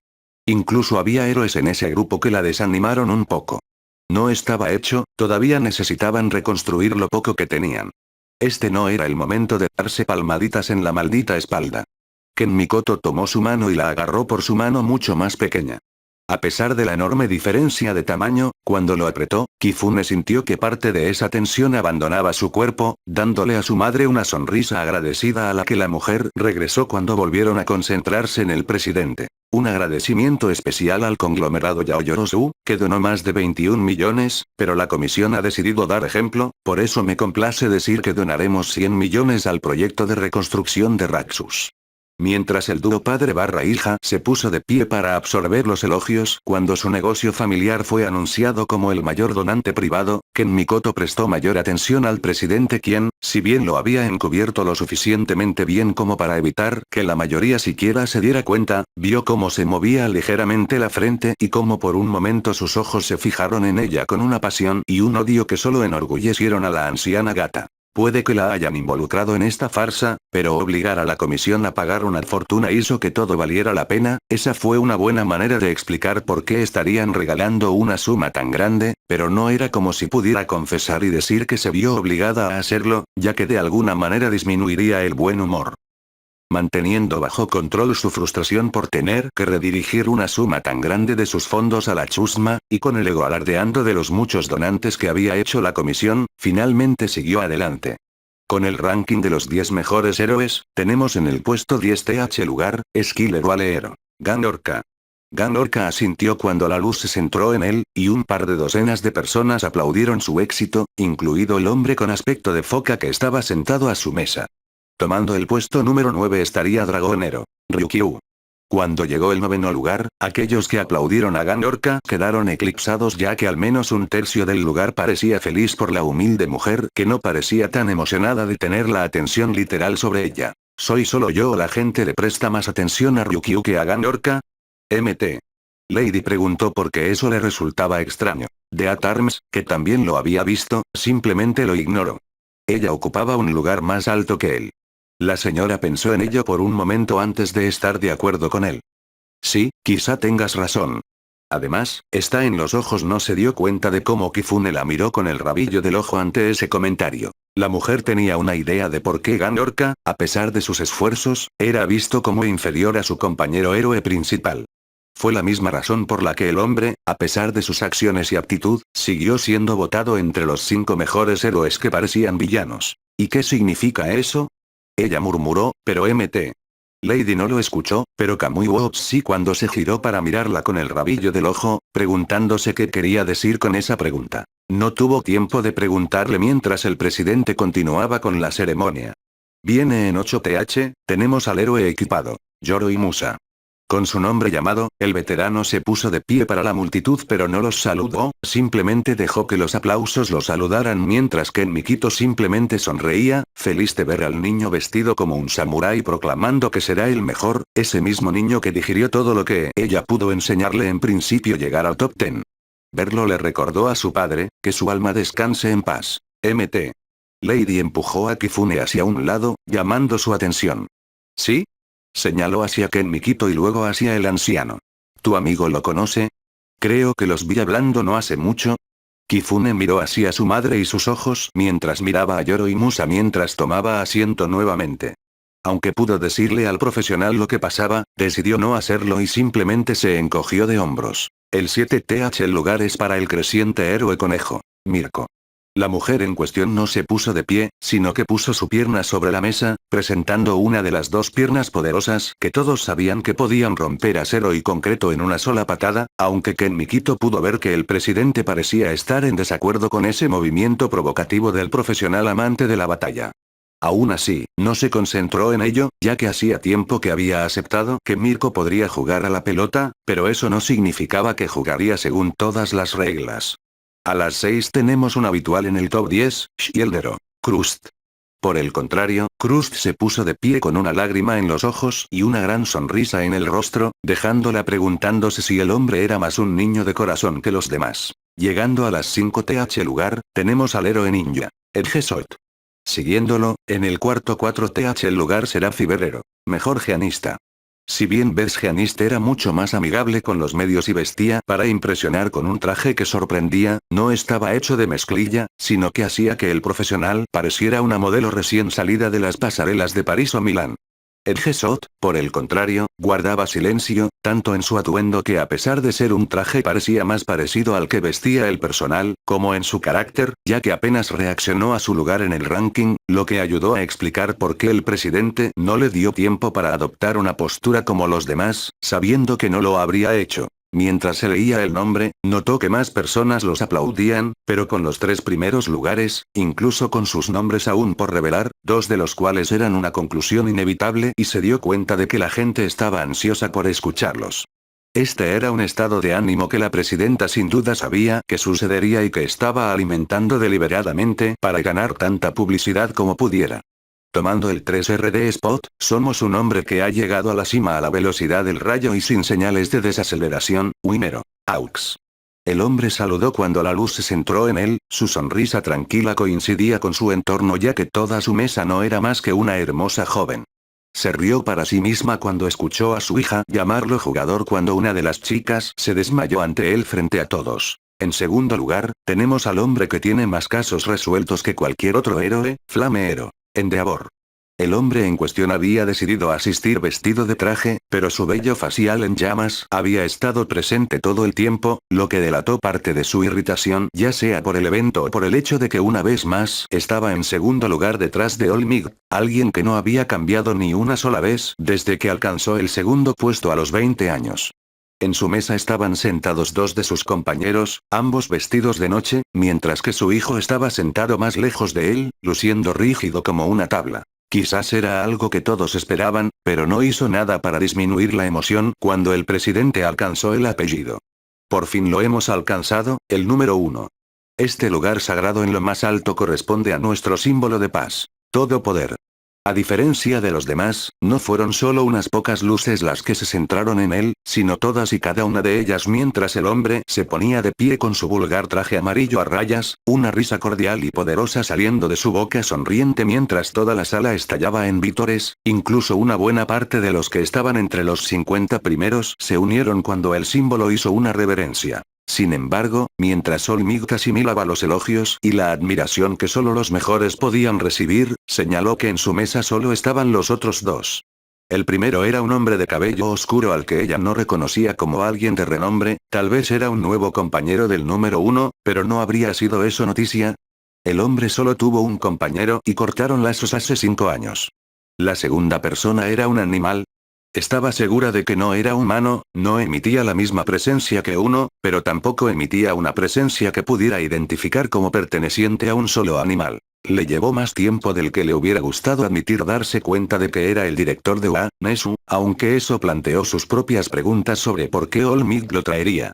Incluso había héroes en ese grupo que la desanimaron un poco. No estaba hecho, todavía necesitaban reconstruir lo poco que tenían. Este no era el momento de darse palmaditas en la maldita espalda. Ken Mikoto tomó su mano y la agarró por su mano mucho más pequeña. A pesar de la enorme diferencia de tamaño, cuando lo apretó, Kifune sintió que parte de esa tensión abandonaba su cuerpo, dándole a su madre una sonrisa agradecida a la que la mujer regresó cuando volvieron a concentrarse en el presidente. Un agradecimiento especial al conglomerado Yaoyorosu, que donó más de 21 millones, pero la comisión ha decidido dar ejemplo, por eso me complace decir que donaremos 100 millones al proyecto de reconstrucción de Raxus. Mientras el dúo padre/hija se puso de pie para absorber los elogios cuando su negocio familiar fue anunciado como el mayor donante privado, Ken Mikoto prestó mayor atención al presidente quien, si bien lo había encubierto lo suficientemente bien como para evitar que la mayoría siquiera se diera cuenta, vio cómo se movía ligeramente la frente y cómo por un momento sus ojos se fijaron en ella con una pasión y un odio que solo enorgullecieron a la anciana gata. Puede que la hayan involucrado en esta farsa, pero obligar a la comisión a pagar una fortuna hizo que todo valiera la pena. Esa fue una buena manera de explicar por qué estarían regalando una suma tan grande, pero no era como si pudiera confesar y decir que se vio obligada a hacerlo, ya que de alguna manera disminuiría el buen humor. Manteniendo bajo control su frustración por tener que redirigir una suma tan grande de sus fondos a la chusma, y con el ego alardeando de los muchos donantes que había hecho la comisión, finalmente siguió adelante. Con el ranking de los 10 mejores héroes, tenemos en el puesto 10 TH lugar, Skiller Waleero. Gan Orca. Gan Orca asintió cuando la luz se centró en él, y un par de docenas de personas aplaudieron su éxito, incluido el hombre con aspecto de foca que estaba sentado a su mesa. Tomando el puesto número 9 estaría Dragonero. Ryukyu. Cuando llegó el noveno lugar, aquellos que aplaudieron a Gan Orca quedaron eclipsados ya que al menos un tercio del lugar parecía feliz por la humilde mujer que no parecía tan emocionada de tener la atención literal sobre ella. ¿Soy solo yo o la gente le presta más atención a Ryukyu que a Gan Orca? MT. Lady preguntó porque eso le resultaba extraño. Death Arms, que también lo había visto, simplemente lo ignoró. Ella ocupaba un lugar más alto que él. La señora pensó en ello por un momento antes de estar de acuerdo con él. Sí, quizá tengas razón. Además, está en los ojos. No se dio cuenta de cómo Kifune la miró con el rabillo del ojo ante ese comentario. La mujer tenía una idea de por qué Gan Orca, a pesar de sus esfuerzos, era visto como inferior a su compañero héroe principal. Fue la misma razón por la que el hombre, a pesar de sus acciones y aptitud, siguió siendo votado entre los 5 mejores héroes que parecían villanos. ¿Y qué significa eso? Ella murmuró, pero MT. Lady no lo escuchó, pero Kamui Wops sí cuando se giró para mirarla con el rabillo del ojo, preguntándose qué quería decir con esa pregunta. No tuvo tiempo de preguntarle mientras el presidente continuaba con la ceremonia. Viene en 8th, tenemos al héroe equipado, Yoro Musa. Con su nombre llamado, el veterano se puso de pie para la multitud pero no los saludó, simplemente dejó que los aplausos lo saludaran mientras que Mikito simplemente sonreía, feliz de ver al niño vestido como un samurái proclamando que será el mejor, ese mismo niño que digirió todo lo que ella pudo enseñarle en principio llegar al top 10. Verlo le recordó a su padre, que su alma descanse en paz. MT. Lady empujó a Kifune hacia un lado, llamando su atención. ¿Sí? Señaló hacia Ken Mikito y luego hacia el anciano. ¿Tu amigo lo conoce? Creo que los vi hablando no hace mucho. Kifune miró hacia su madre y sus ojos mientras miraba a Yoro Musa mientras tomaba asiento nuevamente. Aunque pudo decirle al profesional lo que pasaba, decidió no hacerlo y simplemente se encogió de hombros. El 7th lugar es para el creciente héroe conejo, Mirko. La mujer en cuestión no se puso de pie, sino que puso su pierna sobre la mesa, presentando una de las dos piernas poderosas que todos sabían que podían romper acero y concreto en una sola patada, aunque Ken Mikito pudo ver que el presidente parecía estar en desacuerdo con ese movimiento provocativo del profesional amante de la batalla. Aún así, no se concentró en ello, ya que hacía tiempo que había aceptado que Mirko podría jugar a la pelota, pero eso no significaba que jugaría según todas las reglas. A las 6 tenemos un habitual en el top 10, Shieldero, Krust. Por el contrario, Krust se puso de pie con una lágrima en los ojos y una gran sonrisa en el rostro, dejándola preguntándose si el hombre era más un niño de corazón que los demás. Llegando a las 5th lugar, tenemos al héroe ninja, Edgesot. Siguiéndolo, en el cuarto 4th lugar será Fiberero, mejor geanista. Si bien Best Geanist era mucho más amigable con los medios y vestía para impresionar con un traje que sorprendía, no estaba hecho de mezclilla, sino que hacía que el profesional pareciera una modelo recién salida de las pasarelas de París o Milán. Edgesot, por el contrario, guardaba silencio, tanto en su atuendo que a pesar de ser un traje parecía más parecido al que vestía el personal, como en su carácter, ya que apenas reaccionó a su lugar en el ranking, lo que ayudó a explicar por qué el presidente no le dio tiempo para adoptar una postura como los demás, sabiendo que no lo habría hecho. Mientras se leía el nombre, notó que más personas los aplaudían, pero con los 3 primeros lugares, incluso con sus nombres aún por revelar, 2 de los cuales eran una conclusión inevitable y se dio cuenta de que la gente estaba ansiosa por escucharlos. Este era un estado de ánimo que la presidenta sin duda sabía que sucedería y que estaba alimentando deliberadamente para ganar tanta publicidad como pudiera. Tomando el 3RD Spot, somos un hombre que ha llegado a la cima a la velocidad del rayo y sin señales de desaceleración, Winero, Aux. El hombre saludó cuando la luz se centró en él, su sonrisa tranquila coincidía con su entorno ya que toda su mesa no era más que una hermosa joven. Se rió para sí misma cuando escuchó a su hija llamarlo jugador cuando una de las chicas se desmayó ante él frente a todos. En segundo lugar, tenemos al hombre que tiene más casos resueltos que cualquier otro héroe, Flameo. Endeavor. El hombre en cuestión había decidido asistir vestido de traje, pero su vello facial en llamas había estado presente todo el tiempo, lo que delató parte de su irritación ya sea por el evento o por el hecho de que una vez más estaba en segundo lugar detrás de Olmig, alguien que no había cambiado ni una sola vez desde que alcanzó el segundo puesto a los 20 años. En su mesa estaban sentados dos de sus compañeros, ambos vestidos de noche, mientras que su hijo estaba sentado más lejos de él, luciendo rígido como una tabla. Quizás era algo que todos esperaban, pero no hizo nada para disminuir la emoción cuando el presidente alcanzó el apellido. Por fin lo hemos alcanzado, el número 1. Este lugar sagrado en lo más alto corresponde a nuestro símbolo de paz. Todo poder. A diferencia de los demás, no fueron solo unas pocas luces las que se centraron en él, sino todas y cada una de ellas mientras el hombre se ponía de pie con su vulgar traje amarillo a rayas, una risa cordial y poderosa saliendo de su boca sonriente mientras toda la sala estallaba en vítores, incluso una buena parte de los que estaban entre los 50 primeros se unieron cuando el símbolo hizo una reverencia. Sin embargo, mientras Olmig asimilaba los elogios y la admiración que solo los mejores podían recibir, señaló que en su mesa solo estaban los otros dos. El primero era un hombre de cabello oscuro al que ella no reconocía como alguien de renombre, tal vez era un nuevo compañero del número 1, pero ¿no habría sido eso noticia? El hombre solo tuvo un compañero y cortaron lazos hace 5 años. La segunda persona era un animal. Estaba segura de que no era humano, no emitía la misma presencia que uno, pero tampoco emitía una presencia que pudiera identificar como perteneciente a un solo animal. Le llevó más tiempo del que le hubiera gustado admitir darse cuenta de que era el director de UA, Nezu, aunque eso planteó sus propias preguntas sobre por qué Olmig lo traería.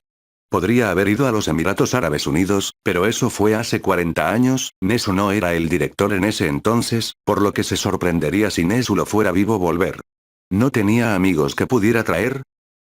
Podría haber ido a los Emiratos Árabes Unidos, pero eso fue hace 40 años, Nezu no era el director en ese entonces, por lo que se sorprendería si Nezu lo fuera vivo volver. ¿No tenía amigos que pudiera traer?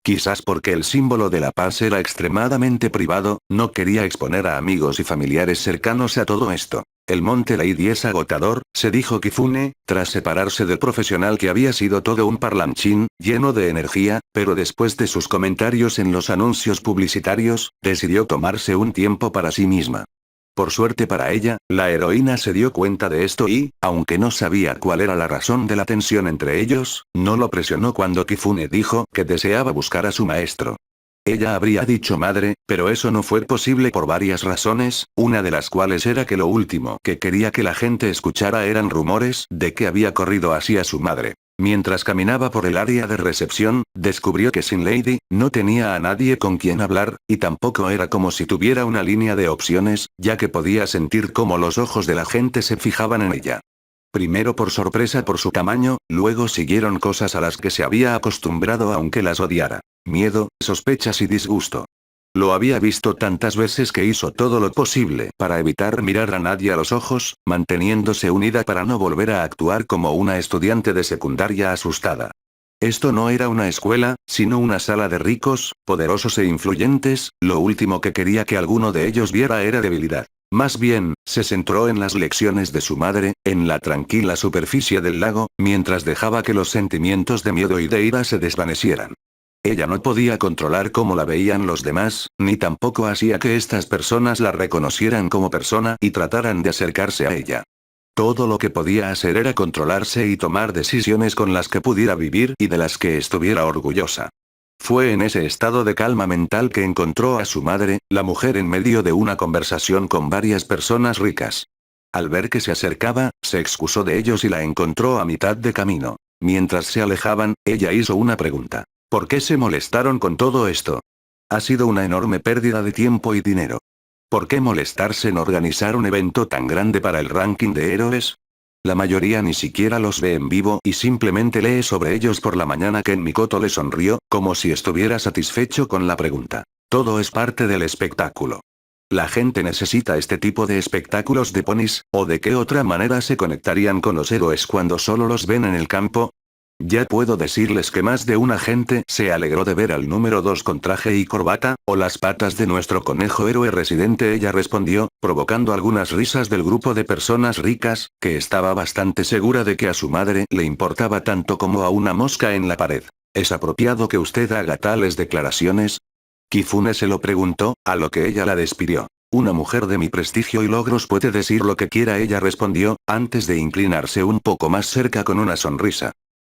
Quizás porque el símbolo de la paz era extremadamente privado, no quería exponer a amigos y familiares cercanos a todo esto. El Monte Lady es agotador, se dijo Kifune, tras separarse del profesional que había sido todo un parlanchín, lleno de energía, pero después de sus comentarios en los anuncios publicitarios, decidió tomarse un tiempo para sí misma. Por suerte para ella, la heroína se dio cuenta de esto y, aunque no sabía cuál era la razón de la tensión entre ellos, no lo presionó cuando Kifune dijo que deseaba buscar a su maestro. Ella habría dicho madre, pero eso no fue posible por varias razones, una de las cuales era que lo último que quería que la gente escuchara eran rumores de que había corrido hacia su madre. Mientras caminaba por el área de recepción, descubrió que sin Lady, no tenía a nadie con quien hablar, y tampoco era como si tuviera una línea de opciones, ya que podía sentir cómo los ojos de la gente se fijaban en ella. Primero por sorpresa por su tamaño, luego siguieron cosas a las que se había acostumbrado aunque las odiara. Miedo, sospechas y disgusto. Lo había visto tantas veces que hizo todo lo posible para evitar mirar a nadie a los ojos, manteniéndose unida para no volver a actuar como una estudiante de secundaria asustada. Esto no era una escuela, sino una sala de ricos, poderosos e influyentes, lo último que quería que alguno de ellos viera era debilidad. Más bien, se centró en las lecciones de su madre, en la tranquila superficie del lago, mientras dejaba que los sentimientos de miedo y de ira se desvanecieran. Ella no podía controlar cómo la veían los demás, ni tampoco hacía que estas personas la reconocieran como persona y trataran de acercarse a ella. Todo lo que podía hacer era controlarse y tomar decisiones con las que pudiera vivir y de las que estuviera orgullosa. Fue en ese estado de calma mental que encontró a su madre, la mujer en medio de una conversación con varias personas ricas. Al ver que se acercaba, se excusó de ellos y la encontró a mitad de camino. Mientras se alejaban, ella hizo una pregunta. ¿Por qué se molestaron con todo esto? Ha sido una enorme pérdida de tiempo y dinero. ¿Por qué molestarse en organizar un evento tan grande para el ranking de héroes? La mayoría ni siquiera los ve en vivo y simplemente lee sobre ellos por la mañana. Ken Mikoto le sonrió, como si estuviera satisfecho con la pregunta. Todo es parte del espectáculo. La gente necesita este tipo de espectáculos de ponis, ¿o de qué otra manera se conectarían con los héroes cuando solo los ven en el campo? Ya puedo decirles que más de una gente se alegró de ver al número 2 con traje y corbata, o las patas de nuestro conejo héroe residente, ella respondió, provocando algunas risas del grupo de personas ricas, que estaba bastante segura de que a su madre le importaba tanto como a una mosca en la pared. ¿Es apropiado que usted haga tales declaraciones? Kifune se lo preguntó, a lo que ella la despidió. Una mujer de mi prestigio y logros puede decir lo que quiera, ella respondió, antes de inclinarse un poco más cerca con una sonrisa.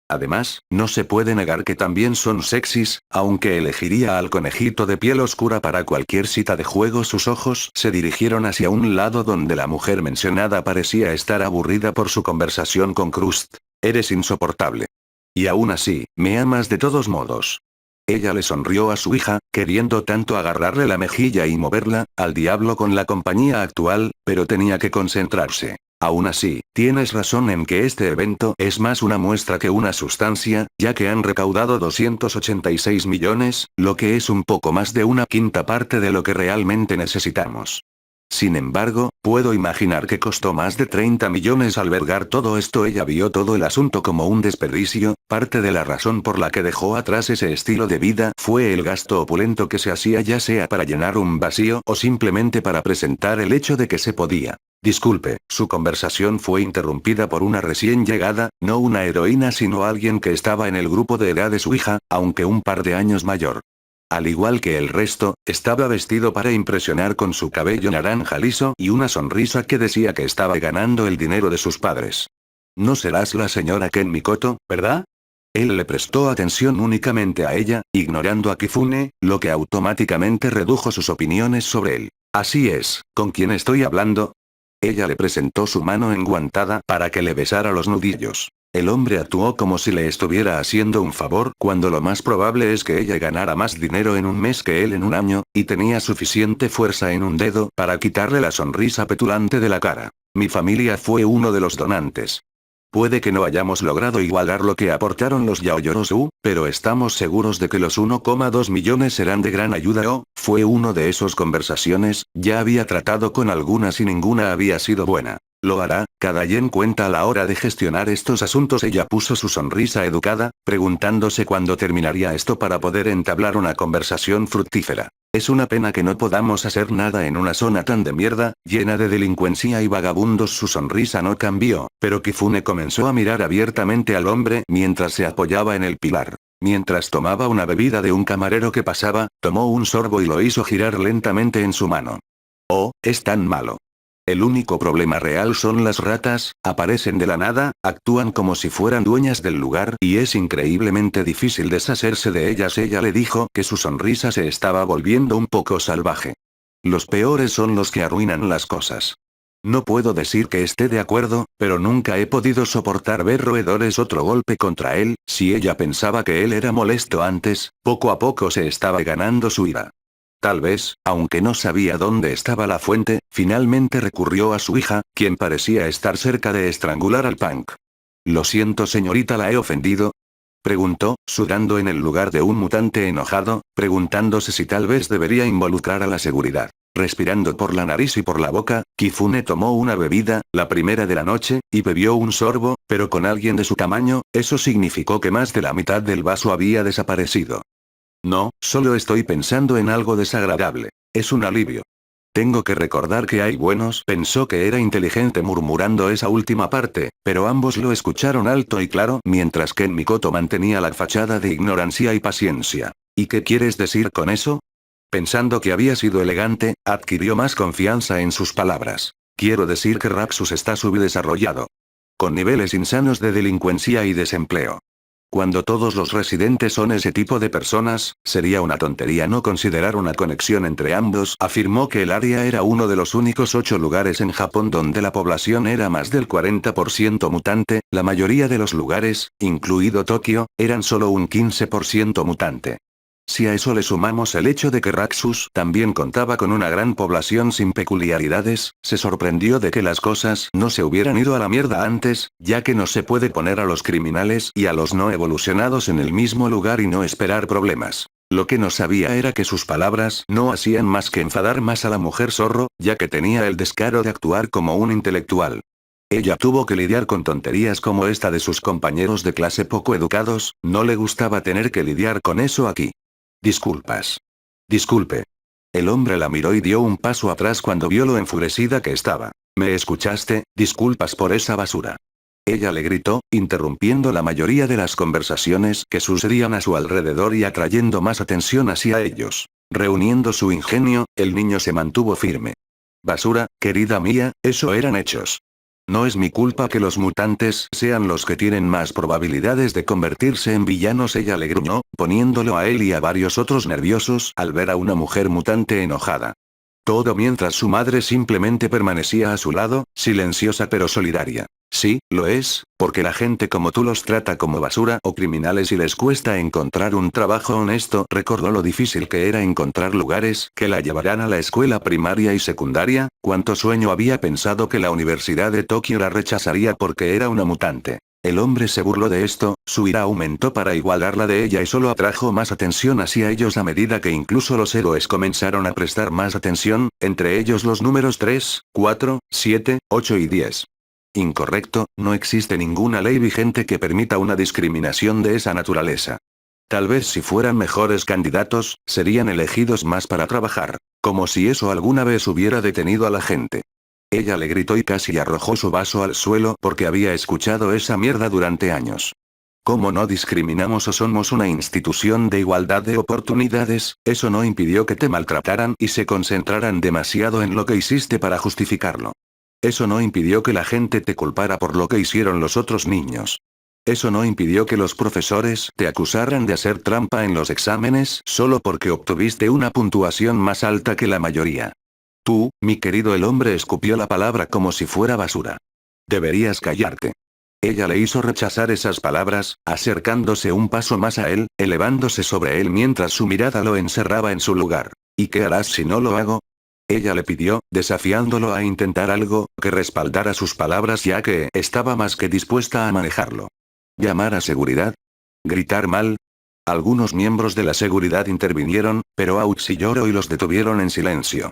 Además, no se puede negar que también son sexys, aunque elegiría al conejito de piel oscura para cualquier cita de juego. Sus ojos se dirigieron hacia un lado donde la mujer mencionada parecía estar aburrida por su conversación con Krust. Eres insoportable. Y aún así, me amas de todos modos. Ella le sonrió a su hija, queriendo tanto agarrarle la mejilla y moverla, al diablo con la compañía actual, pero tenía que concentrarse. Aún así, tienes razón en que este evento es más una muestra que una sustancia, ya que han recaudado 286 millones, lo que es un poco más de una quinta parte de lo que realmente necesitamos. Sin embargo, puedo imaginar que costó más de 30 millones albergar todo esto. Ella vio todo el asunto como un desperdicio, parte de la razón por la que dejó atrás ese estilo de vida fue el gasto opulento que se hacía, ya sea para llenar un vacío o simplemente para presentar el hecho de que se podía. Disculpe, su conversación fue interrumpida por una recién llegada, no una heroína sino alguien que estaba en el grupo de edad de su hija, aunque un par de años mayor. Al igual que el resto, estaba vestido para impresionar con su cabello naranja liso y una sonrisa que decía que estaba ganando el dinero de sus padres. No serás la señora Ken Mikoto, ¿verdad? Él le prestó atención únicamente a ella, ignorando a Kifune, lo que automáticamente redujo sus opiniones sobre él. Así es, ¿con quién estoy hablando? Ella le presentó su mano enguantada para que le besara los nudillos. El hombre actuó como si le estuviera haciendo un favor cuando lo más probable es que ella ganara más dinero en un mes que él en un año, y tenía suficiente fuerza en un dedo para quitarle la sonrisa petulante de la cara. Mi familia fue uno de los donantes. Puede que no hayamos logrado igualar lo que aportaron los Yaoyorosu, pero estamos seguros de que los 1,2 millones serán de gran ayuda. Fue uno de esos conversaciones, ya había tratado con algunas y ninguna había sido buena. Lo hará, cada yen cuenta a la hora de gestionar estos asuntos. Ella puso su sonrisa educada, preguntándose cuándo terminaría esto para poder entablar una conversación fructífera. Es una pena que no podamos hacer nada en una zona tan de mierda, llena de delincuencia y vagabundos. Su sonrisa no cambió, pero Kifune comenzó a mirar abiertamente al hombre mientras se apoyaba en el pilar. Mientras tomaba una bebida de un camarero que pasaba, tomó un sorbo y lo hizo girar lentamente en su mano. Oh, es tan malo. El único problema real son las ratas, aparecen de la nada, actúan como si fueran dueñas del lugar y es increíblemente difícil deshacerse de ellas. Ella le dijo que su sonrisa se estaba volviendo un poco salvaje. Los peores son los que arruinan las cosas. No puedo decir que esté de acuerdo, pero nunca he podido soportar ver roedores. Otro golpe contra él. Si ella pensaba que él era molesto antes, poco a poco se estaba ganando su ira. Tal vez, aunque no sabía dónde estaba la fuente, finalmente recurrió a su hija, quien parecía estar cerca de estrangular al punk. Lo siento señorita, ¿la he ofendido? Preguntó, sudando en el lugar de un mutante enojado, preguntándose si tal vez debería involucrar a la seguridad. Respirando por la nariz y por la boca, Kifune tomó una bebida, la primera de la noche, y bebió un sorbo, pero con alguien de su tamaño, eso significó que más de la mitad del vaso había desaparecido. No, solo estoy pensando en algo desagradable. Es un alivio. Tengo que recordar que hay buenos. Pensó que era inteligente murmurando esa última parte, pero ambos lo escucharon alto y claro mientras que Mikoto mantenía la fachada de ignorancia y paciencia. ¿Y qué quieres decir con eso? Pensando que había sido elegante, adquirió más confianza en sus palabras. Quiero decir que Raxus está subdesarrollado. Con niveles insanos de delincuencia y desempleo. Cuando todos los residentes son ese tipo de personas, sería una tontería no considerar una conexión entre ambos. Afirmó que el área era uno de los únicos 8 lugares en Japón donde la población era más del 40% mutante, la mayoría de los lugares, incluido Tokio, eran solo un 15% mutante. Si a eso le sumamos el hecho de que Raxus también contaba con una gran población sin peculiaridades, se sorprendió de que las cosas no se hubieran ido a la mierda antes, ya que no se puede poner a los criminales y a los no evolucionados en el mismo lugar y no esperar problemas. Lo que no sabía era que sus palabras no hacían más que enfadar más a la mujer zorro, ya que tenía el descaro de actuar como un intelectual. Ella tuvo que lidiar con tonterías como esta de sus compañeros de clase poco educados, no le gustaba tener que lidiar con eso aquí. Disculpas. Disculpe. El hombre la miró y dio un paso atrás cuando vio lo enfurecida que estaba. ¿Me escuchaste? Disculpas por esa basura. Ella le gritó, interrumpiendo la mayoría de las conversaciones que sucedían a su alrededor y atrayendo más atención hacia ellos. Reuniendo su ingenio, el niño se mantuvo firme. Basura, querida mía, eso eran hechos. No es mi culpa que los mutantes sean los que tienen más probabilidades de convertirse en villanos, ella le gruñó, poniéndolo a él y a varios otros nerviosos al ver a una mujer mutante enojada. Todo mientras su madre simplemente permanecía a su lado, silenciosa pero solidaria. Sí, lo es, porque la gente como tú los trata como basura o criminales y les cuesta encontrar un trabajo honesto. Recordó lo difícil que era encontrar lugares que la llevaran a la escuela primaria y secundaria, cuánto sueño había pensado que la Universidad de Tokio la rechazaría porque era una mutante. El hombre se burló de esto, su ira aumentó para igualar la de ella y solo atrajo más atención hacia ellos a medida que incluso los héroes comenzaron a prestar más atención, entre ellos los números 3, 4, 7, 8 y 10. Incorrecto, no existe ninguna ley vigente que permita una discriminación de esa naturaleza. Tal vez si fueran mejores candidatos, serían elegidos más para trabajar, como si eso alguna vez hubiera detenido a la gente. Ella le gritó y casi arrojó su vaso al suelo porque había escuchado esa mierda durante años. ¿Cómo no discriminamos o somos una institución de igualdad de oportunidades? Eso no impidió que te maltrataran y se concentraran demasiado en lo que hiciste para justificarlo. Eso no impidió que la gente te culpara por lo que hicieron los otros niños. Eso no impidió que los profesores te acusaran de hacer trampa en los exámenes solo porque obtuviste una puntuación más alta que la mayoría. Tú, mi querido, el hombre escupió la palabra como si fuera basura. Deberías callarte. Ella le hizo rechazar esas palabras, acercándose un paso más a él, elevándose sobre él mientras su mirada lo encerraba en su lugar. ¿Y qué harás si no lo hago? Ella le pidió, desafiándolo a intentar algo que respaldara sus palabras ya que estaba más que dispuesta a manejarlo. ¿Llamar a seguridad? ¿Gritar mal? Algunos miembros de la seguridad intervinieron, pero Aux y Yoro los detuvieron en silencio.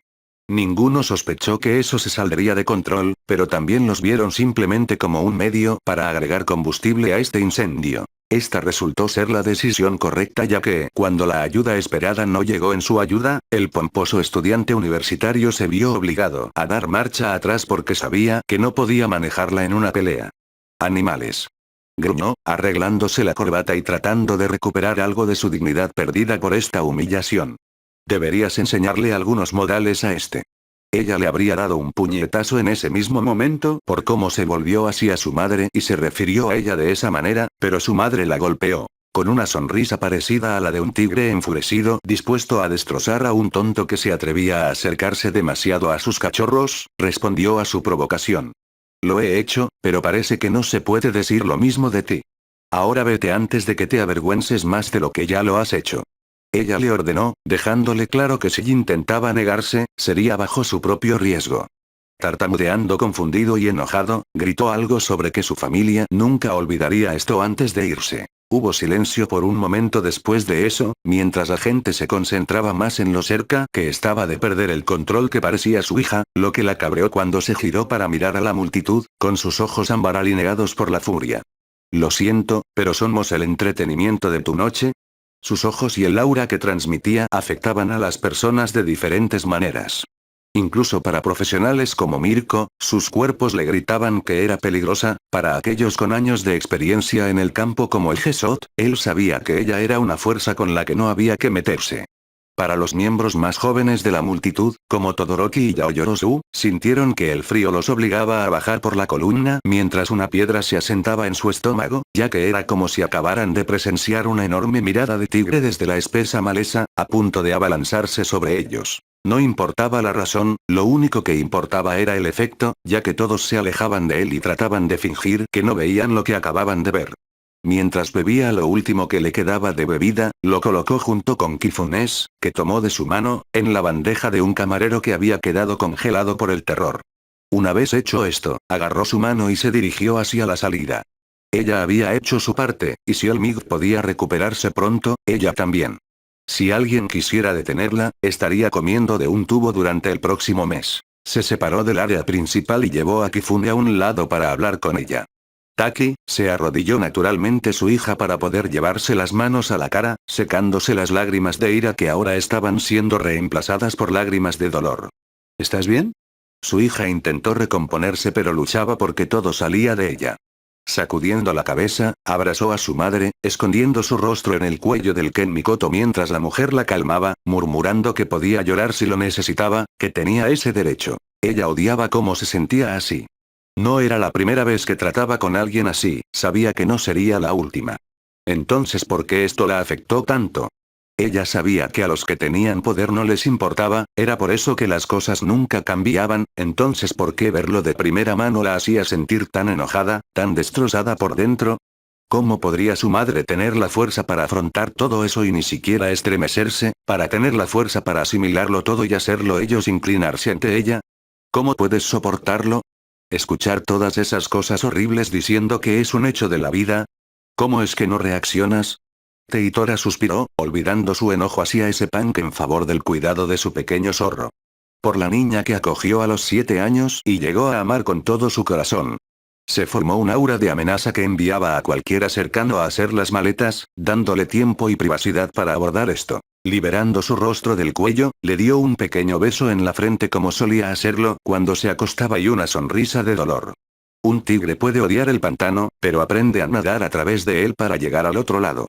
Ninguno sospechó que eso se saldría de control, pero también los vieron simplemente como un medio para agregar combustible a este incendio. Esta resultó ser la decisión correcta ya que, cuando la ayuda esperada no llegó en su ayuda, el pomposo estudiante universitario se vio obligado a dar marcha atrás porque sabía que no podía manejarla en una pelea. Animales. Gruñó, arreglándose la corbata y tratando de recuperar algo de su dignidad perdida por esta humillación. Deberías enseñarle algunos modales a este. Ella le habría dado un puñetazo en ese mismo momento por cómo se volvió hacia su madre y se refirió a ella de esa manera, pero su madre la golpeó. Con una sonrisa parecida a la de un tigre enfurecido dispuesto a destrozar a un tonto que se atrevía a acercarse demasiado a sus cachorros, respondió a su provocación. Lo he hecho, pero parece que no se puede decir lo mismo de ti. Ahora vete antes de que te avergüences más de lo que ya lo has hecho. Ella le ordenó, dejándole claro que si intentaba negarse, sería bajo su propio riesgo. Tartamudeando confundido y enojado, gritó algo sobre que su familia nunca olvidaría esto antes de irse. Hubo silencio por un momento después de eso, mientras la gente se concentraba más en lo cerca que estaba de perder el control que parecía su hija, lo que la cabreó cuando se giró para mirar a la multitud, con sus ojos ámbar alineados por la furia. Lo siento, pero somos el entretenimiento de tu noche. Sus ojos y el aura que transmitía afectaban a las personas de diferentes maneras. Incluso para profesionales como Mirko, sus cuerpos le gritaban que era peligrosa. Para aquellos con años de experiencia en el campo como el Gesot, él sabía que ella era una fuerza con la que no había que meterse. Para los miembros más jóvenes de la multitud, como Todoroki y Yaoyorozu, sintieron que el frío los obligaba a bajar por la columna mientras una piedra se asentaba en su estómago, ya que era como si acabaran de presenciar una enorme mirada de tigre desde la espesa maleza, a punto de abalanzarse sobre ellos. No importaba la razón, lo único que importaba era el efecto, ya que todos se alejaban de él y trataban de fingir que no veían lo que acababan de ver. Mientras bebía lo último que le quedaba de bebida, lo colocó junto con Kifunes, que tomó de su mano, en la bandeja de un camarero que había quedado congelado por el terror. Una vez hecho esto, agarró su mano y se dirigió hacia la salida. Ella había hecho su parte, y si Olmig podía recuperarse pronto, ella también. Si alguien quisiera detenerla, estaría comiendo de un tubo durante el próximo mes. Se separó del área principal y llevó a Kifune a un lado para hablar con ella. Taki, se arrodilló naturalmente su hija para poder llevarse las manos a la cara, secándose las lágrimas de ira que ahora estaban siendo reemplazadas por lágrimas de dolor. ¿Estás bien? Su hija intentó recomponerse pero luchaba porque todo salía de ella. Sacudiendo la cabeza, abrazó a su madre, escondiendo su rostro en el cuello del Ken Mikoto mientras la mujer la calmaba, murmurando que podía llorar si lo necesitaba, que tenía ese derecho. Ella odiaba cómo se sentía así. No era la primera vez que trataba con alguien así, sabía que no sería la última. Entonces, ¿por qué esto la afectó tanto? Ella sabía que a los que tenían poder no les importaba, era por eso que las cosas nunca cambiaban, entonces ¿por qué verlo de primera mano la hacía sentir tan enojada, tan destrozada por dentro? ¿Cómo podría su madre tener la fuerza para afrontar todo eso y ni siquiera estremecerse, para tener la fuerza para asimilarlo todo y hacerlo ellos inclinarse ante ella? ¿Cómo puedes soportarlo? ¿Escuchar todas esas cosas horribles diciendo que es un hecho de la vida? ¿Cómo es que no reaccionas? Teitora suspiró, olvidando su enojo hacia ese punk en favor del cuidado de su pequeño zorro. Por la niña que acogió a los 7 años y llegó a amar con todo su corazón. Se formó un aura de amenaza que enviaba a cualquiera cercano a hacer las maletas, dándole tiempo y privacidad para abordar esto. Liberando su rostro del cuello, le dio un pequeño beso en la frente como solía hacerlo cuando se acostaba y una sonrisa de dolor. Un tigre puede odiar el pantano, pero aprende a nadar a través de él para llegar al otro lado.